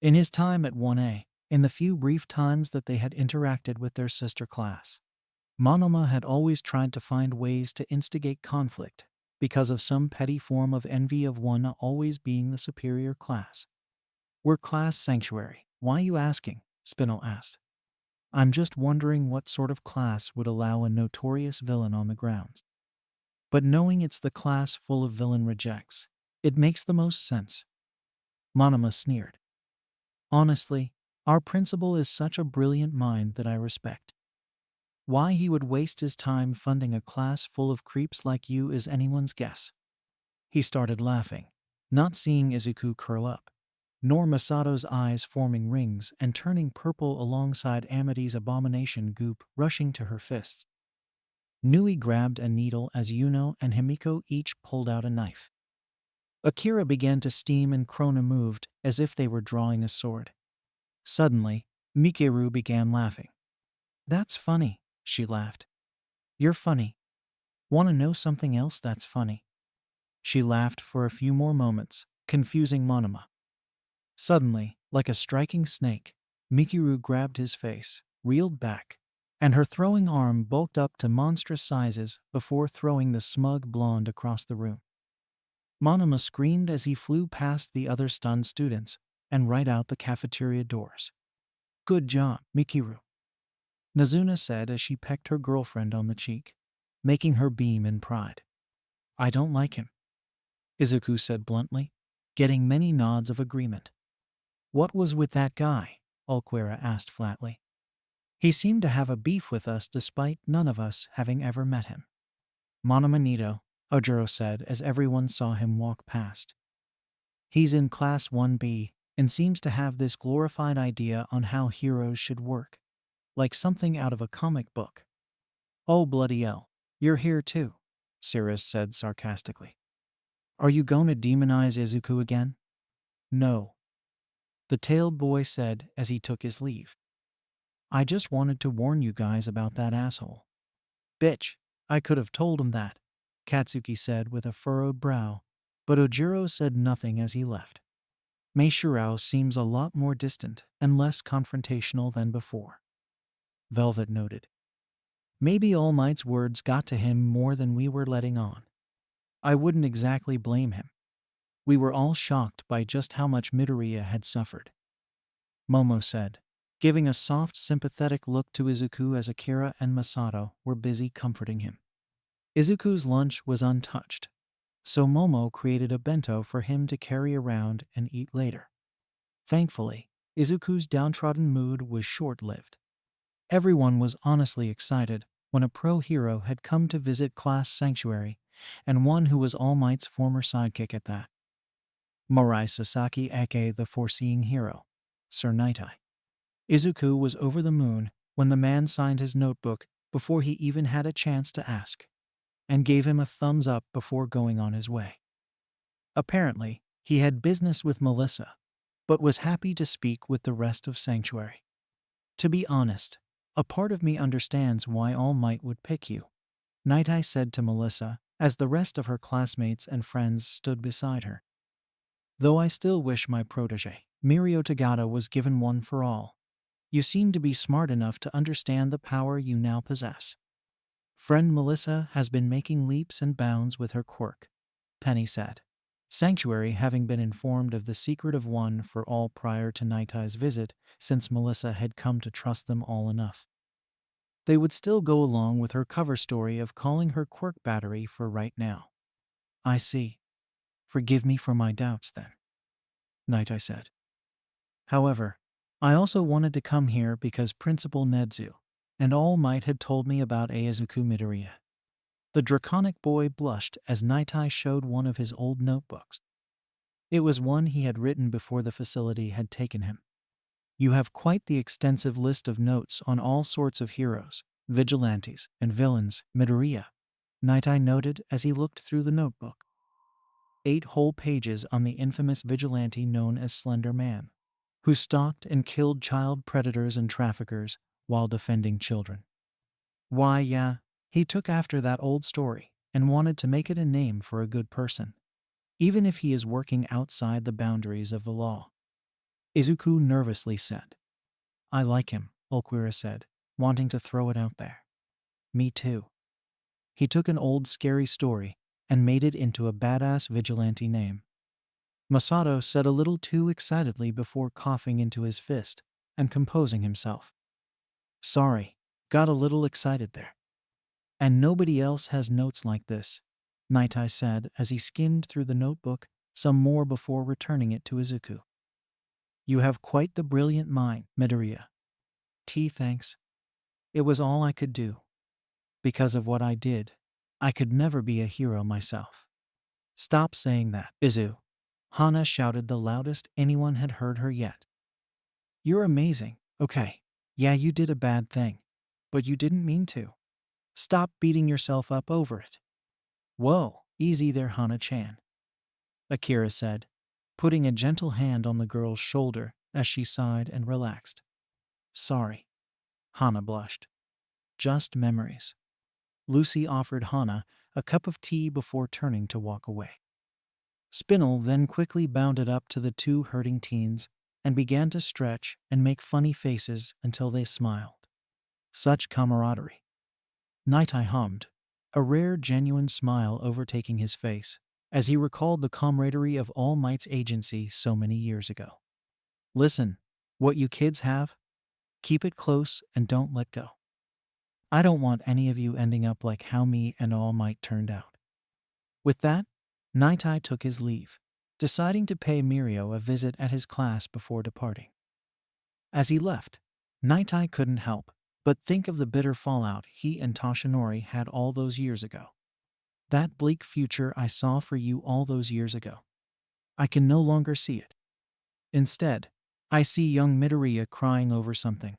In his time at 1A, in the few brief times that they had interacted with their sister class, Monoma had always tried to find ways to instigate conflict because of some petty form of envy of one always being the superior class. We're class sanctuary, why you asking? Spinel asked. I'm just wondering what sort of class would allow a notorious villain on the grounds. But knowing it's the class full of villain rejects, it makes the most sense. Monoma sneered. Honestly, our principal is such a brilliant mind that I respect. Why he would waste his time funding a class full of creeps like you is anyone's guess. He started laughing, not seeing Izuku curl up, nor Masato's eyes forming rings and turning purple alongside Amity's abomination goop rushing to her fists. Nui grabbed a needle as Yuno and Himiko each pulled out a knife. Akira began to steam and Krona moved as if they were drawing a sword. Suddenly, Mikeru began laughing. That's funny, she laughed. You're funny. Want to know something else that's funny? She laughed for a few more moments, confusing Monoma. Suddenly, like a striking snake, Mikeru grabbed his face, reeled back, and her throwing arm bulked up to monstrous sizes before throwing the smug blonde across the room. Monoma screamed as he flew past the other stunned students and right out the cafeteria doors. Good job, Mikeru, Nazuna said as she pecked her girlfriend on the cheek, making her beam in pride. I don't like him, Izuku said bluntly, getting many nods of agreement. What was with that guy? Ulquera asked flatly. He seemed to have a beef with us despite none of us having ever met him. Monoma Nito, Ojuro said as everyone saw him walk past. He's in Class 1B, and seems to have this glorified idea on how heroes should work, like something out of a comic book. Oh bloody hell, you're here too, Cirrus said sarcastically. Are you going to demonize Izuku again? No, the tailed boy said as he took his leave. I just wanted to warn you guys about that asshole. Bitch, I could have told him that, Katsuki said with a furrowed brow, but Ojiro said nothing as he left. Meishirao seems a lot more distant and less confrontational than before, Velvet noted. Maybe All Might's words got to him more than we were letting on. I wouldn't exactly blame him. We were all shocked by just how much Midoriya had suffered, Momo said, giving a soft, sympathetic look to Izuku as Akira and Masato were busy comforting him. Izuku's lunch was untouched, so Momo created a bento for him to carry around and eat later. Thankfully, Izuku's downtrodden mood was short-lived. Everyone was honestly excited when a pro-hero had come to visit Class Sanctuary, and one who was All Might's former sidekick at that. Morai Sasaki aka the foreseeing hero, Sir Nightai. Izuku was over the moon when the man signed his notebook before he even had a chance to ask, and gave him a thumbs up before going on his way. Apparently, he had business with Melissa, but was happy to speak with the rest of Sanctuary. To be honest, a part of me understands why All Might would pick you, Nightai said to Melissa as the rest of her classmates and friends stood beside her. Though I still wish my protege, Mirio Tagata, was given one for all. You seem to be smart enough to understand the power you now possess. Friend Melissa has been making leaps and bounds with her quirk, Penny said. Sanctuary having been informed of the secret of one for all prior to Nightai's visit, since Melissa had come to trust them all enough. They would still go along with her cover story of calling her quirk battery for right now. I see. Forgive me for my doubts then, Nightai said. However, I also wanted to come here because Principal Nedzu and All Might had told me about Izuku Midoriya. The draconic boy blushed as Nightai showed one of his old notebooks. It was one he had written before the facility had taken him. You have quite the extensive list of notes on all sorts of heroes, vigilantes, and villains, Midoriya, Nightai noted as he looked through the notebook. 8 whole pages on the infamous vigilante known as Slender Man, who stalked and killed child predators and traffickers while defending children. Why, yeah, he took after that old story and wanted to make it a name for a good person, even if he is working outside the boundaries of the law. Izuku nervously said. I like him, Ulquira said, wanting to throw it out there. Me too. He took an old scary story and made it into a badass vigilante name. Masato said a little too excitedly before coughing into his fist and composing himself. Sorry, got a little excited there. And nobody else has notes like this, Nightai said as he skimmed through the notebook some more before returning it to Izuku. You have quite the brilliant mind, Midoriya. Thanks. It was all I could do. Because of what I did, I could never be a hero myself. Stop saying that, Izu. Hana shouted the loudest anyone had heard her yet. You're amazing, okay. Yeah, you did a bad thing, but you didn't mean to. Stop beating yourself up over it. Whoa, easy there, Hana-chan, Akira said, putting a gentle hand on the girl's shoulder as she sighed and relaxed. Sorry. Hana blushed. Just memories. Lucy offered Hana a cup of tea before turning to walk away. Spinel then quickly bounded up to the 2 hurting teens and began to stretch and make funny faces until they smiled. Such camaraderie. Nightai hummed, a rare genuine smile overtaking his face as he recalled the camaraderie of All Might's agency so many years ago. Listen, what you kids have? Keep it close and don't let go. I don't want any of you ending up like how me and All Might turned out. With that, Nightai took his leave, deciding to pay Mirio a visit at his class before departing. As he left, Nightai couldn't help but think of the bitter fallout he and Toshinori had all those years ago. That bleak future I saw for you all those years ago. I can no longer see it. Instead, I see young Midoriya crying over something.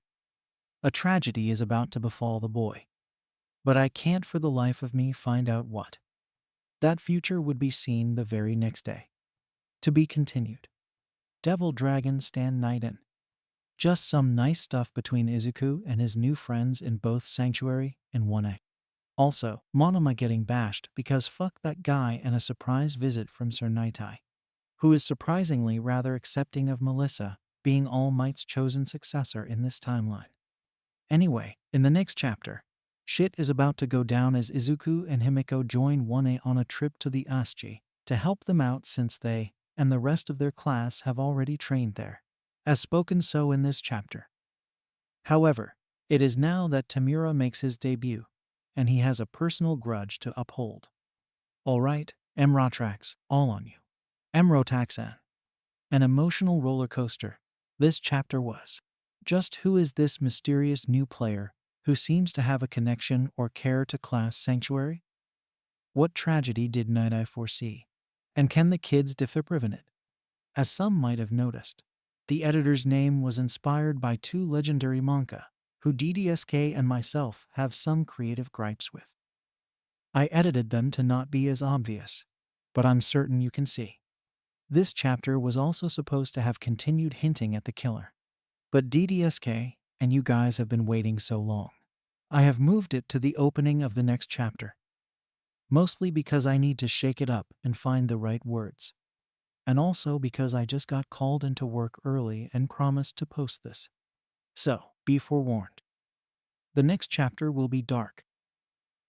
A tragedy is about to befall the boy. But I can't for the life of me find out what. That future would be seen the very next day. To be continued. Devil Dragon Stand Night In. Just some nice stuff between Izuku and his new friends in both Sanctuary and 1A. Also, Monoma getting bashed because fuck that guy and a surprise visit from Sir Nightai, who is surprisingly rather accepting of Melissa being All Might's chosen successor in this timeline. Anyway, in the next chapter, shit is about to go down as Izuku and Himiko join 1A on a trip to the Asji to help them out since they and the rest of their class have already trained there, as spoken so in this chapter. However, it is now that Tamura makes his debut, and he has a personal grudge to uphold. Alright, Mrotrax, all on you. Mrotrax an emotional roller coaster. This chapter was. Just who is this mysterious new player who seems to have a connection or care to class Sanctuary? What tragedy did Night Eye foresee? And can the kids prevent it? As some might have noticed, the editor's name was inspired by two legendary manga, who DDSK and myself have some creative gripes with. I edited them to not be as obvious, but I'm certain you can see. This chapter was also supposed to have continued hinting at the killer. But DDSK and you guys have been waiting so long. I have moved it to the opening of the next chapter. Mostly because I need to shake it up and find the right words. And also because I just got called into work early and promised to post this. So, be forewarned. The next chapter will be dark.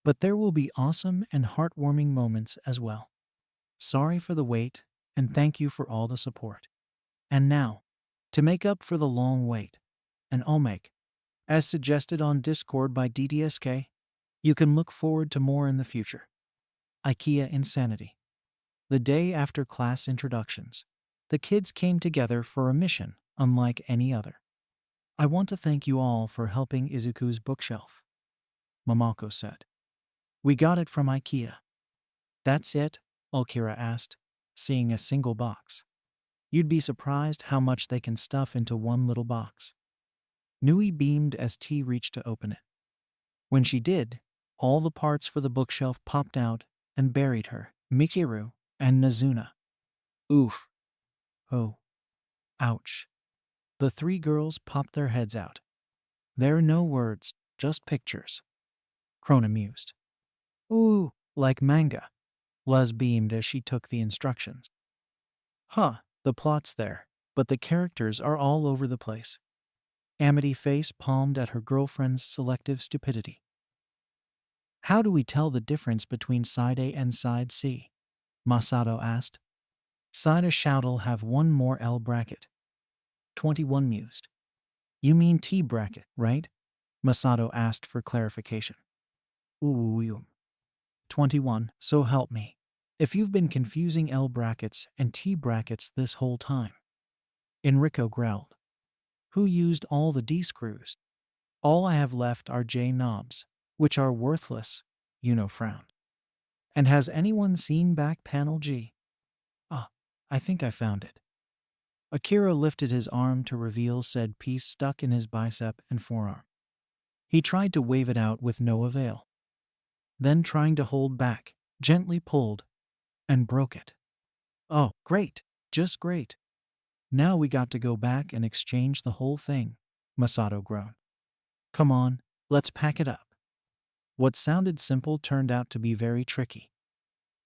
But there will be awesome and heartwarming moments as well. Sorry for the wait, and thank you for all the support. And now, to make up for the long wait, and I'll make, as suggested on Discord by DDSK, you can look forward to more in the future. IKEA Insanity. The day after class introductions, the kids came together for a mission unlike any other. I want to thank you all for helping Izuku's bookshelf, Momoko said. We got it from IKEA. That's it? Alkira asked, seeing a single box. You'd be surprised how much they can stuff into one little box. Nui beamed as T reached to open it. When she did, all the parts for the bookshelf popped out and buried her, Mikiru, and Nazuna. Oof. Oh. Ouch. The three girls popped their heads out. There are no words, just pictures. Krona mused. Ooh, like manga. Les beamed as she took the instructions. Huh, the plot's there, but the characters are all over the place. Amity face palmed at her girlfriend's selective stupidity. How do we tell the difference between side A and side C? Masato asked. Side A should'll have one more L bracket. 21 mused. You mean T bracket, right? Masato asked for clarification. Ooh. 21, so help me. If you've been confusing L brackets and T brackets this whole time. Enrico growled. Who used all the D screws? All I have left are J knobs, which are worthless, frowned. And has anyone seen back panel G? Ah, I think I found it. Akira lifted his arm to reveal said piece stuck in his bicep and forearm. He tried to wave it out with no avail. Then trying to hold back, gently pulled, and broke it. Oh, great, just great. Now we got to go back and exchange the whole thing, Masato groaned. Come on, let's pack it up. What sounded simple turned out to be very tricky.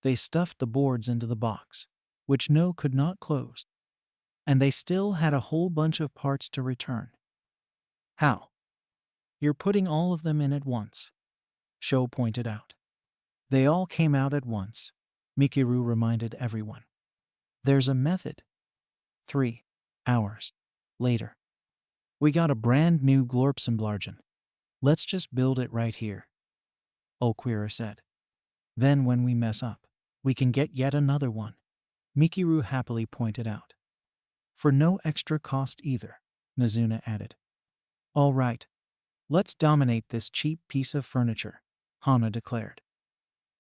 They stuffed the boards into the box, which No could not close. And they still had a whole bunch of parts to return. How? You're putting all of them in at once, Sho pointed out. They all came out at once, Mikiru reminded everyone. There's a method. 3 hours later. We got a brand new Glorpsemblargen. Let's just build it right here, Okwira said. Then when we mess up, we can get yet another one, Mikiru happily pointed out. For no extra cost either, Nazuna added. All right, let's dominate this cheap piece of furniture, Hana declared.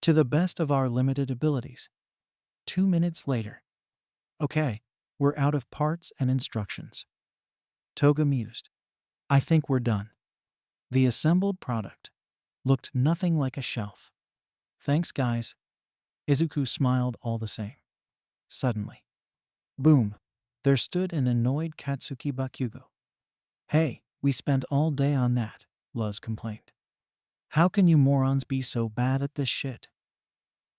To the best of our limited abilities. 2 minutes later. Okay, We're out of parts and instructions. Toga mused. I think we're done. The assembled product looked nothing like a shelf. Thanks, guys. Izuku smiled all the same. Suddenly, boom, there stood an annoyed Katsuki Bakugo. Hey, we spent all day on that, Luz complained. How can you morons be so bad at this shit?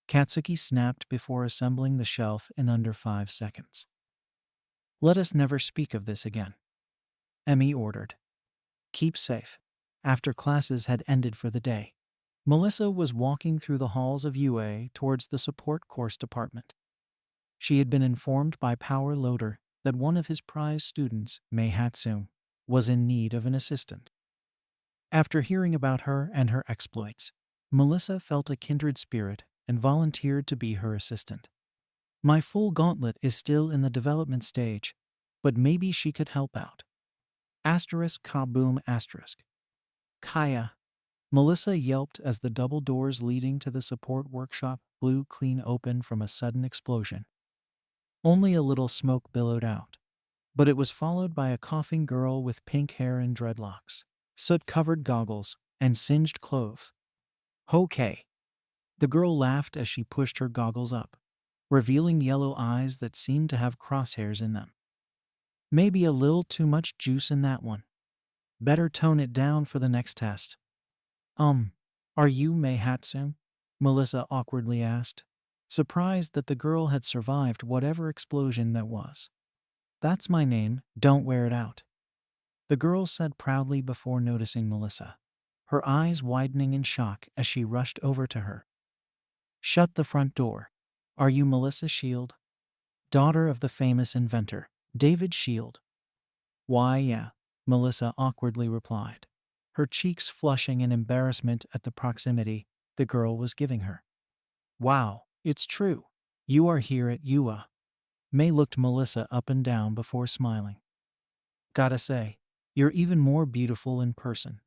Katsuki snapped before assembling the shelf in under 5 seconds. Let us never speak of this again. Emmy ordered. Keep safe. After classes had ended for the day, Melissa was walking through the halls of UA towards the support course department. She had been informed by Power Loader that one of his prize students, Mei Hatsune, was in need of an assistant. After hearing about her and her exploits, Melissa felt a kindred spirit and volunteered to be her assistant. My full gauntlet is still in the development stage, but maybe she could help out. Asterisk kaboom asterisk. Kaya. Melissa yelped as the double doors leading to the support workshop blew clean open from a sudden explosion. Only a little smoke billowed out, but it was followed by a coughing girl with pink hair and dreadlocks, soot-covered goggles, and singed clothes. Okay. The girl laughed as she pushed her goggles up, revealing yellow eyes that seemed to have crosshairs in them. Maybe a little too much juice in that one. Better tone it down for the next test. Are you Mei Hatsune? Melissa awkwardly asked, surprised that the girl had survived whatever explosion that was. That's my name, don't wear it out. The girl said proudly before noticing Melissa, her eyes widening in shock as she rushed over to her. Shut the front door. Are you Melissa Shield? Daughter of the famous inventor, David Shield. Why, yeah, Melissa awkwardly replied, her cheeks flushing in embarrassment at the proximity the girl was giving her. Wow, it's true. You are here at UA. Mei looked Melissa up and down before smiling. Gotta say, you're even more beautiful in person.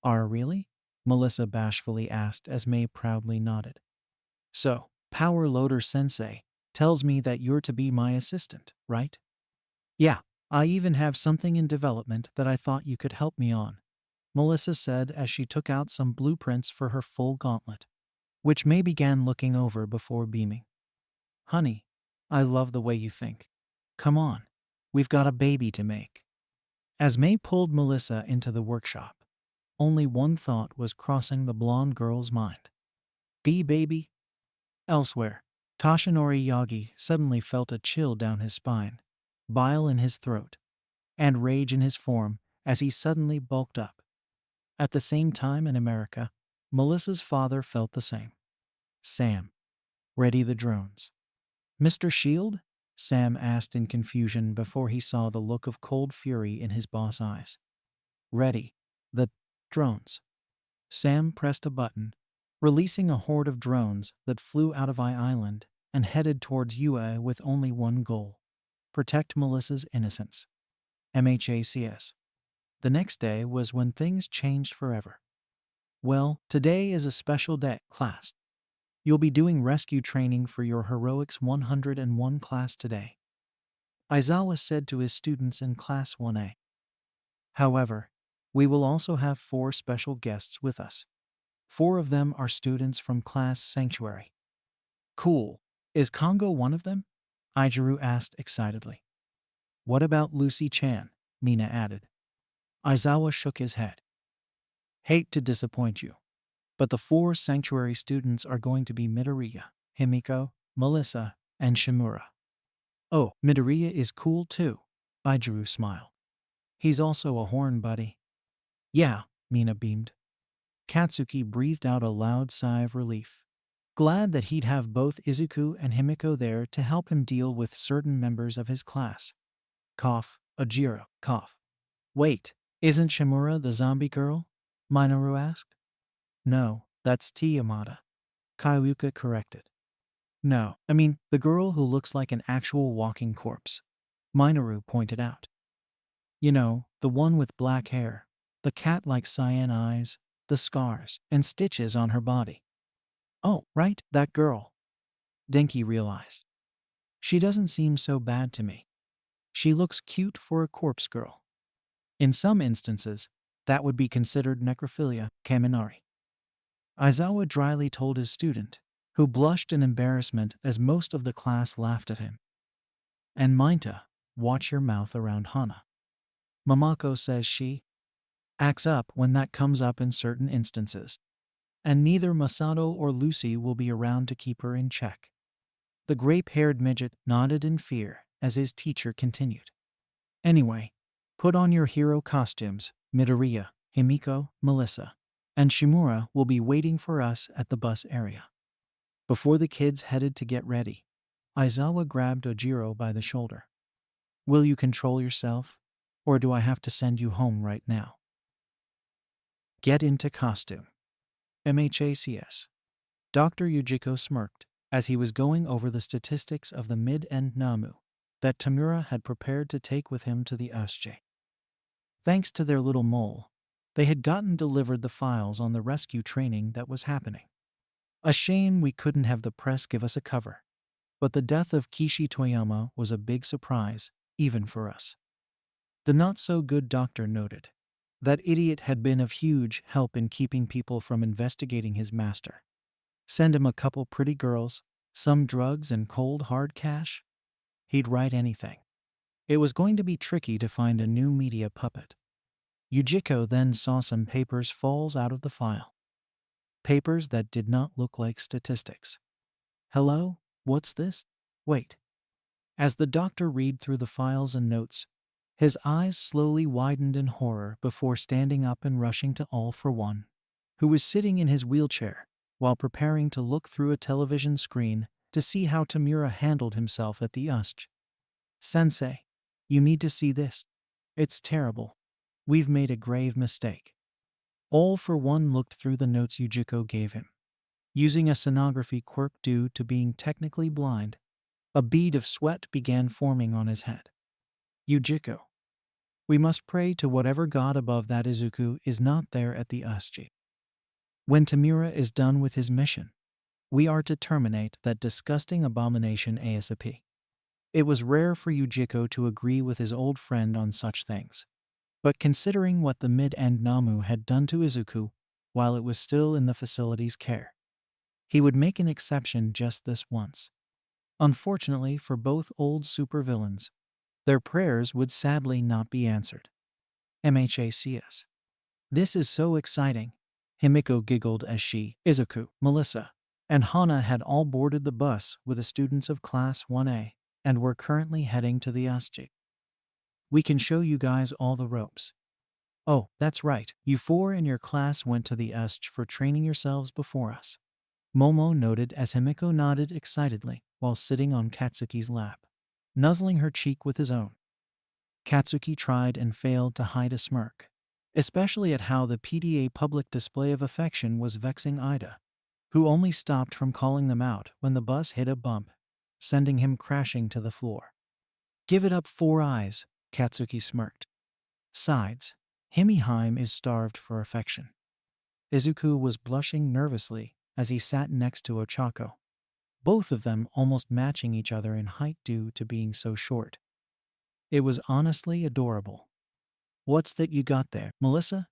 Are really? Melissa bashfully asked as Mei proudly nodded. So, Power Loader Sensei tells me that you're to be my assistant, right? Yeah, I even have something in development that I thought you could help me on, Melissa said as she took out some blueprints for her full gauntlet, which Mei began looking over before beaming. Honey, I love the way you think. Come on, we've got a baby to make. As Mei pulled Melissa into the workshop, only one thought was crossing the blonde girl's mind. Baby? Elsewhere, Toshinori Yagi suddenly felt a chill down his spine, bile in his throat, and rage in his form as he suddenly bulked up. At the same time in America, Melissa's father felt the same. Sam, ready the drones. Mr. Shield? Sam asked in confusion before he saw the look of cold fury in his boss' eyes. Ready. The drones. Sam pressed a button, releasing a horde of drones that flew out of Island and headed towards UA with only one goal: protect Melissa's innocence. MHACS. The next day was when things changed forever. Well, today is a special day, class. You'll be doing rescue training for your Heroics 101 class today, Aizawa said to his students in Class 1A. However, we will also have 4 special guests with us. 4 of them are students from Class Sanctuary. Cool. Is Kongo one of them? Ijiru asked excitedly. What about Lucy Chan? Mina added. Aizawa shook his head. Hate to disappoint you, but the 4 Sanctuary students are going to be Midoriya, Himiko, Melissa, and Shimura. Oh, Midoriya is cool too, Ijiru smiled. He's also a horn buddy. Yeah, Mina beamed. Katsuki breathed out a loud sigh of relief, glad that he'd have both Izuku and Himiko there to help him deal with certain members of his class. Cough, Ajiro, cough. Wait, isn't Shimura the zombie girl? Minoru asked. No, that's T. Yamada, Kaiuka corrected. No, I mean the girl who looks like an actual walking corpse, Minoru pointed out. You know, the one with black hair, the cat-like cyan eyes, the scars and stitches on her body. Oh, right, that girl. Denki realized. She doesn't seem so bad to me. She looks cute for a corpse girl. In some instances, that would be considered necrophilia, Kaminari. Aizawa dryly told his student, who blushed in embarrassment as most of the class laughed at him. And Minta, watch your mouth around Hana. Mamako says she acts up when that comes up in certain instances. And neither Masato or Lucy will be around to keep her in check. The grape-haired midget nodded in fear as his teacher continued. Anyway, put on your hero costumes. Midoriya, Himiko, Melissa, and Shimura will be waiting for us at the bus area. Before the kids headed to get ready, Aizawa grabbed Ojiro by the shoulder. Will you control yourself, or do I have to send you home right now? Get into costume. MHACS. Dr. Yujiko smirked as he was going over the statistics of the mid-end Namu that Tamura had prepared to take with him to the USJ. Thanks to their little mole, they had gotten delivered the files on the rescue training that was happening. A shame we couldn't have the press give us a cover. But the death of Kishi Toyama was a big surprise, even for us. The not-so-good doctor noted. That idiot had been of huge help in keeping people from investigating his master. Send him a couple pretty girls, some drugs and cold hard cash. He'd write anything. It was going to be tricky to find a new media puppet. Yujiko then saw some papers falls out of the file. Papers that did not look like statistics. Hello? What's this? Wait. As the doctor read through the files and notes, his eyes slowly widened in horror before standing up and rushing to All for One, who was sitting in his wheelchair while preparing to look through a television screen to see how Tamura handled himself at the USJ. Sensei, you need to see this. It's terrible. We've made a grave mistake. All for One looked through the notes Yujiko gave him. Using a sonography quirk due to being technically blind, a bead of sweat began forming on his head. Yujiko. We must pray to whatever god above that Izuku is not there at the USJ. When Tamura is done with his mission, we are to terminate that disgusting abomination ASAP. It was rare for Yujiko to agree with his old friend on such things. But considering what the mid-end Namu had done to Izuku while it was still in the facility's care, he would make an exception just this once. Unfortunately for both old supervillains, their prayers would sadly not be answered. MHACS. This is so exciting. Himiko giggled as she, Izuku, Melissa, and Hana had all boarded the bus with the students of Class 1A and were currently heading to the USJ. We can show you guys all the ropes. Oh, that's right, you four in your class went to the USJ for training yourselves before us. Momo noted as Himiko nodded excitedly while sitting on Katsuki's lap, nuzzling her cheek with his own. Katsuki tried and failed to hide a smirk, especially at how the PDA public display of affection was vexing Ida, who only stopped from calling them out when the bus hit a bump, sending him crashing to the floor. Give it up, Four Eyes, Katsuki smirked. Sides, Himiheim is starved for affection. Izuku was blushing nervously as he sat next to Ochako, both of them almost matching each other in height due to being so short. It was honestly adorable. What's that you got there, Melissa?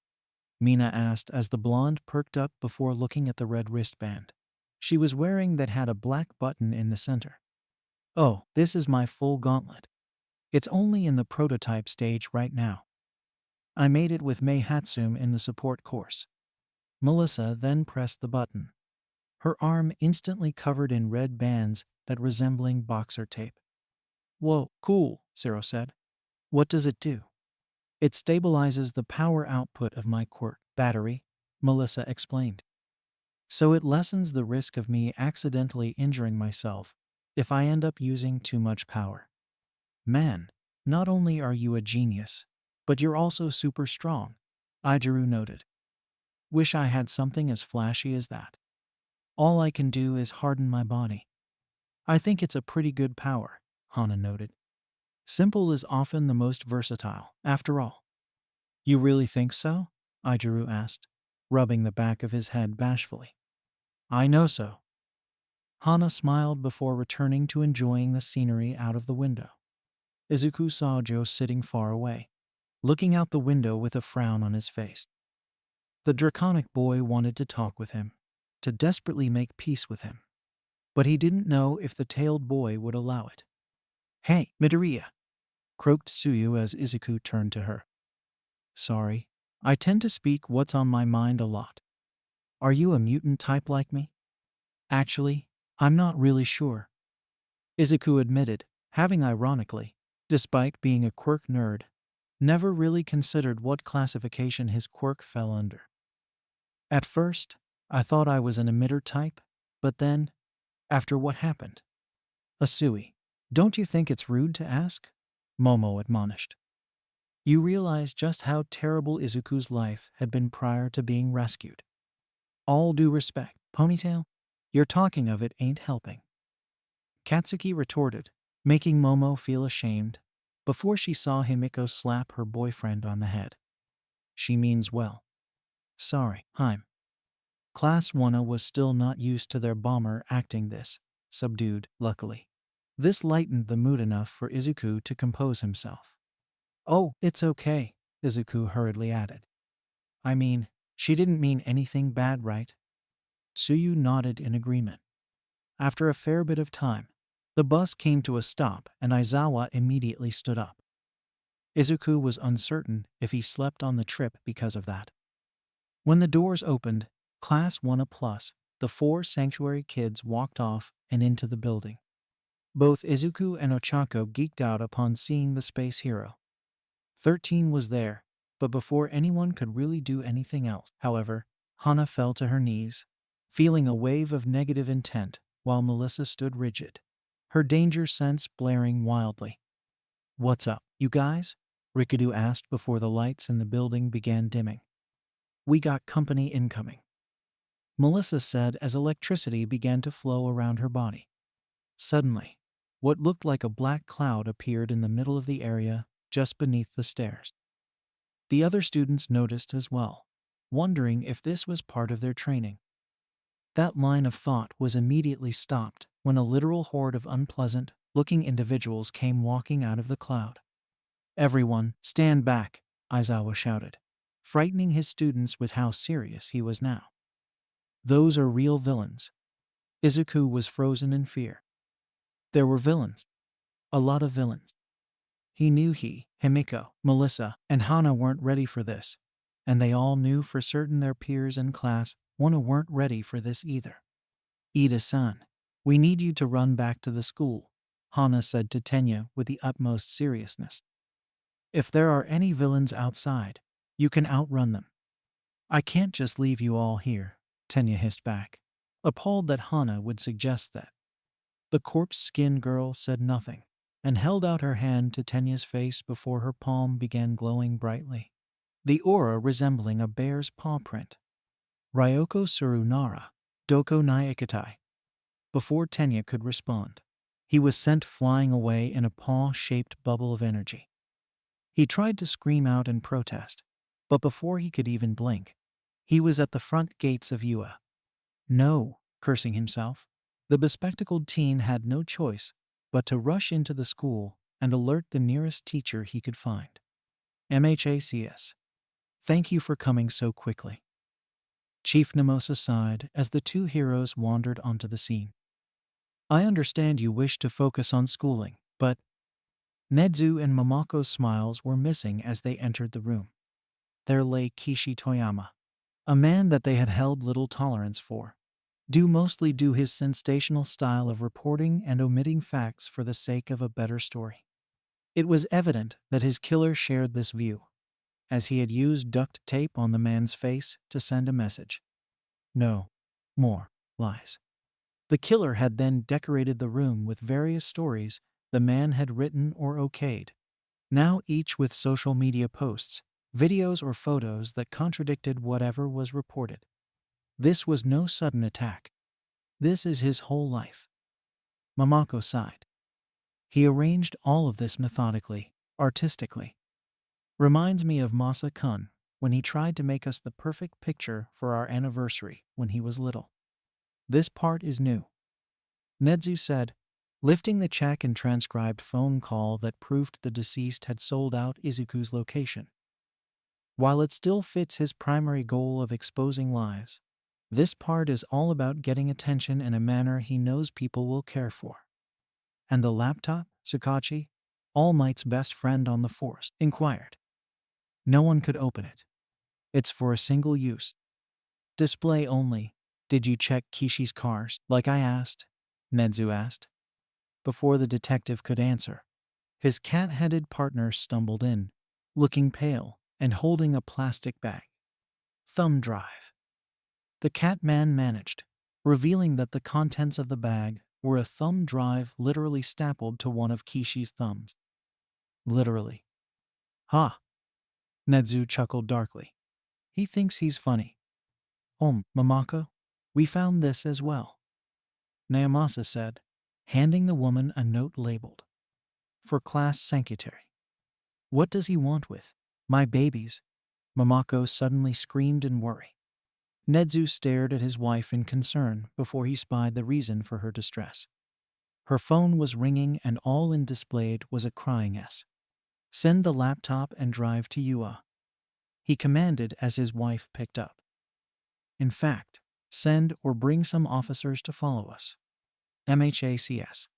Mina asked as the blonde perked up before looking at the red wristband she was wearing that had a black button in the center. Oh, this is my full gauntlet. It's only in the prototype stage right now. I made it with Mei Hatsum in the support course. Melissa then pressed the button, her arm instantly covered in red bands that resembling boxer tape. Whoa, cool, Zero said. What does it do? It stabilizes the power output of my quirk battery, Melissa explained. So it lessens the risk of me accidentally injuring myself if I end up using too much power. Man, not only are you a genius, but you're also super strong, Ijiru noted. Wish I had something as flashy as that. All I can do is harden my body. I think it's a pretty good power, Hana noted. Simple is often the most versatile, after all. You really think so? Ijiru asked, rubbing the back of his head bashfully. I know so. Hana smiled before returning to enjoying the scenery out of the window. Izuku saw Joe sitting far away, looking out the window with a frown on his face. The draconic boy wanted to talk with him, to desperately make peace with him. But he didn't know if the tailed boy would allow it. "Hey, Midoriya," croaked Tsuyu as Izuku turned to her. "Sorry, I tend to speak what's on my mind a lot. Are you a mutant type like me?" "Actually, I'm not really sure," Izuku admitted, having ironically, despite being a quirk nerd, never really considered what classification his quirk fell under. "At first, I thought I was an emitter type, but then, after what happened." "Asui, don't you think it's rude to ask?" Momo admonished. "You realize just how terrible Izuku's life had been prior to being rescued. All due respect, Ponytail, your talking of it ain't helping," Katsuki retorted, making Momo feel ashamed before she saw Himiko slap her boyfriend on the head. "She means well." "Sorry, Haim." Class 1A was still not used to their bomber acting this subdued, luckily. This lightened the mood enough for Izuku to compose himself. "Oh, it's okay," Izuku hurriedly added. "I mean, she didn't mean anything bad, right?" Tsuyu nodded in agreement. After a fair bit of time, the bus came to a stop and Aizawa immediately stood up. Izuku was uncertain if he slept on the trip because of that. When the doors opened, Class 1A plus, the 4 sanctuary kids walked off and into the building. Both Izuku and Ochako geeked out upon seeing the space hero. 13 was there, but before anyone could really do anything else. However, Hana fell to her knees, feeling a wave of negative intent while Melissa stood rigid, her danger sense blaring wildly. "What's up, you guys?" Rikudu asked before the lights in the building began dimming. "We got company incoming," Melissa said as electricity began to flow around her body. Suddenly, what looked like a black cloud appeared in the middle of the area just beneath the stairs. The other students noticed as well, wondering if this was part of their training. That line of thought was immediately stopped when a literal horde of unpleasant-looking individuals came walking out of the cloud. "Everyone, stand back," Aizawa shouted, frightening his students with how serious he was now. "Those are real villains." Izuku was frozen in fear. There were villains. A lot of villains. He knew Himiko, Melissa, and Hana weren't ready for this, and they all knew for certain their peers in class 1 weren't ready for this either. "Ida-san, we need you to run back to the school," Hana said to Tenya with the utmost seriousness. "If there are any villains outside, you can outrun them." "I can't just leave you all here," Tenya hissed back, appalled that Hana would suggest that. The corpse-skin girl said nothing, and held out her hand to Tenya's face before her palm began glowing brightly, the aura resembling a bear's paw print. "Ryoko Surunara, Doko ni Ikatai." Before Tenya could respond, he was sent flying away in a paw-shaped bubble of energy. He tried to scream out in protest, but before he could even blink, he was at the front gates of UA. No, cursing himself, the bespectacled teen had no choice but to rush into the school and alert the nearest teacher he could find. "MHACS. Thank you for coming so quickly." Chief Nemosa sighed as the 2 heroes wandered onto the scene. "I understand you wish to focus on schooling, but..." Nedzu and Momoko's smiles were missing as they entered the room. There lay Kishi Toyama, a man that they had held little tolerance for, due mostly to his sensational style of reporting and omitting facts for the sake of a better story. It was evident that his killer shared this view, as he had used duct tape on the man's face to send a message. No more lies. The killer had then decorated the room with various stories the man had written or okayed, now each with social media posts, videos or photos that contradicted whatever was reported. This was no sudden attack. This is his whole life. Momoko sighed. He arranged all of this methodically, artistically. Reminds me of Masa-kun when he tried to make us the perfect picture for our anniversary when he was little. This part is new. Nedzu said, lifting the check and transcribed phone call that proved the deceased had sold out Izuku's location. While it still fits his primary goal of exposing lies, this part is all about getting attention in a manner he knows people will care for. And the laptop, Sakachi, All Might's best friend on the force, inquired. No one could open it. It's for a single use. Display only. Did you check Kishi's cars, like I asked? Nedzu asked. Before the detective could answer, his cat-headed partner stumbled in, looking pale and holding a plastic bag. Thumb drive. The Catman managed, revealing that the contents of the bag were a thumb drive literally stapled to one of Kishi's thumbs. Literally. Ha! Nedzu chuckled darkly. He thinks he's funny. Mamako, we found this as well, Naomasa said, handing the woman a note labeled, for class secretary. What does he want with my babies? Mamako suddenly screamed in worry. Nedzu stared at his wife in concern before he spied the reason for her distress. Her phone was ringing and all it displayed was a crying S. Send the laptop and drive to Ua, he commanded as his wife picked up. In fact, send or bring some officers to follow us. MHACS.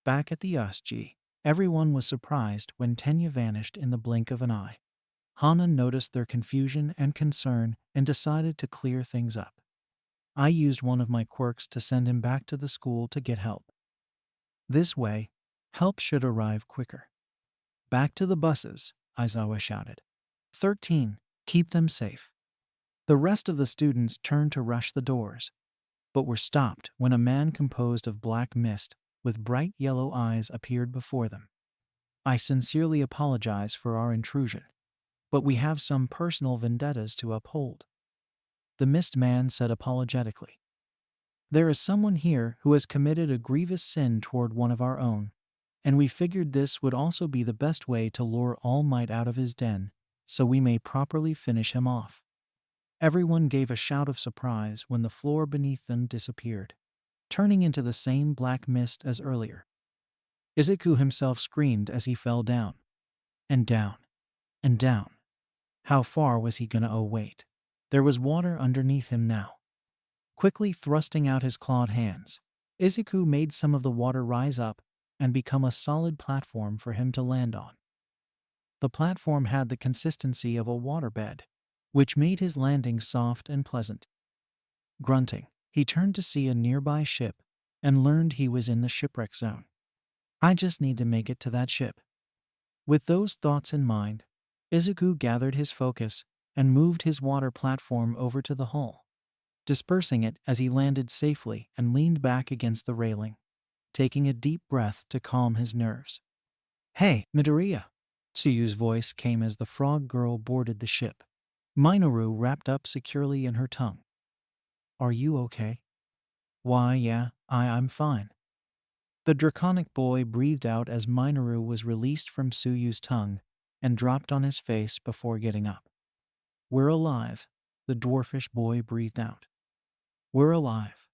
Back at the USG, everyone was surprised when Tenya vanished in the blink of an eye. Hana noticed their confusion and concern and decided to clear things up. I used one of my quirks to send him back to the school to get help. This way, help should arrive quicker. Back to the buses, Aizawa shouted. 13. Keep them safe. The rest of the students turned to rush the doors, but were stopped when a man composed of black mist with bright yellow eyes appeared before them. I sincerely apologize for our intrusion, but we have some personal vendettas to uphold, the mist man said apologetically. There is someone here who has committed a grievous sin toward one of our own, and we figured this would also be the best way to lure All Might out of his den, so we may properly finish him off. Everyone gave a shout of surprise when the floor beneath them disappeared, turning into the same black mist as earlier. Izuku himself screamed as he fell down. And down. And down. How far was he gonna wait? There was water underneath him now. Quickly thrusting out his clawed hands, Izuku made some of the water rise up and become a solid platform for him to land on. The platform had the consistency of a waterbed, which made his landing soft and pleasant. Grunting, he turned to see a nearby ship and learned he was in the shipwreck zone. I just need to make it to that ship. With those thoughts in mind, Izuku gathered his focus and moved his water platform over to the hull, dispersing it as he landed safely and leaned back against the railing, taking a deep breath to calm his nerves. Hey, Midoriya! Tsuyu's voice came as the frog girl boarded the ship, Minoru wrapped up securely in her tongue. Are you okay? Why, yeah, I'm fine. The draconic boy breathed out as Minoru was released from Tsuyu's tongue and dropped on his face before getting up. We're alive, the dwarfish boy breathed out. We're alive.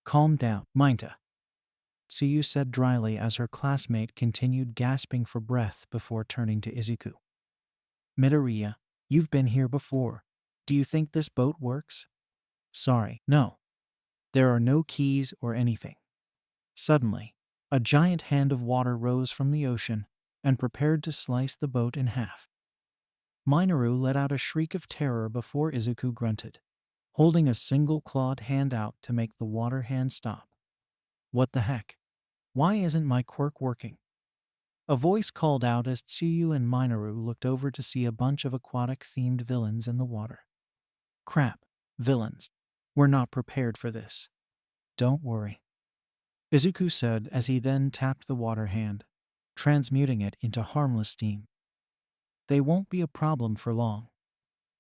Calm down, Minta, Tsuyu said dryly as her classmate continued gasping for breath before turning to Izuku. Midoriya, you've been here before. Do you think this boat works? Sorry, no. There are no keys or anything. Suddenly, a giant hand of water rose from the ocean and prepared to slice the boat in half. Minoru let out a shriek of terror before Izuku grunted, holding a single clawed hand out to make the water hand stop. What the heck? Why isn't my quirk working? A voice called out as Tsuyu and Minoru looked over to see a bunch of aquatic-themed villains in the water. Crap, villains. We're not prepared for this. Don't worry, Izuku said as he then tapped the water hand, transmuting it into harmless steam. They won't be a problem for long.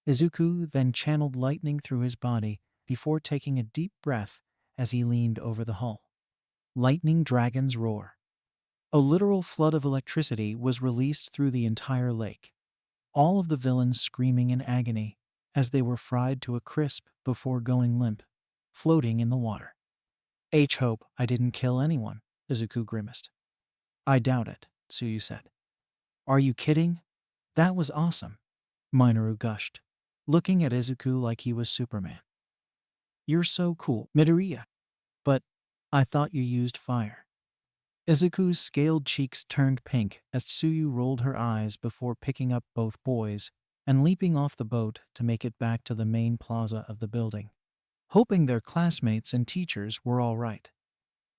Izuku then channeled lightning through his body before taking a deep breath as he leaned over the hull. Lightning dragons roar. A literal flood of electricity was released through the entire lake, all of the villains screaming in agony as they were fried to a crisp before going limp, floating in the water. Hope I didn't kill anyone, Izuku grimaced. I doubt it, Tsuyu said. Are you kidding? That was awesome, Minoru gushed, looking at Izuku like he was Superman. You're so cool, Midoriya. But I thought you used fire. Izuku's scaled cheeks turned pink as Tsuyu rolled her eyes before picking up both boys and leaping off the boat to make it back to the main plaza of the building, hoping their classmates and teachers were all right.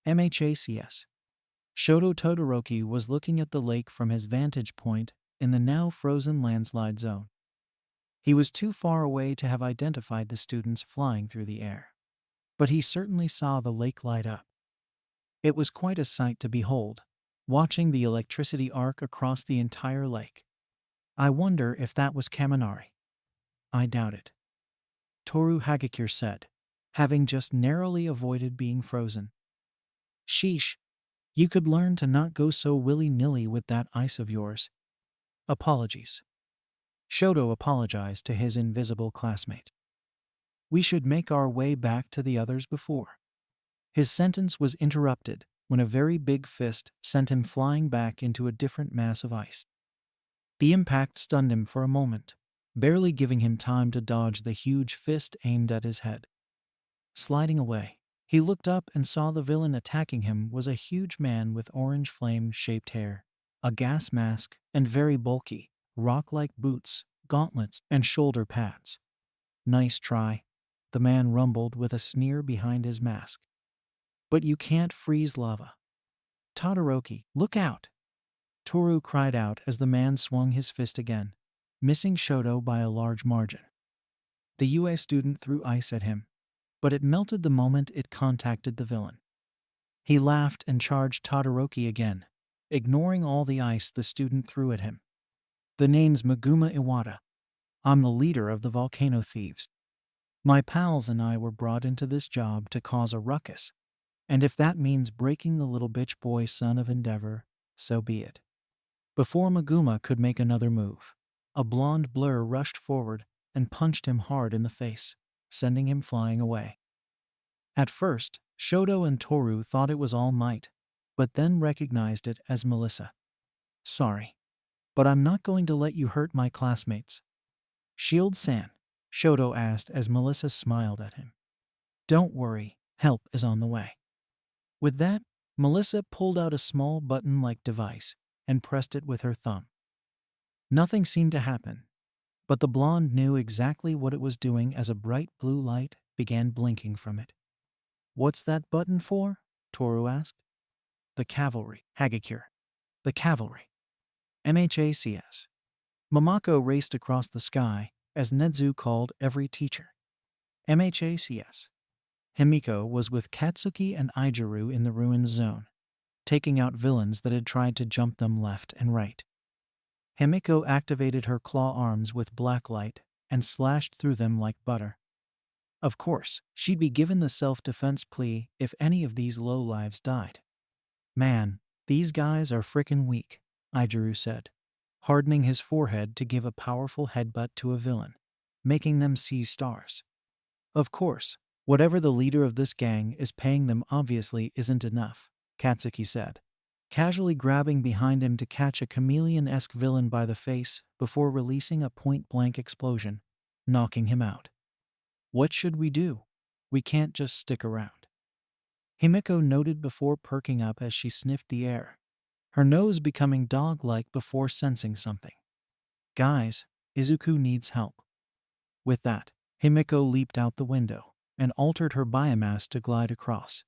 MHACS. Shoto Todoroki was looking at the lake from his vantage point in the now frozen landslide zone. He was too far away to have identified the students flying through the air, but he certainly saw the lake light up. It was quite a sight to behold, watching the electricity arc across the entire lake. I wonder if that was Kaminari. I doubt it, Toru Hagakure said, having just narrowly avoided being frozen. Sheesh, you could learn to not go so willy-nilly with that ice of yours. Apologies. Shoto apologized to his invisible classmate. We should make our way back to the others before. His sentence was interrupted when a very big fist sent him flying back into a different mass of ice. The impact stunned him for a moment, barely giving him time to dodge the huge fist aimed at his head. Sliding away, he looked up and saw the villain attacking him was a huge man with orange flame-shaped hair, a gas mask, and very bulky, rock-like boots, gauntlets, and shoulder pads. Nice try, the man rumbled with a sneer behind his mask. But you can't freeze lava. Todoroki, look out! Toru cried out as the man swung his fist again, missing Shoto by a large margin. The UA student threw ice at him, but it melted the moment it contacted the villain. He laughed and charged Todoroki again, ignoring all the ice the student threw at him. The name's Meguma Iwata. I'm the leader of the volcano thieves. My pals and I were brought into this job to cause a ruckus, and if that means breaking the little bitch boy son of Endeavor, so be it. Before Meguma could make another move, a blonde blur rushed forward and punched him hard in the face, sending him flying away. At first, Shoto and Toru thought it was All Might, but then recognized it as Melissa. Sorry, but I'm not going to let you hurt my classmates. Shield-san, Shoto asked as Melissa smiled at him. Don't worry, help is on the way. With that, Melissa pulled out a small button-like device and pressed it with her thumb. Nothing seemed to happen, but the blonde knew exactly what it was doing as a bright blue light began blinking from it. What's that button for? Toru asked. The cavalry, Hagakure. The cavalry. MHACS. Momoko raced across the sky as Nedzu called every teacher. MHACS. Himiko was with Katsuki and Ijiru in the ruins zone, taking out villains that had tried to jump them left and right. Himiko activated her claw arms with black light and slashed through them like butter. Of course, she'd be given the self-defense plea if any of these lowlives died. Man, these guys are frickin' weak, Ijiru said, hardening his forehead to give a powerful headbutt to a villain, making them see stars. Of course, whatever the leader of this gang is paying them obviously isn't enough, Katsuki said, casually grabbing behind him to catch a chameleon-esque villain by the face before releasing a point-blank explosion, knocking him out. What should we do? We can't just stick around. Himiko noted before perking up as she sniffed the air, her nose becoming dog-like before sensing something. Guys, Izuku needs help. With that, Himiko leaped out the window and altered her biomass to glide across,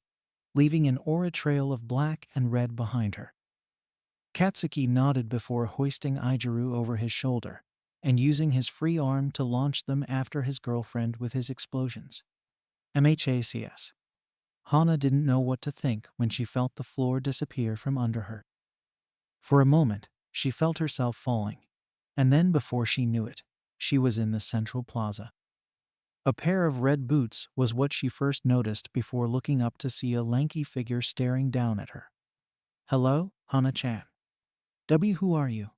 leaving an aura trail of black and red behind her. Katsuki nodded before hoisting Ijiru over his shoulder and using his free arm to launch them after his girlfriend with his explosions. MHACS. Hana didn't know what to think when she felt the floor disappear from under her. For a moment, she felt herself falling, and then before she knew it, she was in the central plaza. A pair of red boots was what she first noticed before looking up to see a lanky figure staring down at her. Hello, Hana-chan. Who are you?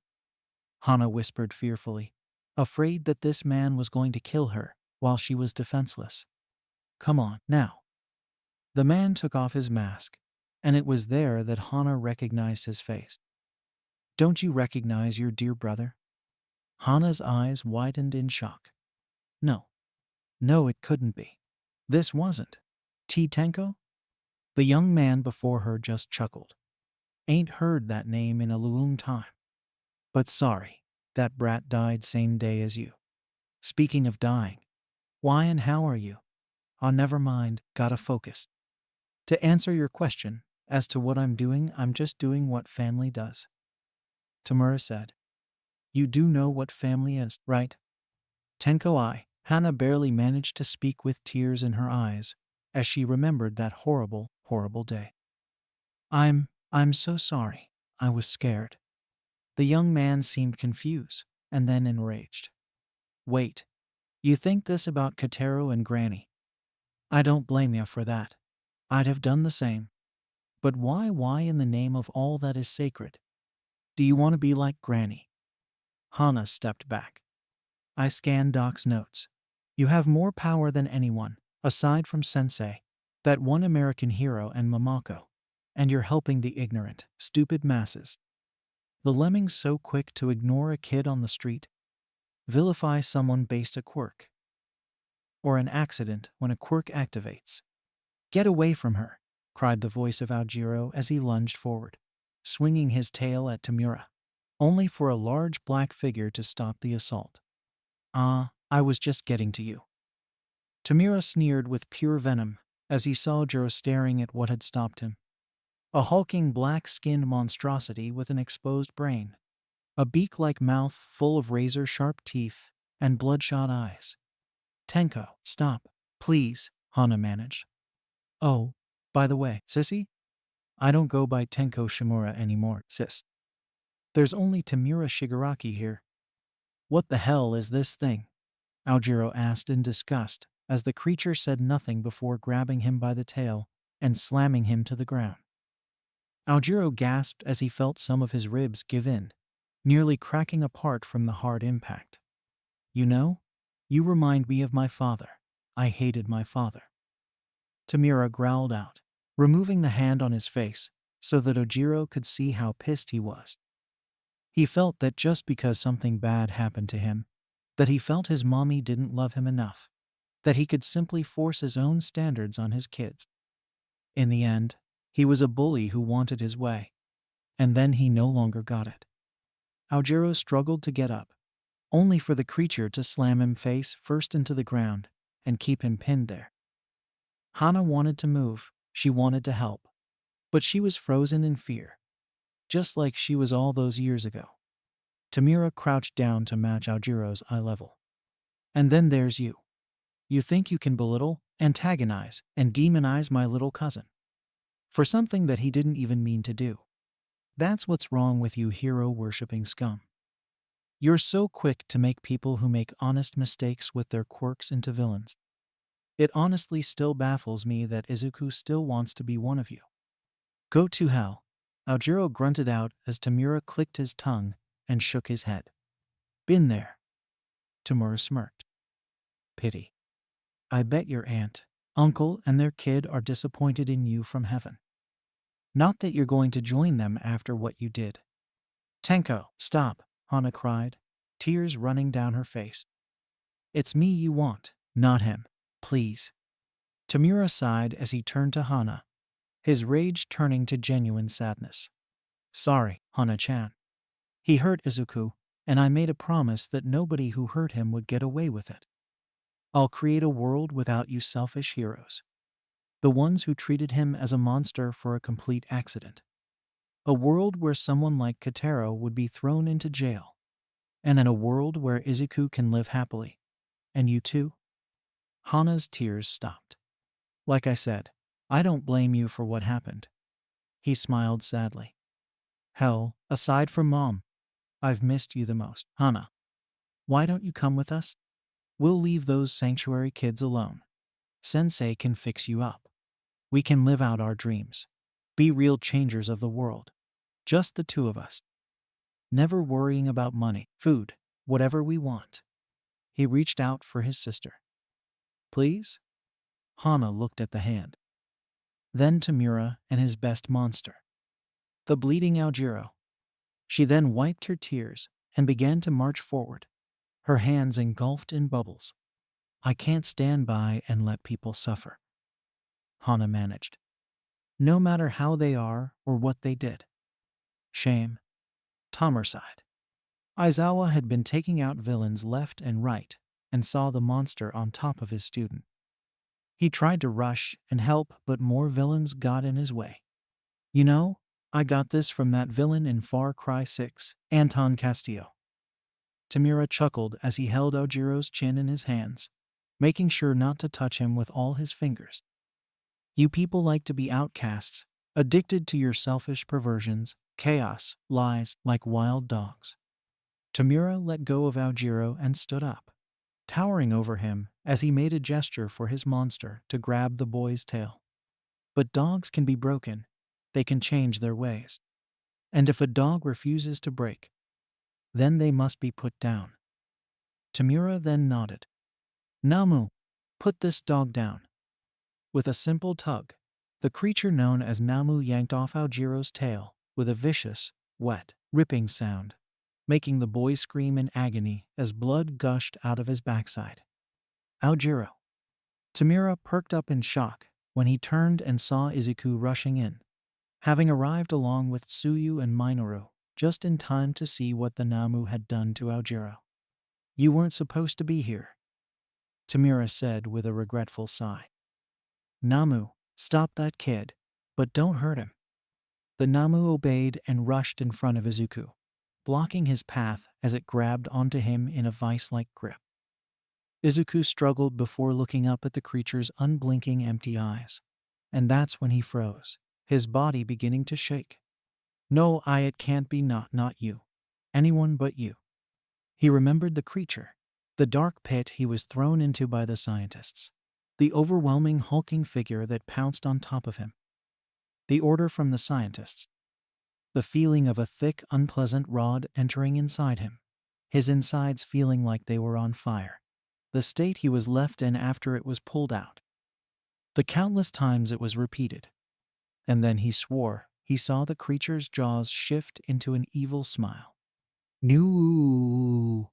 Hana whispered fearfully, afraid that this man was going to kill her while she was defenseless. Come on, now. The man took off his mask, and it was there that Hana recognized his face. Don't you recognize your dear brother? Hana's eyes widened in shock. No. No, it couldn't be. This wasn't. Tenko? The young man before her just chuckled. Ain't heard that name in a long time. But sorry, that brat died same day as you. Speaking of dying, why and how are you? Oh, never mind, gotta focus. To answer your question, as to what I'm doing, I'm just doing what family does. Tamura said. You do know what family is, right? Hana barely managed to speak with tears in her eyes as she remembered that horrible, horrible day. I'm so sorry. I was scared. The young man seemed confused and then enraged. Wait, you think this about Kotaro and Granny? I don't blame you for that. I'd have done the same. But why in the name of all that is sacred? Do you want to be like Granny? Hana stepped back. I scanned Doc's notes. You have more power than anyone, aside from Sensei, that one American hero and Mamako, and you're helping the ignorant, stupid masses. The lemmings so quick to ignore a kid on the street, vilify someone based a quirk, or an accident when a quirk activates. Get away from her, cried the voice of Aojiro as he lunged forward, swinging his tail at Tamura, only for a large black figure to stop the assault. I was just getting to you. Tamura sneered with pure venom as he saw Jiro staring at what had stopped him. A hulking black-skinned monstrosity with an exposed brain, a beak-like mouth full of razor-sharp teeth, and bloodshot eyes. Tenko, stop, please, Hana managed. Oh, by the way, sissy? I don't go by Tenko Shimura anymore, sis. There's only Tamura Shigaraki here. What the hell is this thing? Aojiro asked in disgust as the creature said nothing before grabbing him by the tail and slamming him to the ground. Aojiro gasped as he felt some of his ribs give in, nearly cracking apart from the hard impact. You know, you remind me of my father. I hated my father. Tamura growled out, removing the hand on his face so that Aojiro could see how pissed he was. He felt that just because something bad happened to him, that he felt his mommy didn't love him enough, that he could simply force his own standards on his kids. In the end, he was a bully who wanted his way, and then he no longer got it. Aojiro struggled to get up, only for the creature to slam him face first into the ground and keep him pinned there. Hana wanted to move, she wanted to help, but she was frozen in fear, just like she was all those years ago. Tamura crouched down to match Aojiro's eye level. And then there's you. You think you can belittle, antagonize, and demonize my little cousin for something that he didn't even mean to do. That's what's wrong with you hero-worshipping scum. You're so quick to make people who make honest mistakes with their quirks into villains. It honestly still baffles me that Izuku still wants to be one of you. Go to hell, Aojiro grunted out as Tamura clicked his tongue and shook his head. Been there. Tamura smirked. Pity. I bet your aunt, uncle, and their kid are disappointed in you from heaven. Not that you're going to join them after what you did. Tenko, stop, Hana cried, tears running down her face. It's me you want, not him, please. Tamura sighed as he turned to Hana, his rage turning to genuine sadness. Sorry, Hana-chan. He hurt Izuku, and I made a promise that nobody who hurt him would get away with it. I'll create a world without you selfish heroes. The ones who treated him as a monster for a complete accident. A world where someone like Kotaro would be thrown into jail. And in a world where Izuku can live happily. And you too? Hana's tears stopped. Like I said, I don't blame you for what happened. He smiled sadly. Hell, aside from Mom, I've missed you the most. Hana, why don't you come with us? We'll leave those sanctuary kids alone. Sensei can fix you up. We can live out our dreams. Be real changers of the world. Just the two of us. Never worrying about money, food, whatever we want. He reached out for his sister. Please? Hana looked at the hand. then Tamura and his best monster, the bleeding Aojiro. She then wiped her tears and began to march forward, her hands engulfed in bubbles. I can't stand by and let people suffer, Hana managed. No matter how they are or what they did. Shame. Tamura sighed. Aizawa had been taking out villains left and right and saw the monster on top of his student. He tried to rush and help, but more villains got in his way. You know, I got this from that villain in Far Cry 6, Anton Castillo. Tamura chuckled as he held Ojiro's chin in his hands, making sure not to touch him with all his fingers. You people like to be outcasts, addicted to your selfish perversions, chaos, lies, like wild dogs. Tamura let go of Aojiro and stood up, towering over him as he made a gesture for his monster to grab the boy's tail. But dogs can be broken. They can change their ways. And if a dog refuses to break, then they must be put down. Tamura then nodded. Namu, put this dog down. With a simple tug, the creature known as Namu yanked off Aojiro's tail with a vicious, wet, ripping sound, making the boy scream in agony as blood gushed out of his backside. Aojiro. Tamura perked up in shock when he turned and saw Izuku rushing in, having arrived along with Tsuyu and Minoru just in time to see what the Namu had done to Aojiro. You weren't supposed to be here, Tamura said with a regretful sigh. Namu, stop that kid, but don't hurt him. The Namu obeyed and rushed in front of Izuku, blocking his path as it grabbed onto him in a vice-like grip. Izuku struggled before looking up at the creature's unblinking empty eyes, and that's when he froze, his body beginning to shake. No, it can't be not you. Anyone but you. He remembered the creature, the dark pit he was thrown into by the scientists, the overwhelming hulking figure that pounced on top of him. The order from the scientists. The feeling of a thick, unpleasant rod entering inside him, his insides feeling like they were on fire. The state he was left in after it was pulled out. The countless times it was repeated. And then he swore he saw the creature's jaws shift into an evil smile. No!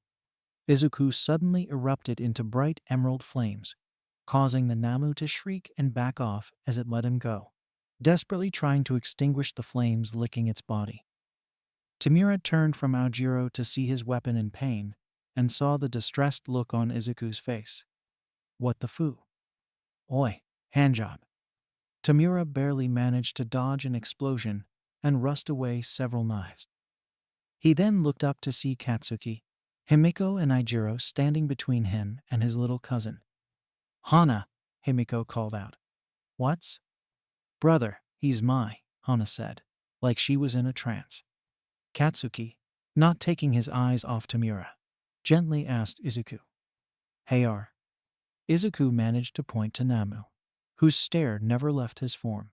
Izuku suddenly erupted into bright emerald flames, causing the Namu to shriek and back off as it let him go, desperately trying to extinguish the flames licking its body. Tamura turned from Aojiro to see his weapon in pain and saw the distressed look on Izuku's face. What the foo? Oi, handjob. Tamura barely managed to dodge an explosion and rust away several knives. He then looked up to see Katsuki, Himiko and Aijiro standing between him and his little cousin. Hana, Himiko called out. What's? Brother, he's Hana said, like she was in a trance. Katsuki, not taking his eyes off Tamura, gently asked Izuku. Hey R. Izuku managed to point to Namu, whose stare never left his form.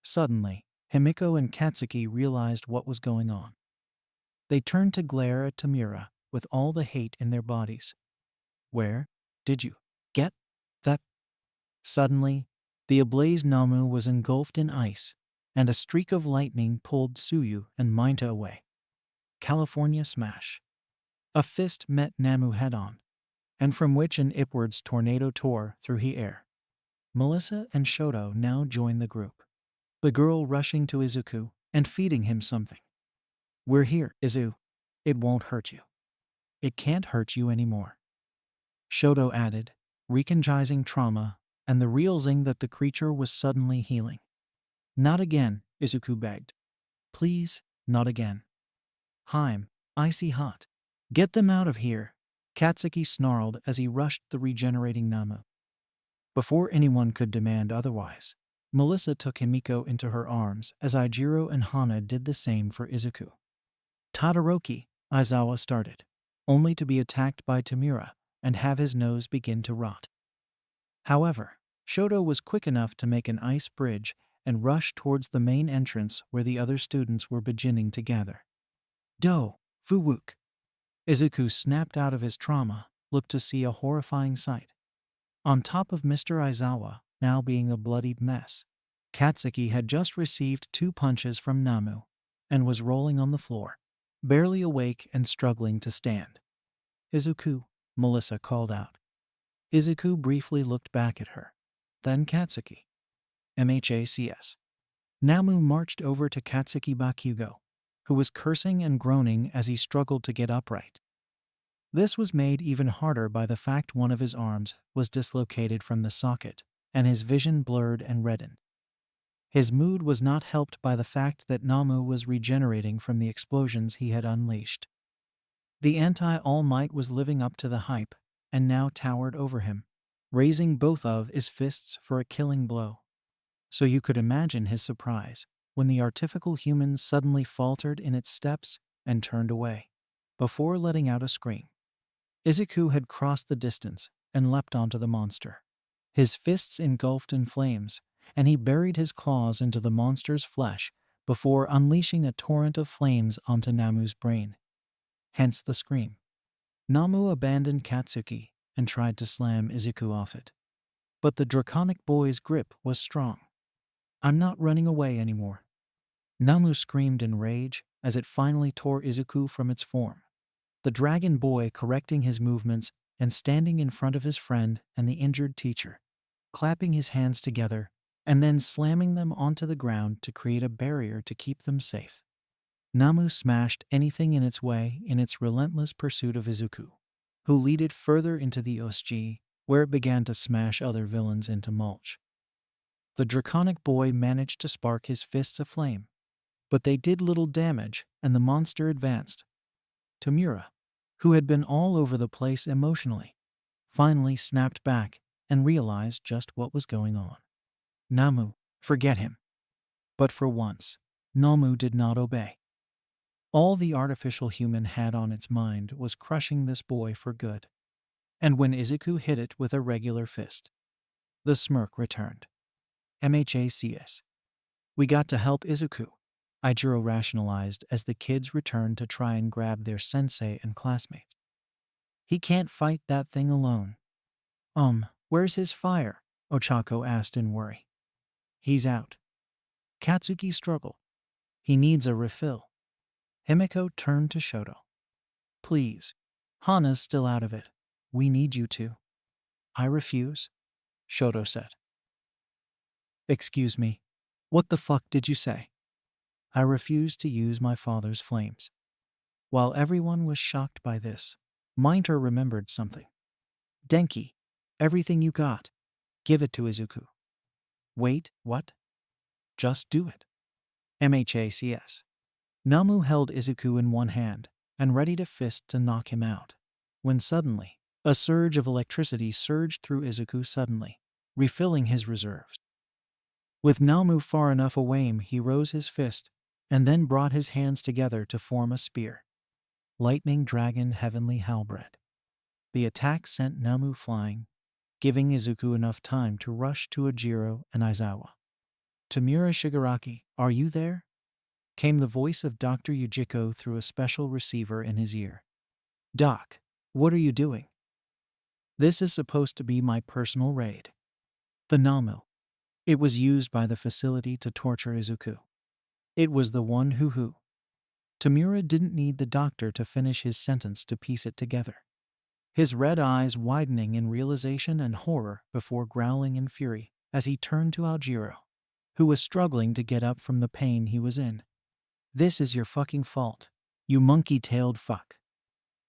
Suddenly, Himiko and Katsuki realized what was going on. They turned to glare at Tamura with all the hate in their bodies. Where did you get that? Suddenly, the ablaze Namu was engulfed in ice, and a streak of lightning pulled Tsuyu and Minta away. California smash. A fist met Namu head-on, and from which an upwards tornado tore through the air. Melissa and Shoto now joined the group, the girl rushing to Izuku and feeding him something. We're here, Izu. It won't hurt you. It can't hurt you anymore. Shoto added, recognizing trauma and the realizing that the creature was suddenly healing. Not again, Izuku begged. Please, not again. Haim, icy hot. Get them out of here, Katsuki snarled as he rushed the regenerating Namu. Before anyone could demand otherwise, Melissa took Himiko into her arms as Aijiro and Hana did the same for Izuku. Todoroki, Aizawa started, only to be attacked by Tamura and have his nose begin to rot. However, Shoto was quick enough to make an ice bridge and rush towards the main entrance where the other students were beginning to gather. Do, Fuwook. Izuku snapped out of his trauma, looked to see a horrifying sight. On top of Mr. Aizawa, now being a bloodied mess, Katsuki had just received 2 punches from Namu and was rolling on the floor, barely awake and struggling to stand. "Izuku," Melissa called out. Izuku briefly looked back at her. Then Katsuki. MHACS. Namu marched over to Katsuki Bakugo, who was cursing and groaning as he struggled to get upright. This was made even harder by the fact one of his arms was dislocated from the socket, and his vision blurred and reddened. His mood was not helped by the fact that Namu was regenerating from the explosions he had unleashed. The Anti-All Might was living up to the hype, and now towered over him, raising both of his fists for a killing blow. So you could imagine his surprise when the artificial human suddenly faltered in its steps and turned away, before letting out a scream. Izuku had crossed the distance and leapt onto the monster. His fists engulfed in flames, and he buried his claws into the monster's flesh before unleashing a torrent of flames onto Namu's brain. Hence the scream. Namu abandoned Katsuki and tried to slam Izuku off it. But the draconic boy's grip was strong. "I'm not running away anymore." Namu screamed in rage as it finally tore Izuku from its form. The dragon boy correcting his movements and standing in front of his friend and the injured teacher, clapping his hands together and then slamming them onto the ground to create a barrier to keep them safe. Namu smashed anything in its way in its relentless pursuit of Izuku, who led it further into the OSG, where it began to smash other villains into mulch. The draconic boy managed to spark his fists aflame, but they did little damage and the monster advanced. Tamura, who had been all over the place emotionally, finally snapped back and realized just what was going on. "Namu, forget him." But for once, Namu did not obey. All the artificial human had on its mind was crushing this boy for good. And when Izuku hit it with a regular fist, the smirk returned. MHACS. "We got to help Izuku," Ijiro rationalized as the kids returned to try and grab their sensei and classmates. "He can't fight that thing alone." Where's his fire?" Ochako asked in worry. "He's out." Katsuki struggled. "He needs a refill." Himiko turned to Shoto. "Please. Hana's still out of it. We need you to." "I refuse," Shoto said. "Excuse me. What the fuck did you say?" "I refuse to use my father's flames." While everyone was shocked by this, Minter remembered something. "Denki, everything you got. Give it to Izuku." "Wait, what?" "Just do it." MHACS. Namu held Izuku in one hand and ready to fist to knock him out, when suddenly, a surge of electricity surged through Izuku suddenly, refilling his reserves. With Namu far enough away, he rose his fist and then brought his hands together to form a spear. Lightning Dragon Heavenly Halberd. The attack sent Namu flying, giving Izuku enough time to rush to Ojiro and Aizawa. "Tamura Shigaraki, are you there?" came the voice of Dr. Yujiko through a special receiver in his ear. "Doc, what are you doing?" "This is supposed to be my personal raid." The Namu. It was used by the facility to torture Izuku. It was the one who. Tamura didn't need the doctor to finish his sentence to piece it together. His red eyes widening in realization and horror before growling in fury as he turned to Aojiro, who was struggling to get up from the pain he was in. "This is your fucking fault, you monkey-tailed fuck."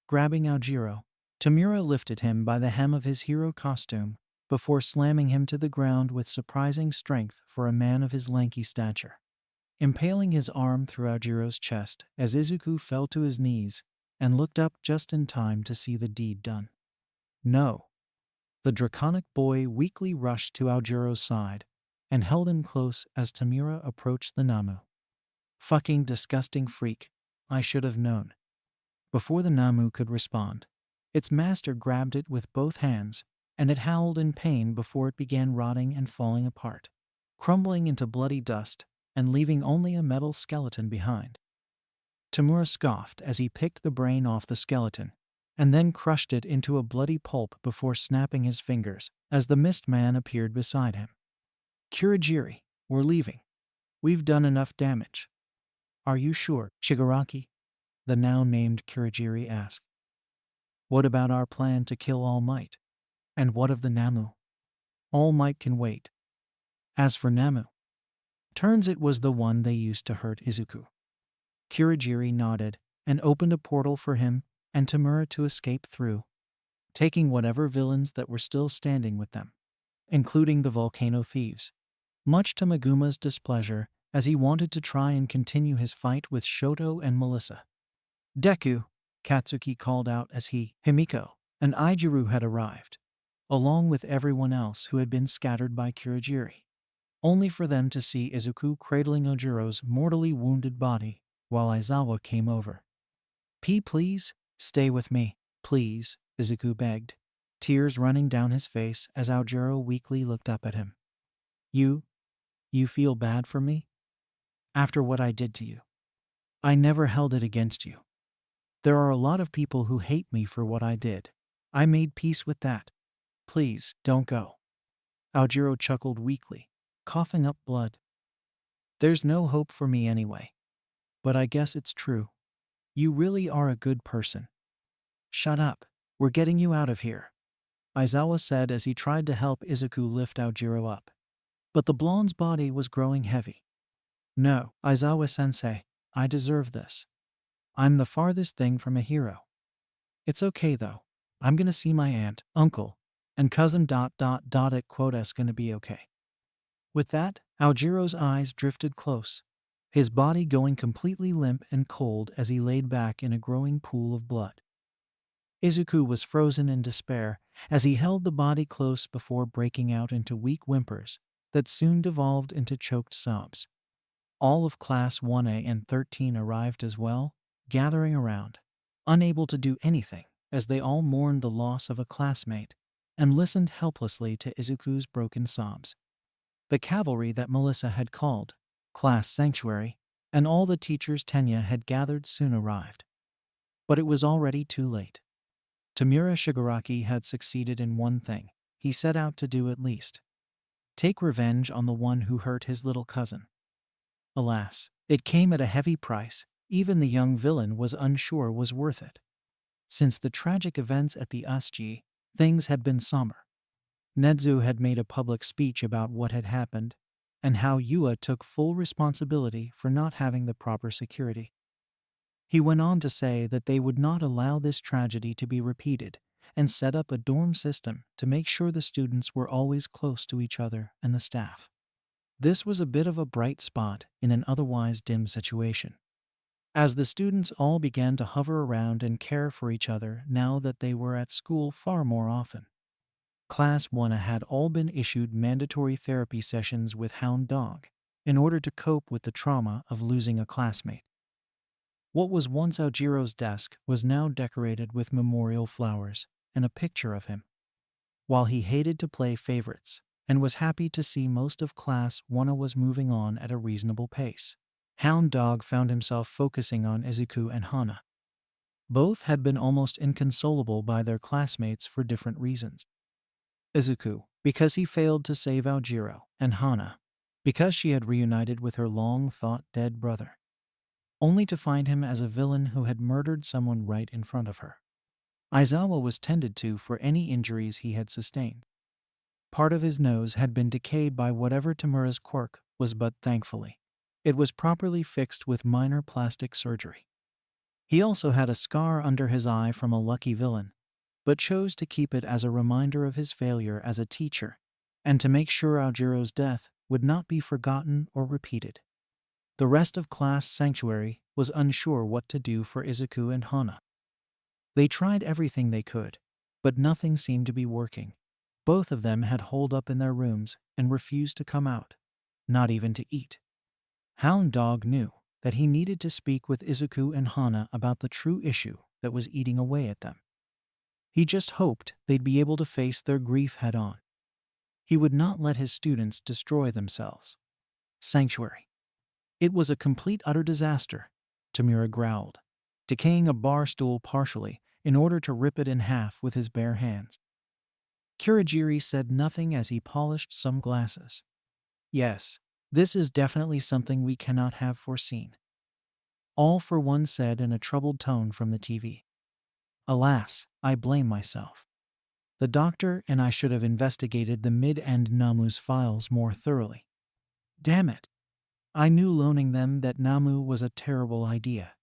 Grabbing Aojiro, Tamura lifted him by the hem of his hero costume before slamming him to the ground with surprising strength for a man of his lanky stature, impaling his arm through Aojiro's chest as Izuku fell to his knees and looked up just in time to see the deed done. "No." The draconic boy weakly rushed to Aojiro's side and held him close as Tamura approached the Namu. "Fucking disgusting freak, I should have known." Before the Namu could respond, its master grabbed it with both hands, and it howled in pain before it began rotting and falling apart, crumbling into bloody dust and leaving only a metal skeleton behind. Tamura scoffed as he picked the brain off the skeleton and then crushed it into a bloody pulp before snapping his fingers as the mist man appeared beside him. "Kurogiri, We're leaving. We've done enough damage. Are you sure, Shigaraki? The now named Kurogiri asked. What about our plan to kill All Might? And what of the Namu? All Might can wait. As for Namu, turns it was the one they used to hurt Izuku. Kurogiri nodded and opened a portal for him and Tamura to escape through, taking whatever villains that were still standing with them, including the volcano thieves, much to Maguma's displeasure as he wanted to try and continue his fight with Shoto and Melissa. Deku, Katsuki called out as Himiko, and Ijiru had arrived, along with everyone else who had been scattered by Kurogiri, only for them to see Izuku cradling Ojiro's mortally wounded body while Aizawa came over. Please, stay with me, please, Izuku begged, tears running down his face as Ojiro weakly looked up at him. You feel bad for me? After what I did to you? I never held it against you. There are a lot of people who hate me for what I did. I made peace with that. Please, don't go. Ojiro chuckled weakly, coughing up blood. There's no hope for me anyway. But I guess it's true. You really are a good person. Shut up. We're getting you out of here, Aizawa said as he tried to help Izuku lift Ojiro up. But the blonde's body was growing heavy. No, Aizawa-sensei, I deserve this. I'm the farthest thing from a hero. It's okay though. I'm gonna see my aunt, uncle, and cousin ... at quota's gonna be okay. With that, Aljiro's eyes drifted close, his body going completely limp and cold as he laid back in a growing pool of blood. Izuku was frozen in despair as he held the body close before breaking out into weak whimpers that soon devolved into choked sobs. All of Class 1A and 13 arrived as well, gathering around, unable to do anything as they all mourned the loss of a classmate and listened helplessly to Izuku's broken sobs. The cavalry that Melissa had called Class Sanctuary and all the teachers Tenya had gathered soon arrived. But it was already too late. Tamura Shigaraki had succeeded in one thing he set out to do at least: take revenge on the one who hurt his little cousin. Alas, it came at a heavy price. Even the young villain was unsure was worth it. Since the tragic events at the Usji, things had been somber. Nedzu had made a public speech about what had happened and how Yua took full responsibility for not having the proper security. He went on to say that they would not allow this tragedy to be repeated and set up a dorm system to make sure the students were always close to each other and the staff. This was a bit of a bright spot in an otherwise dim situation, as the students all began to hover around and care for each other now that they were at school far more often. Class 1A had all been issued mandatory therapy sessions with Hound Dog in order to cope with the trauma of losing a classmate. What was once Ojiro's desk was now decorated with memorial flowers and a picture of him. While he hated to play favorites and was happy to see most of Class 1A was moving on at a reasonable pace, Hound Dog found himself focusing on Izuku and Hana. Both had been almost inconsolable by their classmates for different reasons. Izuku, because he failed to save Ojiro, and Hana, because she had reunited with her long-thought-dead brother, only to find him as a villain who had murdered someone right in front of her. Aizawa was tended to for any injuries he had sustained. Part of his nose had been decayed by whatever Tamura's quirk was, but thankfully, it was properly fixed with minor plastic surgery. He also had a scar under his eye from a lucky villain, but chose to keep it as a reminder of his failure as a teacher and to make sure Aljiro's death would not be forgotten or repeated. The rest of Class Sanctuary was unsure what to do for Izuku and Hana. They tried everything they could, but nothing seemed to be working. Both of them had holed up in their rooms and refused to come out, not even to eat. Hound Dog knew that he needed to speak with Izuku and Hana about the true issue that was eating away at them. He just hoped they'd be able to face their grief head-on. He would not let his students destroy themselves. Sanctuary. It was a complete utter disaster, Tamura growled, decaying a bar stool partially in order to rip it in half with his bare hands. Kurogiri said nothing as he polished some glasses. Yes, This is definitely something we cannot have foreseen. All for one said in a troubled tone from the TV. Alas, I blame myself. The doctor and I should have investigated the mid-end Namu's files more thoroughly. Damn it. I knew loaning them that Namu was a terrible idea.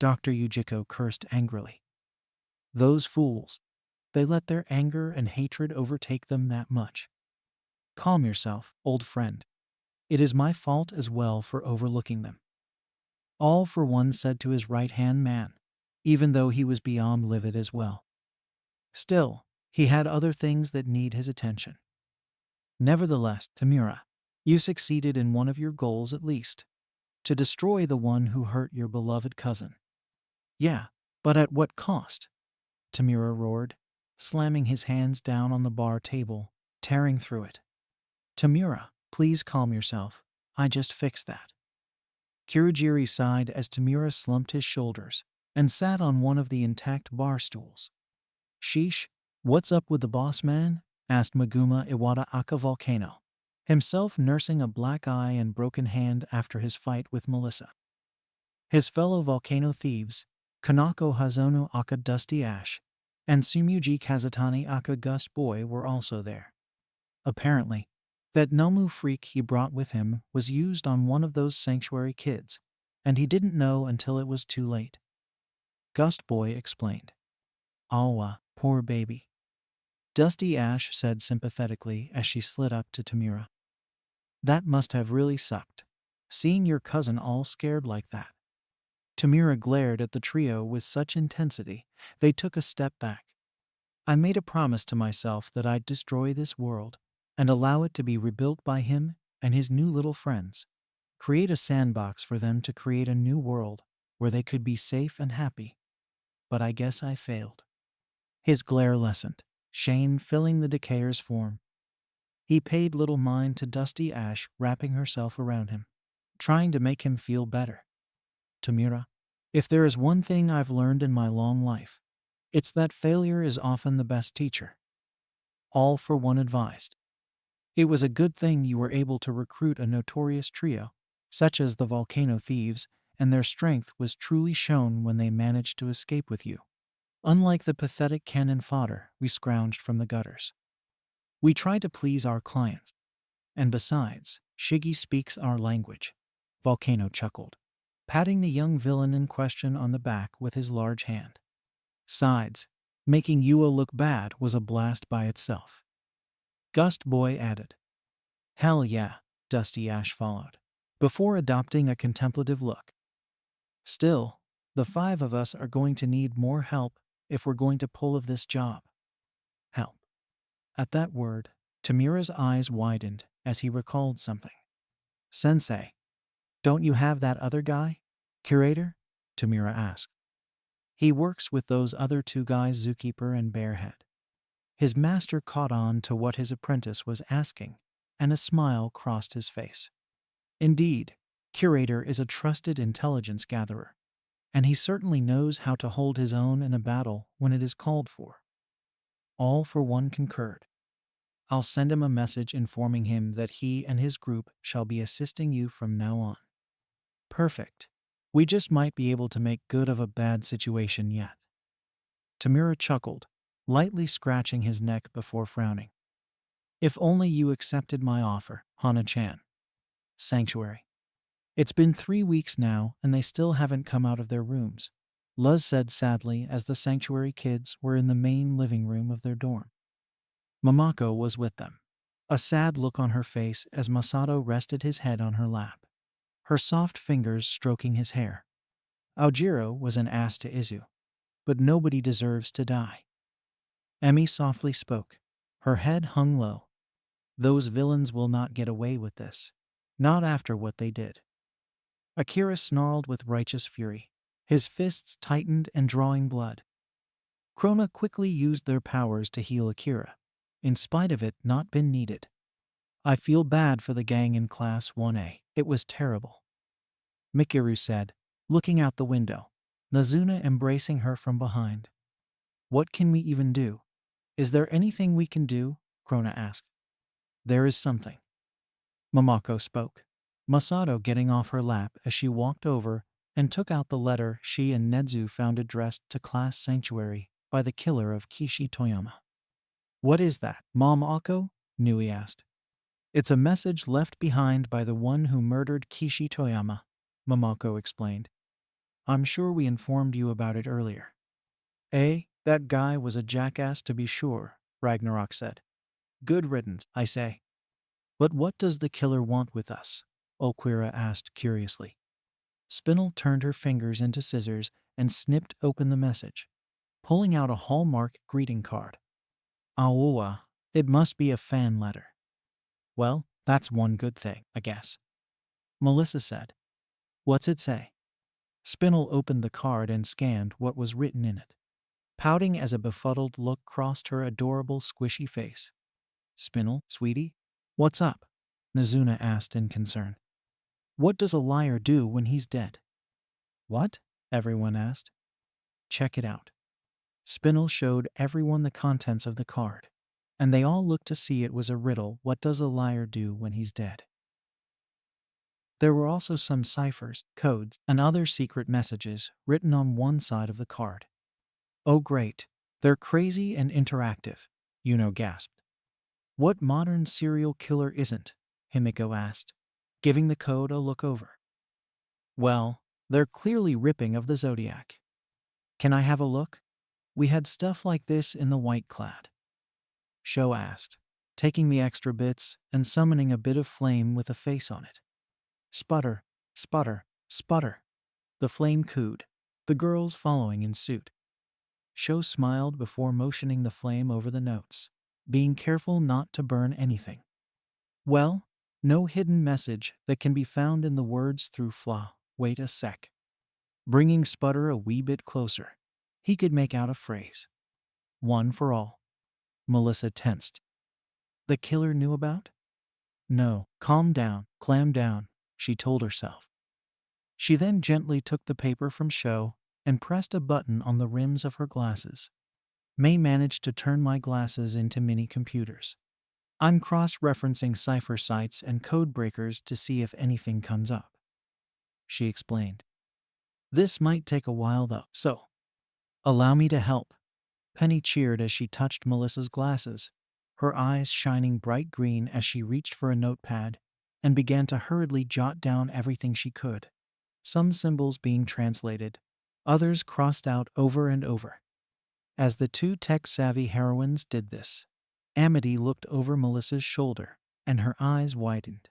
Dr. Yujiko cursed angrily. Those fools. They let their anger and hatred overtake them that much. Calm yourself, old friend. It is my fault as well for overlooking them. All for one said to his right-hand man, even though he was beyond livid as well. Still, he had other things that need his attention. Nevertheless, Tamura, you succeeded in one of your goals at least. To destroy the one who hurt your beloved cousin. Yeah, but at what cost? Tamura roared, slamming his hands down on the bar table, tearing through it. Tamura, please calm yourself. I just fixed that. Kurogiri sighed as Tamura slumped his shoulders and sat on one of the intact bar stools. Sheesh, what's up with the boss man? Asked Maguma Iwata Aka Volcano, himself nursing a black eye and broken hand after his fight with Melissa. His fellow volcano thieves, Kanako Hazono Aka Dusty Ash and Sumuji Kazutani Aka Gust Boy were also there. Apparently, that Nomu freak he brought with him was used on one of those sanctuary kids, and he didn't know until it was too late. Gust Boy explained. Awa, poor baby. Dusty Ash said sympathetically as she slid up to Tamura. That must have really sucked, seeing your cousin all scared like that. Tamura glared at the trio with such intensity, they took a step back. I made a promise to myself that I'd destroy this world and allow it to be rebuilt by him and his new little friends. Create a sandbox for them to create a new world where they could be safe and happy. But I guess I failed. His glare lessened, shame filling the decayer's form. He paid little mind to Dusty Ash wrapping herself around him, trying to make him feel better. Tamura, if there is one thing I've learned in my long life, it's that failure is often the best teacher. All for one advised. It was a good thing you were able to recruit a notorious trio, such as the Volcano Thieves, and their strength was truly shown when they managed to escape with you. Unlike the pathetic cannon fodder we scrounged from the gutters. We try to please our clients. And besides, Shiggy speaks our language. Volcano chuckled, patting the young villain in question on the back with his large hand. Sides, making Yua look bad was a blast by itself. Gust Boy added. Hell yeah, Dusty Ash followed, before adopting a contemplative look. Still, the five of us are going to need more help if we're going to pull off this job. Help. At that word, Tamura's eyes widened as he recalled something. Sensei, don't you have that other guy? Curator? Tamura asked. He works with those other two guys, Zookeeper and Bearhead. His master caught on to what his apprentice was asking, and a smile crossed his face. Indeed, Curator is a trusted intelligence gatherer, and he certainly knows how to hold his own in a battle when it is called for. All for one concurred. I'll send him a message informing him that he and his group shall be assisting you from now on. Perfect. We just might be able to make good of a bad situation yet. Tamura chuckled, lightly scratching his neck before frowning. If only you accepted my offer, Hana-chan. Sanctuary. It's been 3 weeks now and they still haven't come out of their rooms, Luz said sadly as the sanctuary kids were in the main living room of their dorm. Mamako was with them, a sad look on her face as Masato rested his head on her lap, her soft fingers stroking his hair. Aojiro was an ass to Izu, but nobody deserves to die. Emi softly spoke, her head hung low. Those villains will not get away with this, not after what they did. Akira snarled with righteous fury, his fists tightened and drawing blood. Krona quickly used their powers to heal Akira, in spite of it not been needed. I feel bad for the gang in Class 1A, it was terrible. Mikiru said, looking out the window, Nazuna embracing her from behind. What can we even do? Is there anything we can do? Krona asked. There is something. Mamako spoke. Masato getting off her lap as she walked over and took out the letter she and Nedzu found addressed to Class Sanctuary by the killer of Kishi Toyama. What is that, Mom Akko? Nui asked. It's a message left behind by the one who murdered Kishi Toyama, Momoko explained. I'm sure we informed you about it earlier. That guy was a jackass to be sure, Ragnarok said. Good riddance, I say. But what does the killer want with us? Okura asked curiously. Spinel turned her fingers into scissors and snipped open the message, pulling out a Hallmark greeting card. Aowa, it must be a fan letter. Well, that's one good thing, I guess. Melissa said. What's it say? Spinel opened the card and scanned what was written in it, pouting as a befuddled look crossed her adorable squishy face. Spinel, sweetie? What's up? Nazuna asked in concern. What does a liar do when he's dead? What? Everyone asked. Check it out. Spinel showed everyone the contents of the card, and they all looked to see it was a riddle. What does a liar do when he's dead? There were also some ciphers, codes, and other secret messages written on one side of the card. Oh great, they're crazy and interactive, Yuno gasped. What modern serial killer isn't? Himiko asked, giving the code a look over. Well, they're clearly ripping of the Zodiac. Can I have a look? We had stuff like this in the White Clad. Sho asked, taking the extra bits and summoning a bit of flame with a face on it. Sputter, sputter, sputter. The flame cooed, the girls following in suit. Sho smiled before motioning the flame over the notes, being careful not to burn anything. Well, no hidden message that can be found in the words through flaw. Wait a sec. Bringing Sputter a wee bit closer, he could make out a phrase. One for all. Melissa tensed. The killer knew about? No, calm down, clam down, she told herself. She then gently took the paper from Sho and pressed a button on the rims of her glasses. May managed to turn my glasses into mini computers. I'm cross-referencing cipher sites and code breakers to see if anything comes up, she explained. This might take a while though, so allow me to help. Penny cheered as she touched Melissa's glasses, her eyes shining bright green as she reached for a notepad and began to hurriedly jot down everything she could, some symbols being translated, others crossed out over and over. As the two tech-savvy heroines did this, Amity looked over Melissa's shoulder, and her eyes widened.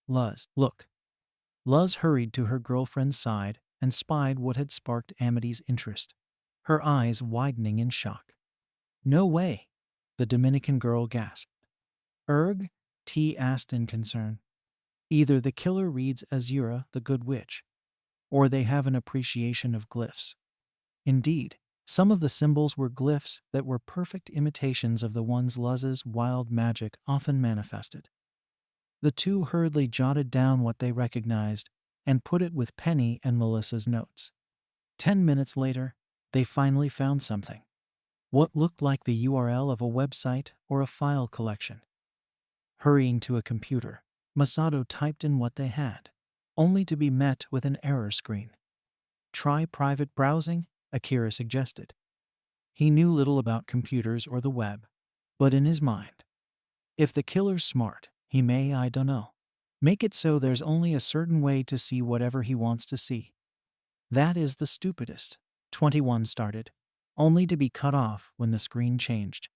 Luz, look. Luz hurried to her girlfriend's side and spied what had sparked Amity's interest, her eyes widening in shock. No way, the Dominican girl gasped. Erg? T asked in concern. Either the killer reads Azura, the Good Witch, or they have an appreciation of glyphs. Indeed, some of the symbols were glyphs that were perfect imitations of the ones Luz's wild magic often manifested. The two hurriedly jotted down what they recognized and put it with Penny and Melissa's notes. 10 minutes later, they finally found something. What looked like the URL of a website or a file collection. Hurrying to a computer, Masato typed in what they had, only to be met with an error screen. Try private browsing, Akira suggested. He knew little about computers or the web, but in his mind, if the killer's smart, he may, I dunno, make it so there's only a certain way to see whatever he wants to see. That is the stupidest, 21 started, only to be cut off when the screen changed.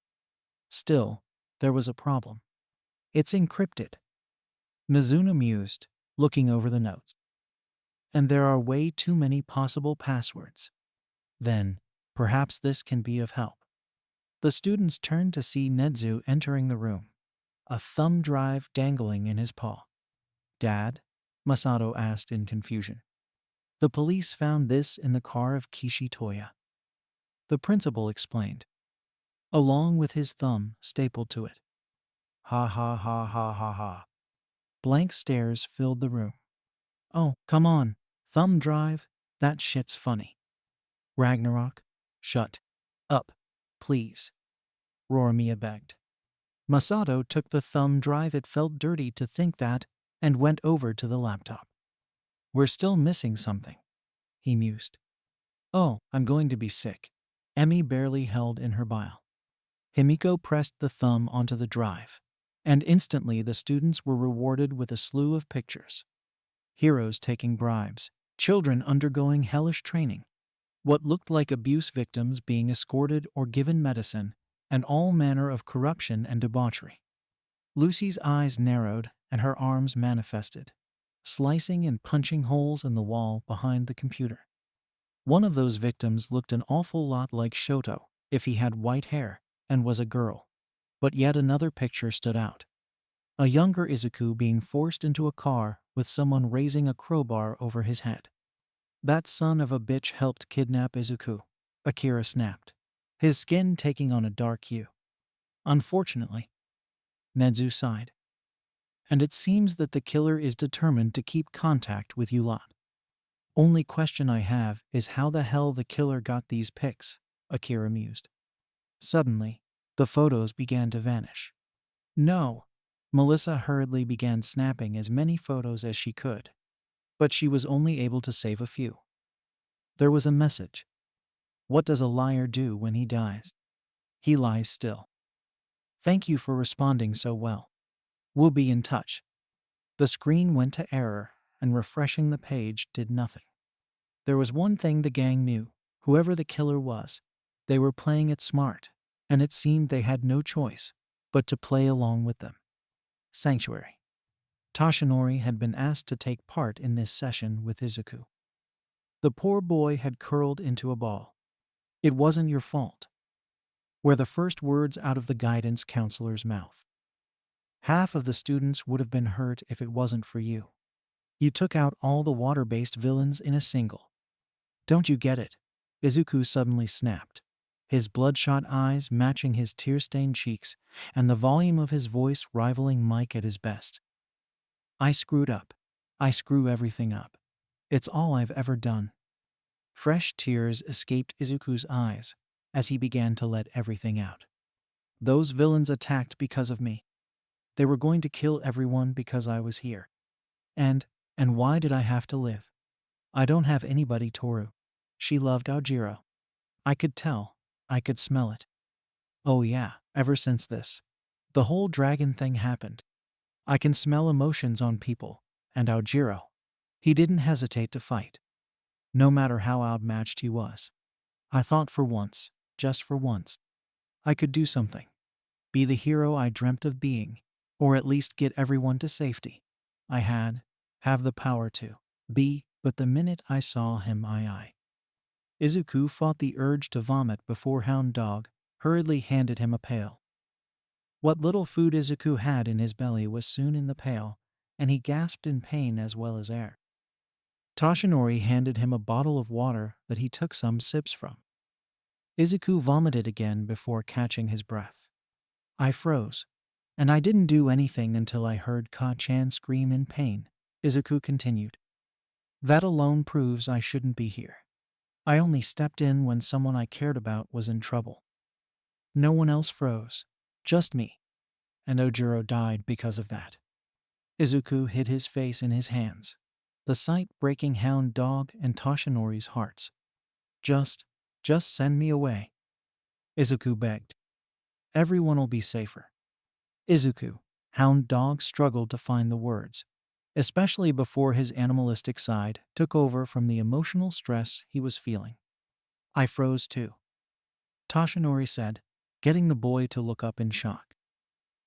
Still, there was a problem. It's encrypted. Nazuna mused, looking over the notes. And there are way too many possible passwords. Then, perhaps this can be of help. The students turned to see Nedzu entering the room, a thumb drive dangling in his paw. Dad? Masato asked in confusion. The police found this in the car of Kishi Toya. The principal explained, along with his thumb stapled to it. Ha ha ha ha ha ha. Blank stares filled the room. Oh, come on, thumb drive, that shit's funny. Ragnarok, shut up, please. Roromia begged. Masato took the thumb drive. It felt dirty to think that, and went over to the laptop. We're still missing something, he mused. Oh, I'm going to be sick. Emi barely held in her bile. Himiko pressed the thumb onto the drive, and instantly the students were rewarded with a slew of pictures. Heroes taking bribes, children undergoing hellish training, what looked like abuse victims being escorted or given medicine, and all manner of corruption and debauchery. Lucy's eyes narrowed and her arms manifested, slicing and punching holes in the wall behind the computer. One of those victims looked an awful lot like Shoto if he had white hair and was a girl. But yet another picture stood out. A younger Izuku being forced into a car with someone raising a crowbar over his head. That son of a bitch helped kidnap Izuku, Akira snapped, his skin taking on a dark hue. Unfortunately, Nezu sighed. And it seems that the killer is determined to keep contact with you lot. Only question I have is how the hell the killer got these pics, Akira mused. Suddenly, the photos began to vanish. No. Melissa hurriedly began snapping as many photos as she could, but she was only able to save a few. There was a message. What does a liar do when he dies? He lies still. Thank you for responding so well. We'll be in touch. The screen went to error, and refreshing the page did nothing. There was one thing the gang knew. Whoever the killer was, they were playing it smart, and it seemed they had no choice but to play along with them. Sanctuary. Toshinori had been asked to take part in this session with Izuku. The poor boy had curled into a ball. It wasn't your fault, were the first words out of the guidance counselor's mouth. Half of the students would have been hurt if it wasn't for you. You took out all the water-based villains in a single. Don't you get it? Izuku suddenly snapped, his bloodshot eyes matching his tear-stained cheeks and the volume of his voice rivaling Mike at his best. I screwed up. I screw everything up. It's all I've ever done. Fresh tears escaped Izuku's eyes as he began to let everything out. Those villains attacked because of me. They were going to kill everyone because I was here. And why did I have to live? I don't have anybody, Toru. She loved Aojiro. I could tell. I could smell it. Oh yeah, ever since the whole dragon thing happened, I can smell emotions on people, and Aojiro. He didn't hesitate to fight, no matter how outmatched he was. I thought for once, just for once, I could do something. Be the hero I dreamt of being, or at least get everyone to safety. I have the power to be, but the minute I saw him Izuku fought the urge to vomit before Hound Dog hurriedly handed him a pail. What little food Izuku had in his belly was soon in the pail, and he gasped in pain as well as air. Toshinori handed him a bottle of water that he took some sips from. Izuku vomited again before catching his breath. I froze, and I didn't do anything until I heard Ka-chan scream in pain, Izuku continued. That alone proves I shouldn't be here. I only stepped in when someone I cared about was in trouble. No one else froze, just me. And Aojiro died because of that. Izuku hid his face in his hands, the sight breaking Hound Dog and Toshinori's hearts. Just send me away, Izuku begged. Everyone'll be safer. Izuku, Hound Dog struggled to find the words, especially before his animalistic side took over from the emotional stress he was feeling. I froze too, Toshinori said, getting the boy to look up in shock.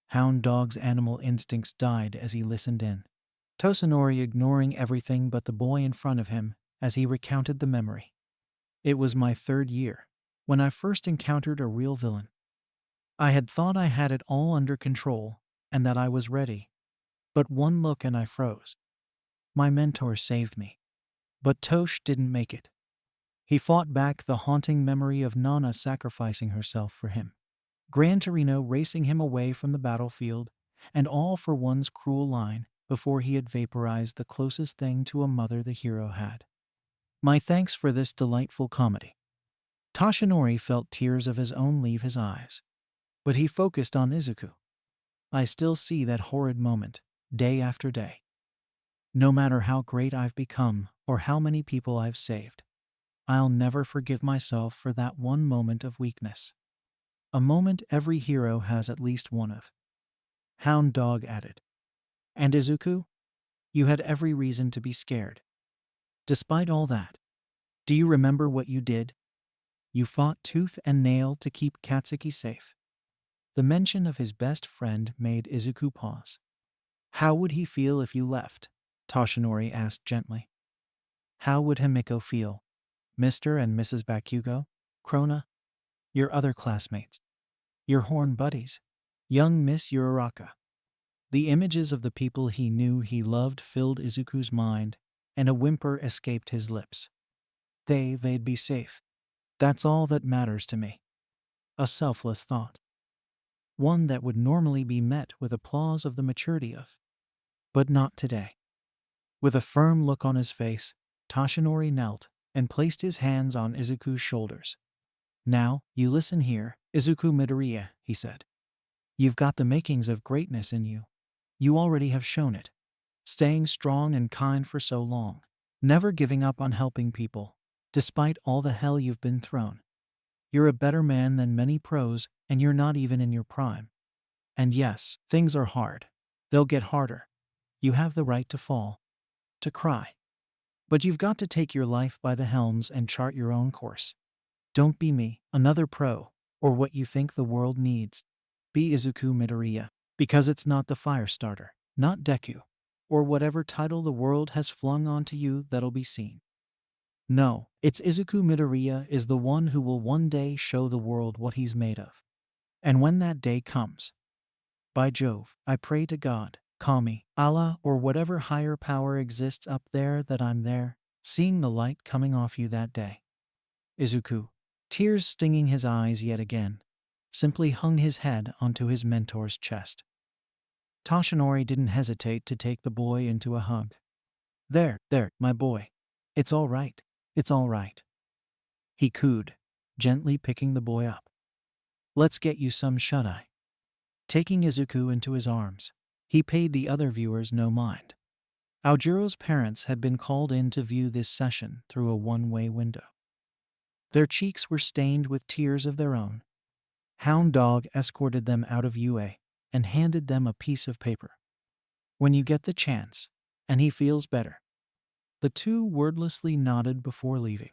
Hound Dog's animal instincts died as he listened in, Toshinori ignoring everything but the boy in front of him as he recounted the memory. It was my 3rd year, when I first encountered a real villain. I had thought I had it all under control and that I was ready, but one look and I froze. My mentor saved me, but Tosh didn't make it. He fought back the haunting memory of Nana sacrificing herself for him, Gran Torino racing him away from the battlefield, and all for one's cruel line before he had vaporized the closest thing to a mother the hero had. My thanks for this delightful comedy. Toshinori felt tears of his own leave his eyes, but he focused on Izuku. I still see that horrid moment, day after day. No matter how great I've become or how many people I've saved, I'll never forgive myself for that one moment of weakness. A moment every hero has at least one of. Hound Dog added. And Izuku? You had every reason to be scared. Despite all that, do you remember what you did? You fought tooth and nail to keep Katsuki safe. The mention of his best friend made Izuku pause. How would he feel if you left? Toshinori asked gently. How would Himiko feel? Mr. and Mrs. Bakugo? Krona? Your other classmates? Your horn buddies? Young Miss Uraraka? The images of the people he knew he loved filled Izuku's mind, and a whimper escaped his lips. They'd be safe. That's all that matters to me. A selfless thought. One that would normally be met with applause of the maturity of. But not today. With a firm look on his face, Toshinori knelt and placed his hands on Izuku's shoulders. Now, you listen here, Izuku Midoriya, he said. You've got the makings of greatness in you. You already have shown it. Staying strong and kind for so long. Never giving up on helping people, despite all the hell you've been thrown. You're a better man than many pros, and you're not even in your prime. And yes, things are hard. They'll get harder. You have the right to fall. To cry. But you've got to take your life by the helms and chart your own course. Don't be me, another pro, or what you think the world needs. Be Izuku Midoriya, because it's not the fire starter, not Deku, or whatever title the world has flung onto you that'll be seen. No, it's Izuku Midoriya is the one who will one day show the world what he's made of. And when that day comes, by Jove, I pray to God, Kami, Allah, or whatever higher power exists up there that I'm there, seeing the light coming off you that day. Izuku, tears stinging his eyes yet again, simply hung his head onto his mentor's chest. Toshinori didn't hesitate to take the boy into a hug. There, my boy. It's all right. It's all right. He cooed, gently picking the boy up. Let's get you some shut-eye. Taking Izuku into his arms, he paid the other viewers no mind. Aojuro's parents had been called in to view this session through a one-way window. Their cheeks were stained with tears of their own. Hound Dog escorted them out of UA and handed them a piece of paper. When you get the chance, and he feels better. The two wordlessly nodded before leaving.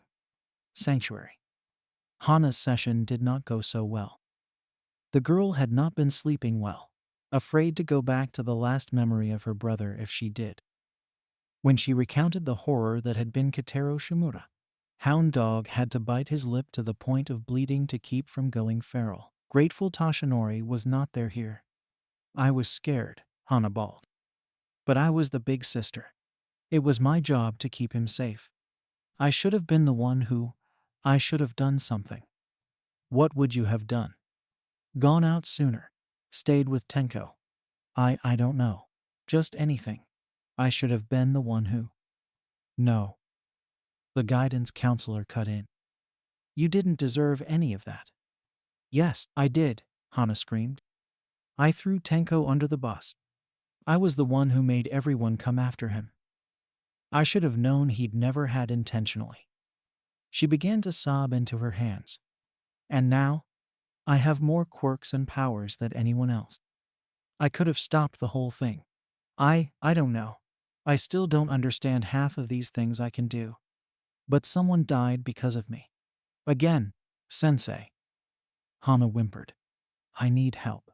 Sanctuary. Hana's session did not go so well. The girl had not been sleeping well, afraid to go back to the last memory of her brother if she did. When she recounted the horror that had been Kotaro Shimura, Hound Dog had to bite his lip to the point of bleeding to keep from going feral. Grateful Toshinori was not there here. I was scared, Hana bawled. But I was the big sister. It was my job to keep him safe. I should have been the one who, I should have done something. What would you have done? Gone out sooner. Stayed with Tenko. I don't know. Just anything. I should have been the one who. No. The guidance counselor cut in. You didn't deserve any of that. Yes, I did, Hana screamed. I threw Tenko under the bus. I was the one who made everyone come after him. I should have known he'd never had intentionally. She began to sob into her hands. And now, I have more quirks and powers than anyone else. I could have stopped the whole thing. I don't know. I still don't understand half of these things I can do. But someone died because of me. Again, Sensei. Hana whimpered. I need help.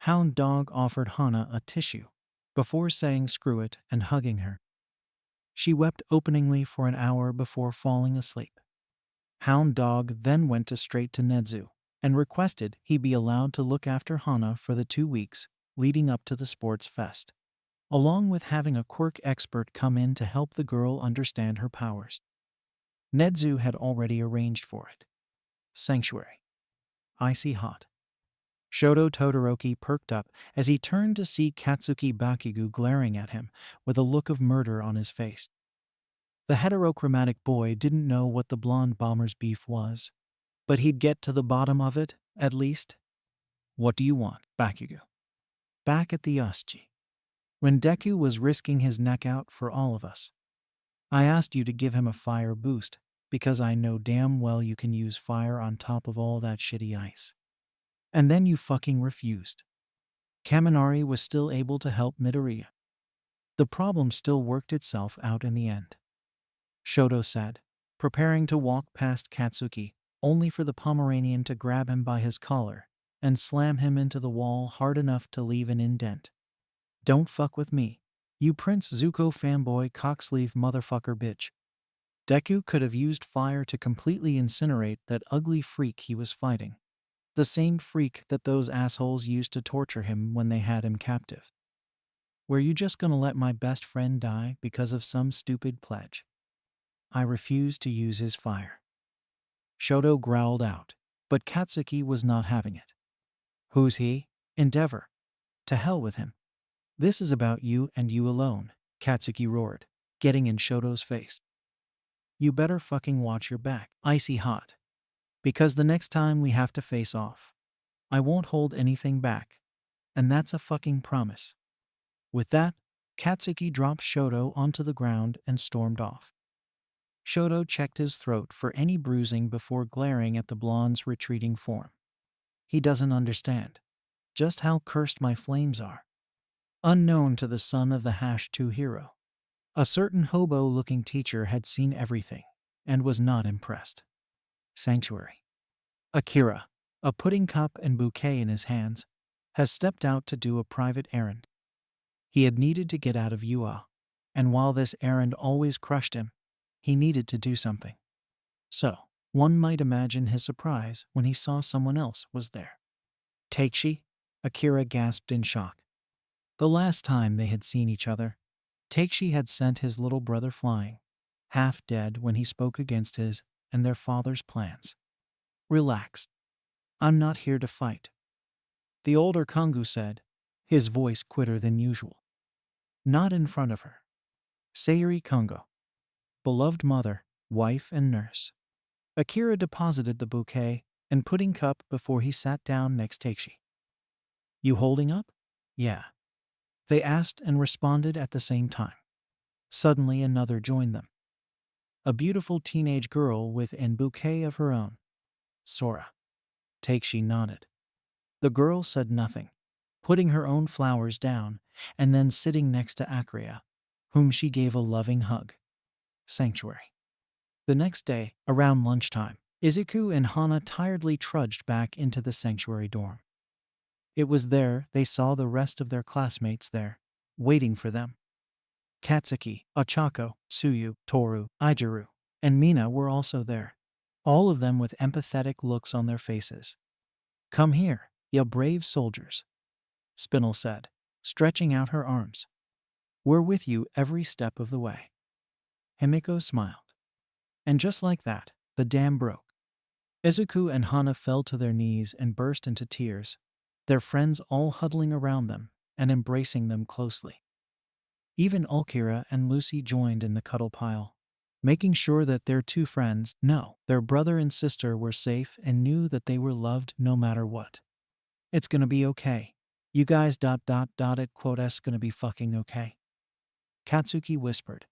Hound Dog offered Hana a tissue before saying screw it and hugging her. She wept openingly for an hour before falling asleep. Hound Dog then went straight to Nedzu and requested he be allowed to look after Hana for the 2 weeks leading up to the sports fest, along with having a quirk expert come in to help the girl understand her powers. Nedzu had already arranged for it. Sanctuary. Icy hot. Shoto Todoroki perked up as he turned to see Katsuki Bakugo glaring at him with a look of murder on his face. The heterochromatic boy didn't know what the blonde bomber's beef was, but he'd get to the bottom of it, at least. What do you want, Bakugo? Back at the Uschi. when Deku was risking his neck out for all of us. I asked you to give him a fire boost, because I know damn well you can use fire on top of all that shitty ice. And then you fucking refused. Kaminari was still able to help Midoriya. The problem still worked itself out in the end. Shoto said, preparing to walk past Katsuki, only for the Pomeranian to grab him by his collar and slam him into the wall hard enough to leave an indent. Don't fuck with me, you Prince Zuko fanboy cocksleeve motherfucker bitch. Deku could have used fire to completely incinerate that ugly freak he was fighting. The same freak that those assholes used to torture him when they had him captive. Were you just gonna let my best friend die because of some stupid pledge? I refused to use his fire. Shoto growled out, but Katsuki was not having it. Who's he? Endeavor. To hell with him. This is about you and you alone, Katsuki roared, getting in Shoto's face. You better fucking watch your back, icy hot. Because the next time we have to face off, I won't hold anything back. And that's a fucking promise. With that, Katsuki dropped Shoto onto the ground and stormed off. Shoto checked his throat for any bruising before glaring at the blonde's retreating form. He doesn't understand just how cursed my flames are. Unknown to the son of the #2 hero, a certain hobo-looking teacher had seen everything and was not impressed. Sanctuary. Akira, a pudding cup and bouquet in his hands, has stepped out to do a private errand. He had needed to get out of Ua, and while this errand always crushed him, he needed to do something. So, one might imagine his surprise when he saw someone else was there. Takeshi? Akira gasped in shock. The last time they had seen each other, Takeshi had sent his little brother flying, half dead when he spoke against his and their father's plans. Relax. I'm not here to fight, the older Kangu said, his voice quicker than usual. Not in front of her. Sayuri Kango. Beloved mother, wife and nurse. Akira deposited the bouquet and pudding cup before he sat down next to Takeshi. You holding up? Yeah. They asked and responded at the same time. Suddenly another joined them. A beautiful teenage girl with a bouquet of her own. Sora. Takeshi nodded. The girl said nothing, putting her own flowers down and then sitting next to Akira, whom she gave a loving hug. Sanctuary. The next day, around lunchtime, Izuku and Hana tiredly trudged back into the sanctuary dorm. It was there they saw the rest of their classmates there, waiting for them. Katsuki, Ochako, Tsuyu, Toru, Ijiru, and Mina were also there, all of them with empathetic looks on their faces. Come here, you brave soldiers, Spinel said, stretching out her arms. We're with you every step of the way. Himiko smiled. And just like that, the dam broke. Izuku and Hana fell to their knees and burst into tears, their friends all huddling around them and embracing them closely. Even Ulkira and Lucy joined in the cuddle pile, making sure that their two friends, no, their brother and sister were safe and knew that they were loved no matter what. It's gonna be okay. You guys ... it's gonna be fucking okay. Katsuki whispered,